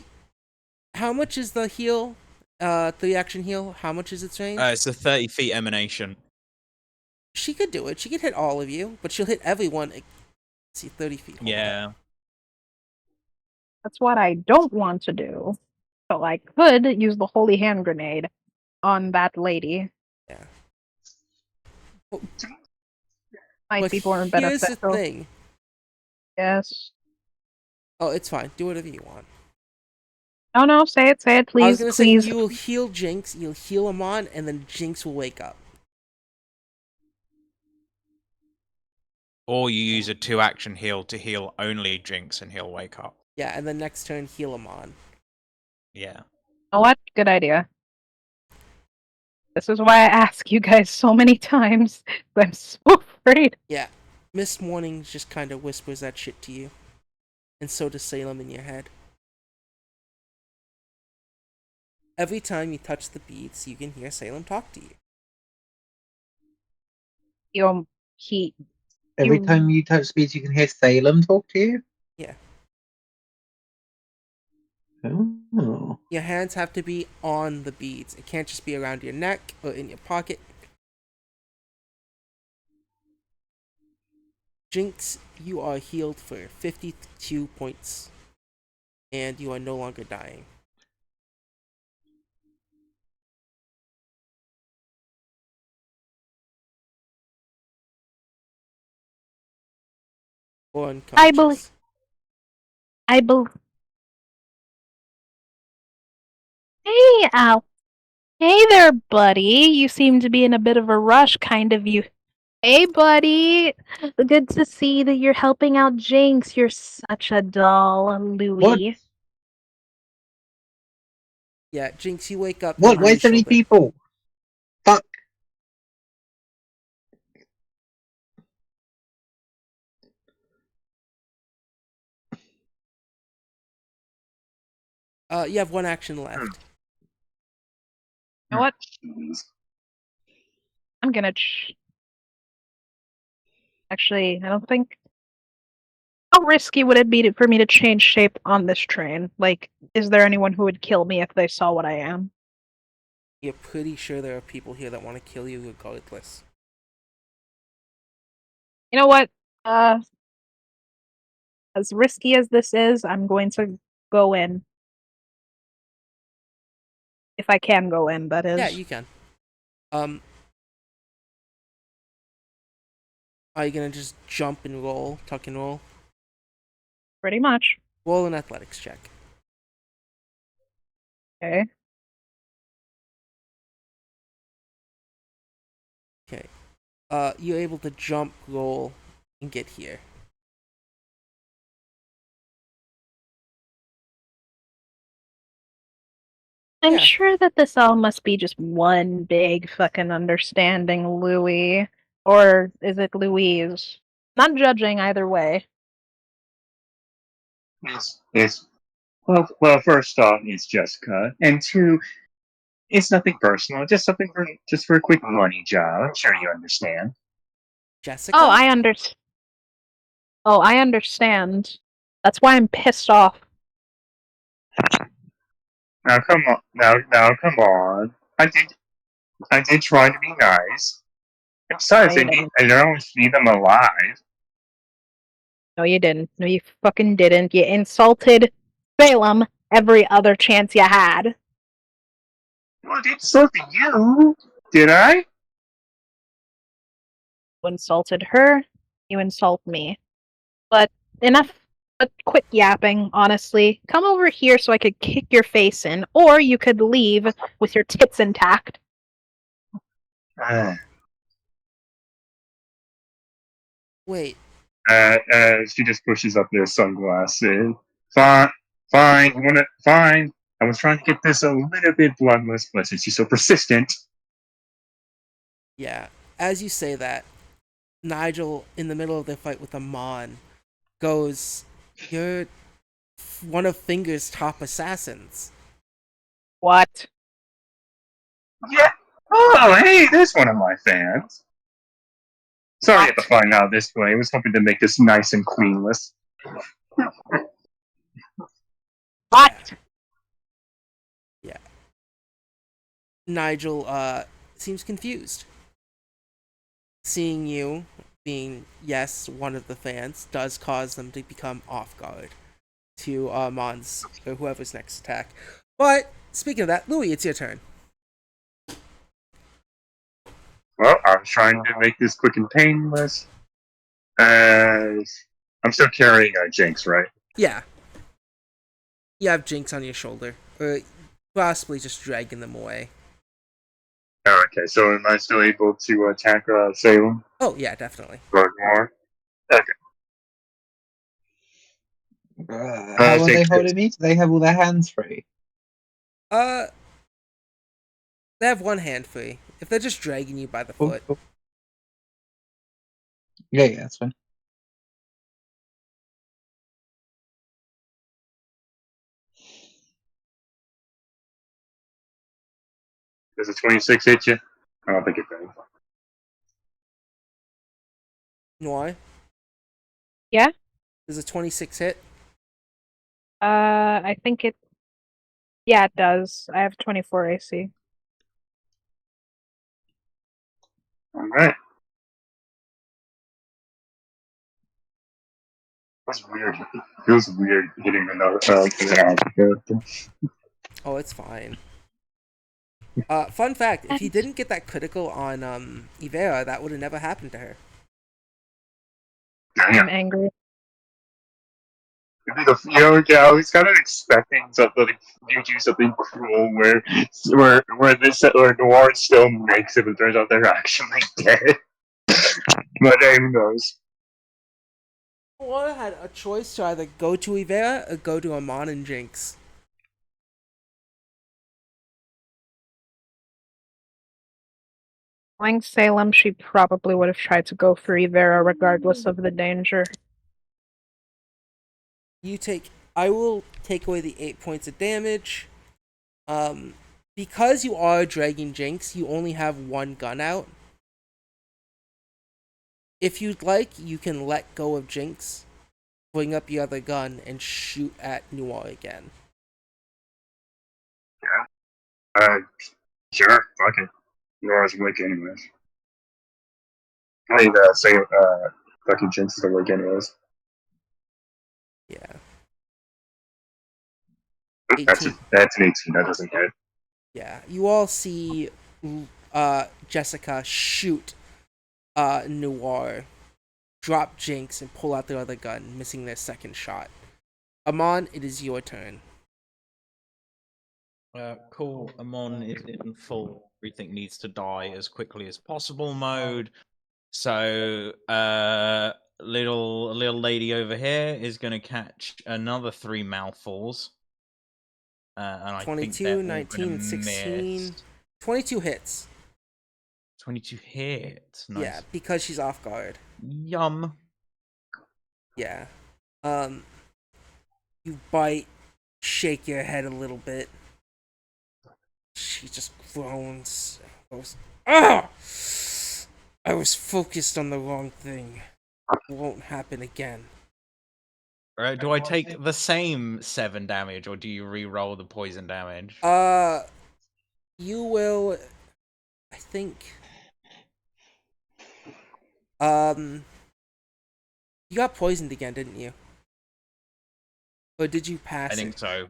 How much is the heal? 3 action heal? How much is its range? It's a 30 feet emanation. She could do it. She could hit all of you, but she'll hit everyone. Let's see, 30 feet. Yeah. That's what I don't want to do. So I could use the Holy Hand Grenade on that lady. Yeah. Might be more here's the beneficial. thing. Yes. Oh, it's fine. Do whatever you want. No, say it, please. I was gonna please. say you will heal Jinx, you'll heal Amon, and then Jinx will wake up. Or you use a 2 action heal to heal only Jinx and he'll wake up. Yeah, and then next turn heal Amon. Yeah. Oh, what? Good idea. This is why I ask you guys so many times. I'm so afraid. Yeah. Miss Morning just kind of whispers that shit to you. And so does Salem in your head. Every time you touch the beads, you can hear Salem talk to you. Every time you touch speeds, you can hear Salem talk to you? Yeah. Oh. Your hands have to be on the beads. It can't just be around your neck or in your pocket. Jinx, you are healed for 52 points. And you are no longer dying. Or unconscious. I believe. Hey, Al. Hey there, buddy. You seem to be in a bit of a rush, kind of you. Hey, buddy. Good to see that you're helping out Jinx. You're such a doll, Louis. What? Yeah, Jinx, you wake up. What? Where's so many people? Fuck. You have 1 action left. You know what? I'm gonna. Actually, I don't think. How risky would it be for me to change shape on this train? Like, is there anyone who would kill me if they saw what I am? You're pretty sure there are people here that want to kill you regardless. You know what? As risky as this is, I'm going to go in. If I can go in, that is. Yeah, you can. Are you gonna just jump and roll, tuck and roll? Pretty much. Roll an athletics check. Okay. Okay. You're able to jump, roll, and get here. I'm Yeah. sure that this all must be just one big fucking understanding, Louis. Or is it Louise? Not judging either way. It's well. First off, it's Jessica, and two, it's nothing personal. Just something for a quick money job. I'm sure you understand. Jessica? Oh, I understand. That's why I'm pissed off. Now come on. Now come on. I did try to be nice. And besides, No, you didn't. I don't see them alive. No, you didn't. No, you fucking didn't. You insulted Salem every other chance you had. Well, I did something you. Did I? You insulted her. You insult me. But enough. But quit yapping, honestly. Come over here so I could kick your face in, or you could leave with your tits intact. Wait. She just pushes up their sunglasses. Fine, fine, fine. I was trying to get this a little bit bloodless, but since you're so persistent. Yeah. As you say that, Nigel, in the middle of their fight with Amon, goes, "You're one of Finger's top assassins." What? Yeah. Oh, hey, there's one of my fans. Sorry I had to find out this way. I was hoping to make this nice and cleanless. What? Yeah. Nigel, seems confused. Seeing you being, yes, one of the fans does cause them to become off guard to Amon's or whoever's next attack. But speaking of that, Louis, it's your turn. Well, I was trying to make this quick and painless. I'm still carrying Jinx, right? Yeah. You have Jinx on your shoulder, or possibly just dragging them away. Oh, okay, so am I still able to attack Salem? Oh yeah, definitely. Or more? Okay. How are they Take holding me? Do they have all their hands free? They have one hand free. If they're just dragging you by the Oh, foot. oh. Yeah, that's fine. Does a 26 hit you? I don't think it does. Why? Yeah? Does a 26 hit? I think it. Yeah, it does. I have 24 AC. Alright. That's weird. It feels weird hitting another character. Oh, it's fine. Fun fact, if he didn't get that critical on Ivera, that would have never happened to her. I'm Damn. angry. Yeah, I was kind of expecting something you do something cruel where Noir still makes it, but turns out they're actually dead. But who knows? Noir had a choice to either go to Ivera or go to Amon and Jinx. Knowing Salem, she probably would have tried to go for Ivera regardless of the danger. I will take away the 8 points of damage. Because you are dragging Jinx, you only have one gun out. If you'd like, you can let go of Jinx, bring up your other gun, and shoot at Noir again. Yeah. Sure. Fuck it. Noir's weak anyways. I need to say fucking Jinx is weak anyways. Yeah. That's 18. an 18. That doesn't hit. Yeah, you all see Jessica shoot Noir, drop Jinx, and pull out their other gun, missing their second shot. Amon, it is your turn. Cool. Amon is in full everything needs to die as quickly as possible mode. So, little lady over here is going to catch another 3 mouthfuls. And I think they're 22, all 19, going to 16. miss. 22 hits. 22 hits. Nice. Yeah, because she's off guard. Yum. Yeah. You bite, shake your head a little bit. She just groans. Goes, ah! I was focused on the wrong thing. It won't happen again. Alright, do I take the same 7 damage, or do you re-roll the poison damage? You will... I think... You got poisoned again, didn't you? Or did you pass I think it? so.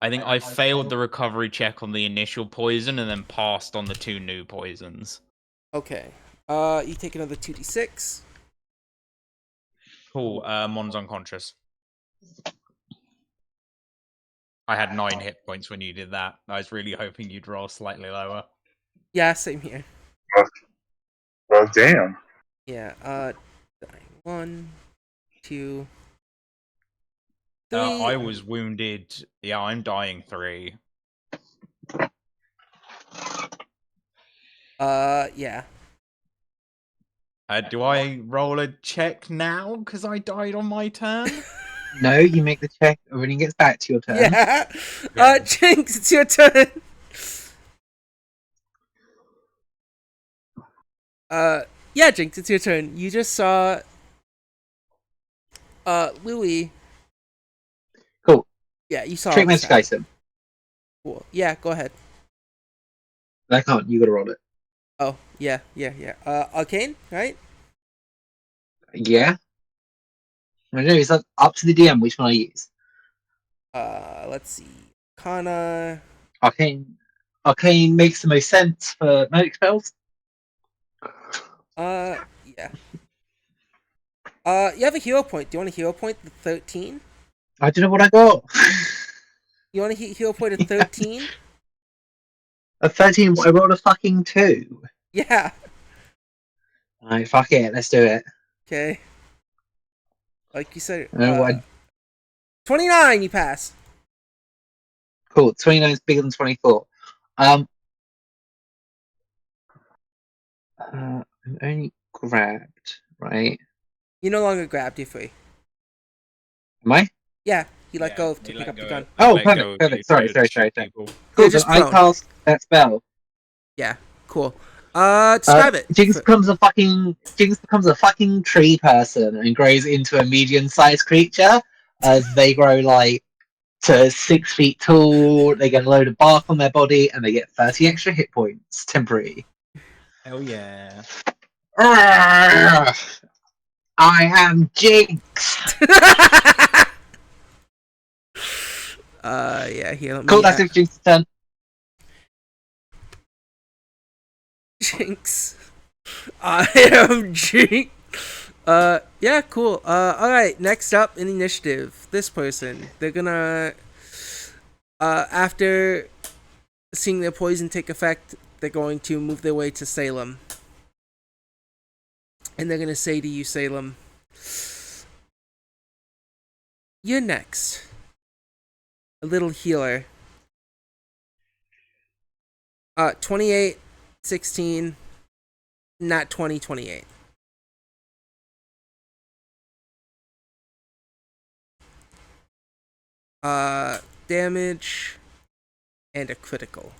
I think I failed the recovery check on the initial poison and then passed on the 2 new poisons. Okay. You take another 2d6. Cool, Mon's unconscious. I had 9 hit points when you did that. I was really hoping you'd roll slightly lower. Yeah, same here. Well, damn. Yeah, 1, 2, 3. I was wounded. Yeah, I'm dying 3. Yeah. Do I roll a check now because I died on my turn? No, you make the check when it gets back to your turn. Yeah. Okay. Jinx, it's your turn. Yeah, Jinx, it's your turn. You just saw Louis. Cool. Yeah, you saw Trick this magic happen. item. Cool. Yeah, go ahead. I can't. You gotta roll it. Oh, yeah. Arcane, right? Yeah. I don't know. It's up to the DM which one I use. Let's see. Kana. Arcane. Arcane makes the most sense for magic spells. Yeah. You have a hero point. Do you want a hero point? The 13? I don't know what I got. You want a hero point of 13? A 13. I rolled a fucking 2. Yeah. Alright, fuck it. Let's do it. Okay. Like you said, I don't know what 29, you pass. Cool. 29 is bigger than 24. I'm only grabbed, right? You no longer grabbed, you're free. Am I? Yeah, you let Yeah, go you to let pick up the go. gun. Oh, Let go perfect, of perfect. you Sorry. to shoot people. Cool, just then I prone. cast that spell. Yeah, cool. Describe it. Jinx becomes a fucking tree person and grows into a medium-sized creature as they grow like to 6 feet tall. They get a load of bark on their body and they get 30 extra hit points temporary. Hell yeah. Arrgh! I am Jinx. Yeah, here, let me... Cool, that's it. Jinx's turn. Jinx. I am Jinx. Yeah, cool. Alright, next up in initiative, this person. They're gonna... after seeing their poison take effect, they're going to move their way to Salem. And they're gonna say to you, Salem, you're next. A little healer. 28, 16, not 20, 28. Damage and a critical.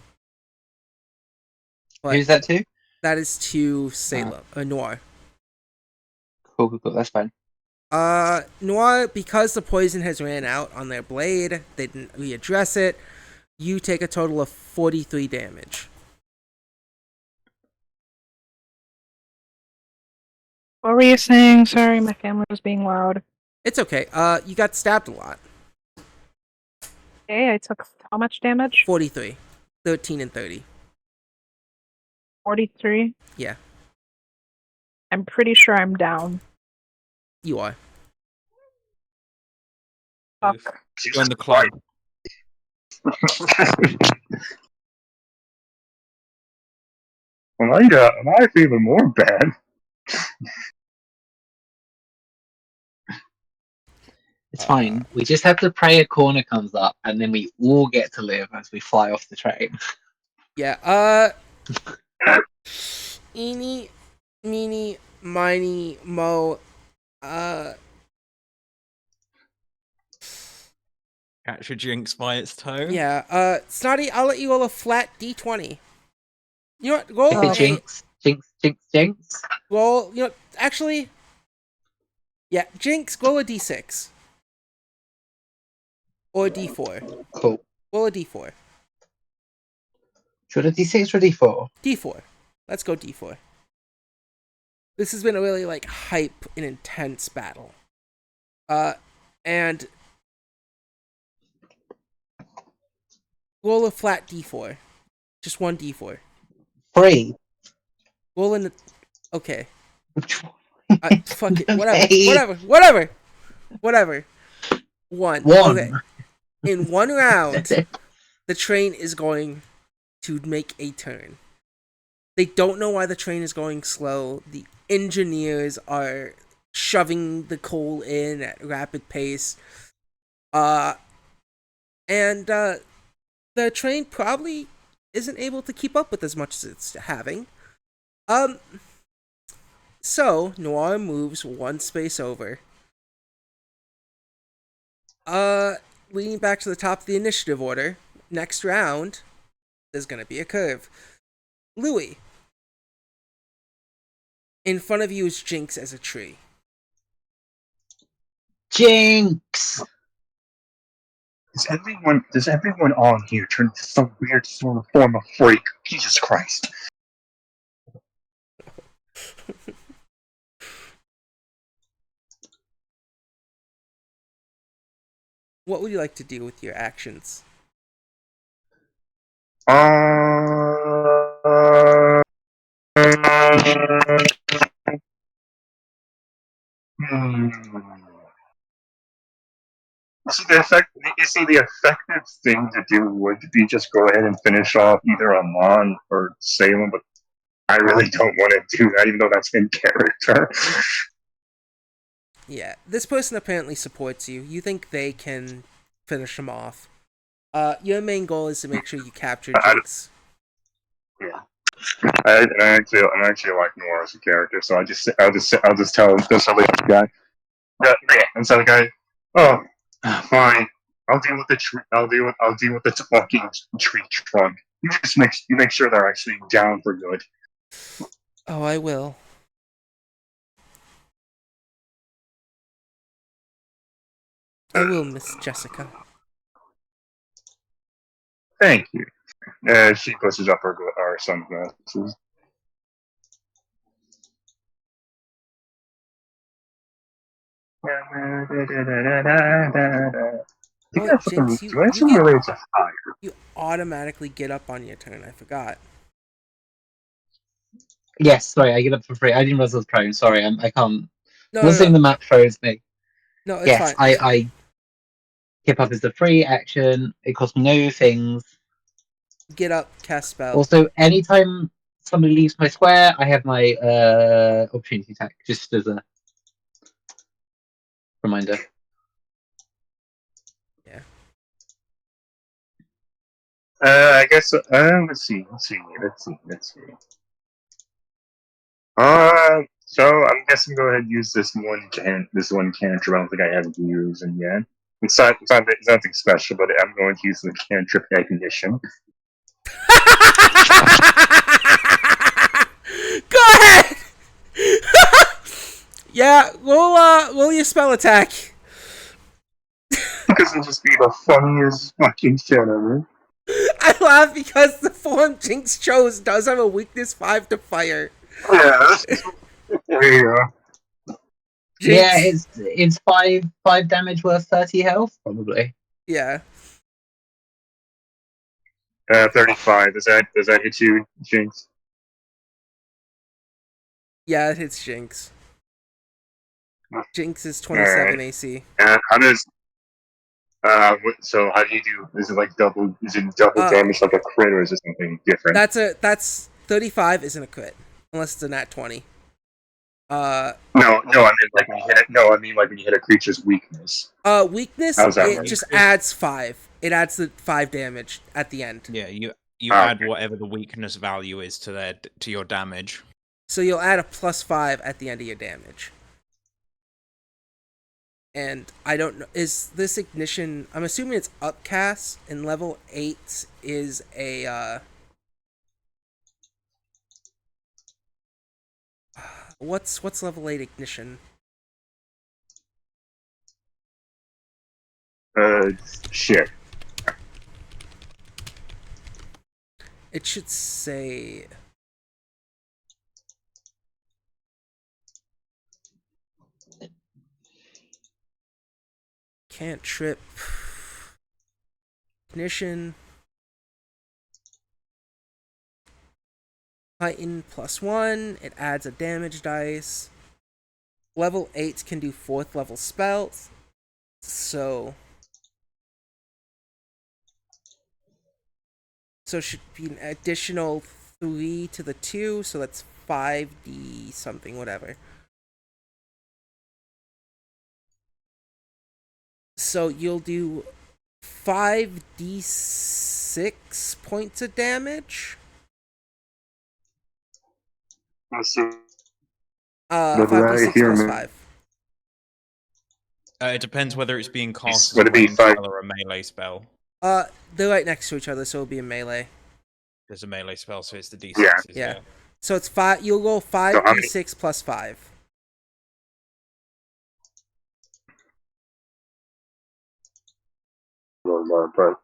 But Who's that to? that is to Salem, Noir. Cool. That's fine. Noir, because the poison has ran out on their blade, they didn't readdress it. You take a total of 43 damage. What were you saying? Sorry, my family was being loud. It's okay. You got stabbed a lot. Okay, I took how much damage? 43. 13 and 30. 43. Yeah, I'm pretty sure I'm down. you are. Fuck. Join the club. Well, I feel even more bad. It's fine. We just have to pray a corner comes up, and then we all get to live as we fly off the train. Yeah, eeny, meeny, miny, mo, Catch a jinx by its toe. yeah, Snotty, I'll let you roll a flat d20. You know what, If roll it jinx. roll, you know, actually, yeah, jinx, roll a d6. Or a d4. Cool. Roll a d4. Should a D6 or D4? D4. Let's go d4. This has been a really, like, hype and intense battle. And roll a flat d4. Just one d4. 3. Roll in the... Okay. Which one? Fuck it. Okay. Whatever. One. 1. Okay. In one round, the train is going to make a turn. They don't know why the train is going slow. The engineers are shoving the coal in at rapid pace. And the train probably isn't able to keep up with as much as it's having. So Noir moves one space over. Leading back to the top of the initiative order. Next round, there's gonna be a curve. Louis. In front of you is Jinx as a tree. Jinx! Does everyone on here turn into some weird sort of form of freak? Jesus Christ. What would you like to do with your actions? Hmm. The effective thing to do would be just go ahead and finish off either Amon or Salem, but I really don't want to do that, even though that's in character. Yeah, this person apparently supports you. You think they can finish him off. Your main goal is to make sure you capture Jinx. Yeah. I actually like Noir as a character, so I'll just tell the other guy. Yeah, and tell the guy, oh, fine. I'll deal with the talking tree trunk. You make sure they're actually down for good. Oh, I will. I will, Miss Jessica. Thank you. She pushes up her sunglasses. Oh, Jinx, you automatically get up on your turn. I forgot. Yes, sorry, I get up for free. I didn't realize I was prone. Sorry, I can't. No, Listening the map throws me. No, it's yes, fine. I hip up is the free action. It costs me no things. Get up, cast spell. Also, anytime somebody leaves my square, I have my opportunity attack, just as a reminder. Yeah. I guess. Let's see. So I'm guessing go ahead and use this one cantrip. I don't think I haven't used it yet. It's nothing special, but I'm going to use the cantrip ignition. Go ahead. Yeah, roll your spell attack. Because it'll just be the funniest fucking shit ever. I laugh because the form Jinx chose does have a weakness 5 to fire. Yeah. There you go. Jinx. Yeah, it's five damage worth 30 health, probably. Yeah. 35. Does that hit you, Jinx? Yeah, it hits Jinx. Jinx is 27 Alright. AC. How does so how do you do? Is it like double? Is it double damage like a crit, or is it something different? That's 35 isn't a crit unless it's a nat 20. No, I mean like when you hit it. No, I mean like when you hit a creature's weakness. Weakness. How's that It work? just adds 5. It adds the 5 damage at the end. Yeah, you add whatever the weakness value is to your damage. So you'll add a +5 at the end of your damage. And I don't know, is this ignition? I'm assuming it's upcast, and level 8 is a what's level 8 ignition? Shit. It should say can't trip. Ignition. Titan +1. It adds a damage dice. Level 8 can do 4th level spells. So it should be an additional 3 to the 2. So that's 5d something, whatever. So you'll do 5d6 points of damage. So, 5d6 plus 5. It depends whether it's being cast as Would a it be ranged 5? spell or a melee spell. They're right next to each other, so it'll be a melee. There's a melee spell, so it's the d6s. Yeah. So it's 5. You'll roll 5d6 plus 5. But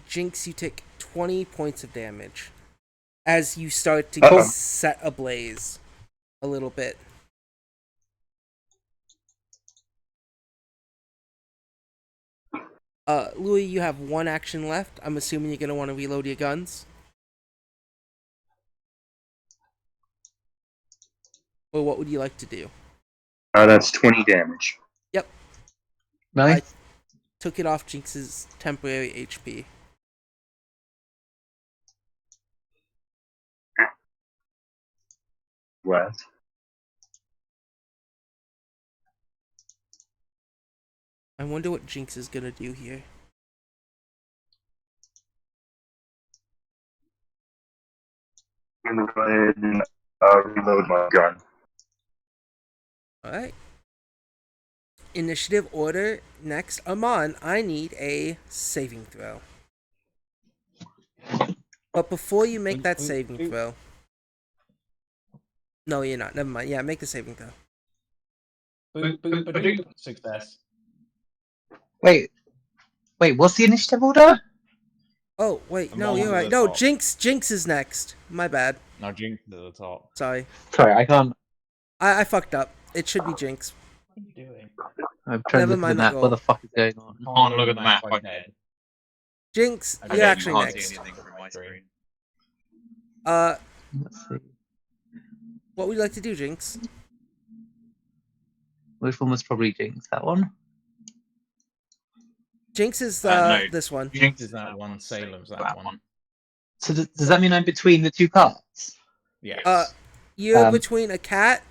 Jinx, you take 20 points of damage as you start to get set ablaze a little bit. Louis, you have 1 action left. I'm assuming you're gonna want to reload your guns. Or what would you like to do? that's 20 damage. Yep. Nice. I took it off Jinx's temporary HP. What? I wonder what Jinx is gonna do here. I'm gonna go ahead and reload my gun. Alright. Initiative order. Next, Amon, I need a saving throw. But before you make that saving throw... No, you're not. Never mind. Yeah, make the saving throw. Success. Wait, what's the initiative order? Oh, wait. No, Amon you're to right. the No, top. Jinx is next. My bad. Now Jinx to the top. Sorry. Sorry, I can't. I fucked up. It should be Jinx. What are you doing? I'm trying Never to look at mind the that map. roll. What the fuck is going on? Can't look at the map. I'm dead. Jinx, Okay, you're actually can't see next. anything from my screen. Let's see. What would you like to do, Jinx? Which one was probably Jinx? That one? Jinx is No. this one. Jinx is that one. Salem's that one. So does that mean I'm between the two cards? Yes. You're between a cat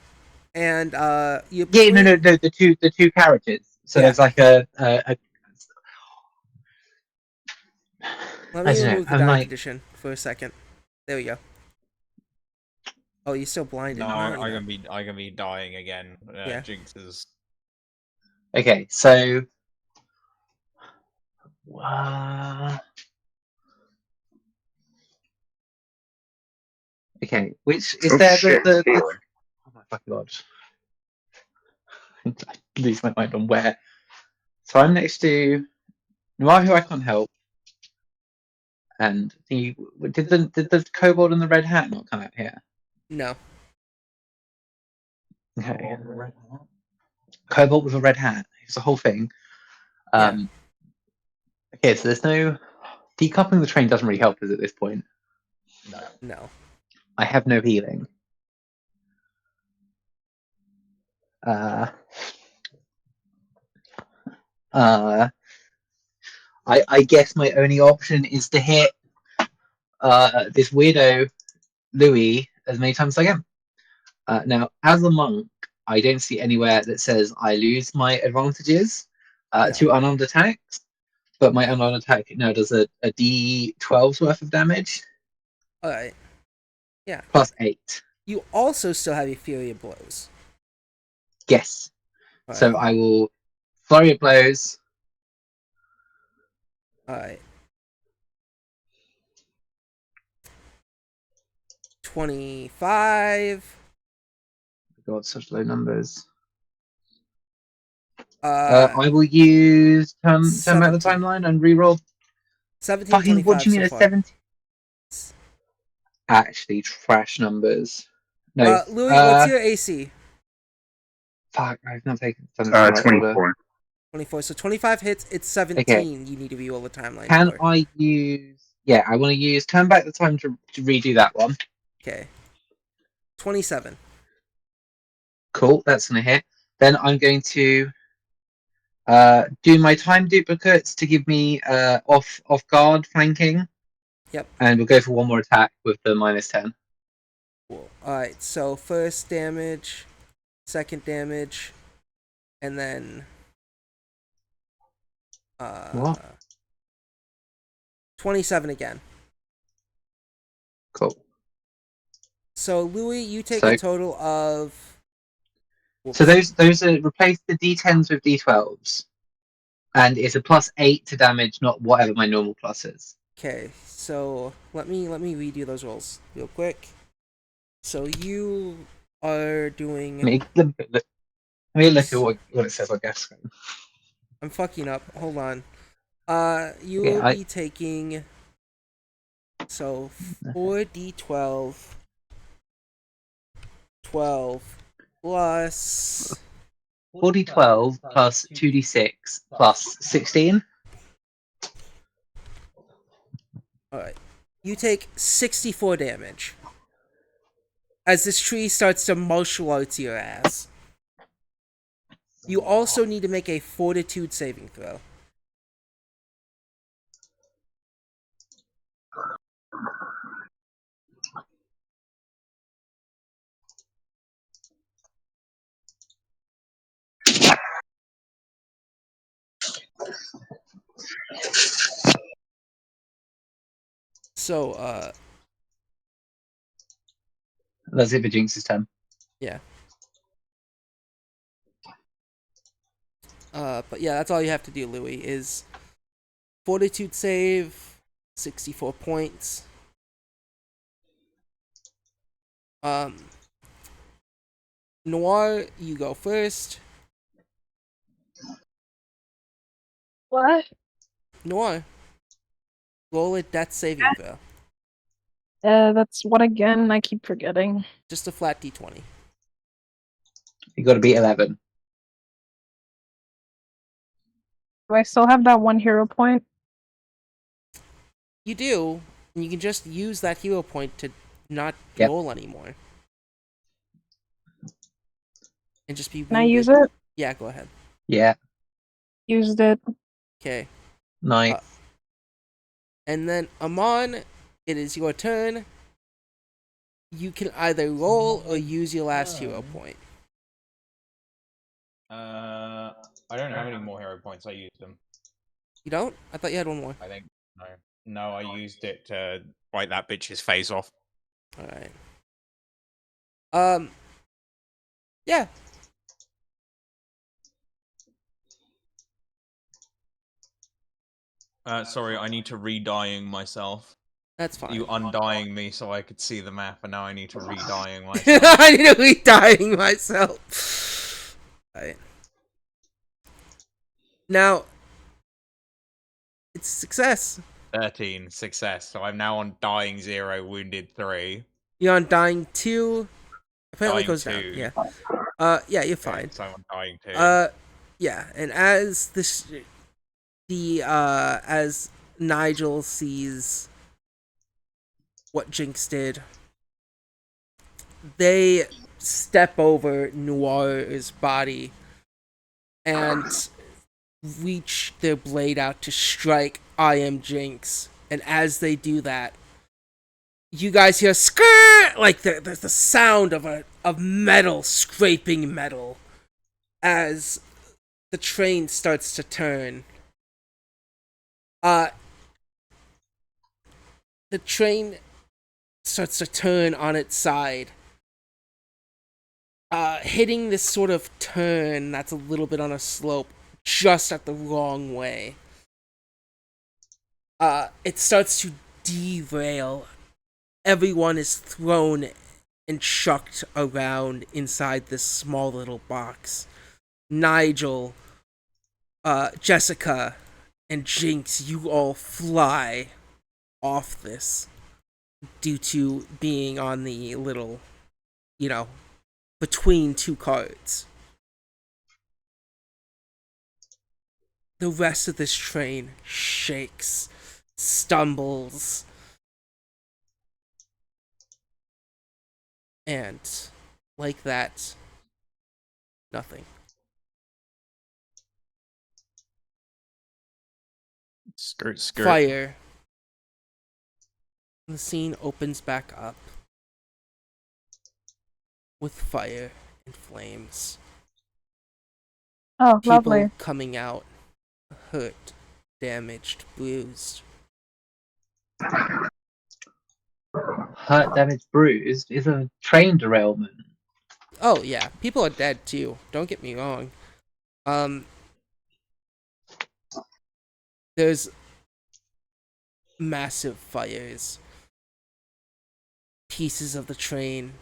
and you're Yeah, between... no, the two characters. So Yeah. there's like Let I me don't know, remove the I'm die like- condition for a second. There we go. Oh, you're still blinded. No, No, you're I'm not. gonna be dying again. Yeah. Jinx is. okay, so okay, which is there shit, the Taylor. oh my fucking god. I lose my mind on where. So I'm next to Noir, who I can't help. And did the kobold and the red hat not come out here? No. Okay. Kobold with a red hat. It's the whole thing. Okay, so there's no decoupling the train doesn't really help us at this point. No. I have no healing. I guess my only option is to hit this weirdo Louis as many times as I can. Now, as a monk, I don't see anywhere that says I lose my advantages to unarmed attacks, but my unarmed attack now does a D12's worth of damage. Alright. Yeah. Plus 8. You also still have your Fury of Blows. Yes. All So right. I will Flurry of Blows. Alright. 25. God, such low numbers. Uh, I will use turn back the 17. timeline and reroll. 17, Fucking, what 25 do you mean so a far. 17? Actually, trash numbers. No. Louis, what's your AC? Fuck, I've not taken done this in the right order. 24. 24. So 25 hits, it's 17 Okay. you need to reroll the timeline Can for. I use... Yeah, I want to use turn back the time to redo that one. Okay. 27. Cool, that's going to hit. Then I'm going to do my time duplicates to give me off guard flanking. Yep. And we'll go for one more attack with the minus 10. Cool. Alright, so first damage, second damage, and then... What? 27 again. Cool. So, Louis, you take So- a total of... So those are replace the D10s with D12s, and it's a plus 8 to damage, not whatever my normal plus is. Okay, so let me redo those rolls real quick. So you are doing... Let me look at what it says on gas screen. I'm fucking up. Hold on. You Okay, will be taking... So, 4d12... 12 plus... 4d12 plus 2d6 plus 16. Alright. You take 64 damage. As this tree starts to martial arts your ass. You also need to make a fortitude saving throw. So, That's it for Jinx's turn. yeah. But yeah, that's all you have to do, Louis, is fortitude save, 64 points. Noir, you go first. What? Noir, roll a death saving throw. That's what again? I keep forgetting. Just a flat d20. You got to beat 11. Do I still have that one hero point? You do, and you can just use that hero point to not Yep. roll anymore. And just be Can I use it? Yeah, go ahead. Yeah, Used it. Okay. nice. And then, Amon, it is your turn. You can either roll or use your last hero point. I don't have any more hero points. I used them. You don't? I thought you had one more. I think no, I used it to bite that bitch's face off. Alright. Yeah. Sorry, I need to re-dyeing myself. That's fine. You undying me so I could see the map, and now I need to re-dyeing myself. I need to be dying myself. Alright. Now, it's a success. 13 success. So I'm now on dying 0, wounded 3. You're on dying 2. Apparently Dying goes 2. down. Yeah. Yeah, you're Okay, fine. so I'm on dying 2. Yeah, and as as Nigel sees what Jinx did, they step over Noir's body and reach their blade out to strike I Am Jinx. And as they do that, you guys hear skirt, like the sound of metal scraping metal as the train starts to turn. The train starts to turn on its side, hitting this sort of turn that's a little bit on a slope, just at the wrong way. It starts to derail. Everyone is thrown and chucked around inside this small little box. Nigel, Jessica, and Jinx, you all fly off this due to being on the little, between two cards. The rest of this train shakes, stumbles, and like that, nothing. Skirt, skirt. Fire. The scene opens back up with fire and flames. Oh, People lovely. coming out hurt, damaged, bruised. Hurt, damaged, bruised is a train derailment. Oh yeah, people are dead too. Don't get me wrong. There's massive fires. Pieces of the train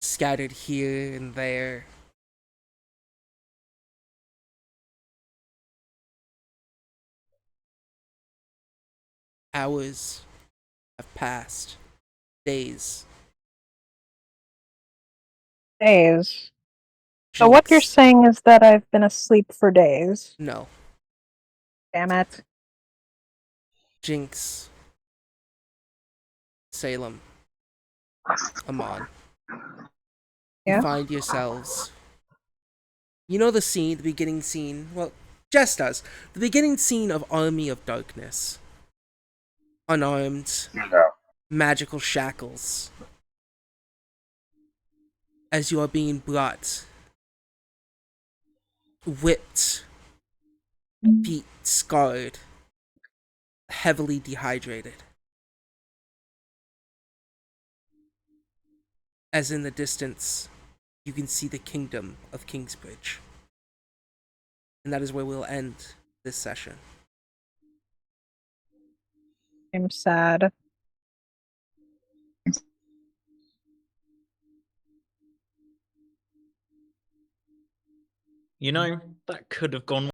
scattered here and there. Hours have passed. Days. Days. So what you're Jinx. saying is that I've been asleep for days. No. Damn it. Jinx. Salem. Amon. You Yeah? find yourselves. You know the scene, the beginning scene? Well, Jess does. The beginning scene of Army of Darkness. Unarmed. No. Magical shackles. As you are being brought. Whipped. Feet scarred. Heavily dehydrated. As in the distance, you can see the kingdom of Kingsbridge. And that is where we'll end this session. I'm sad. You know, that could have gone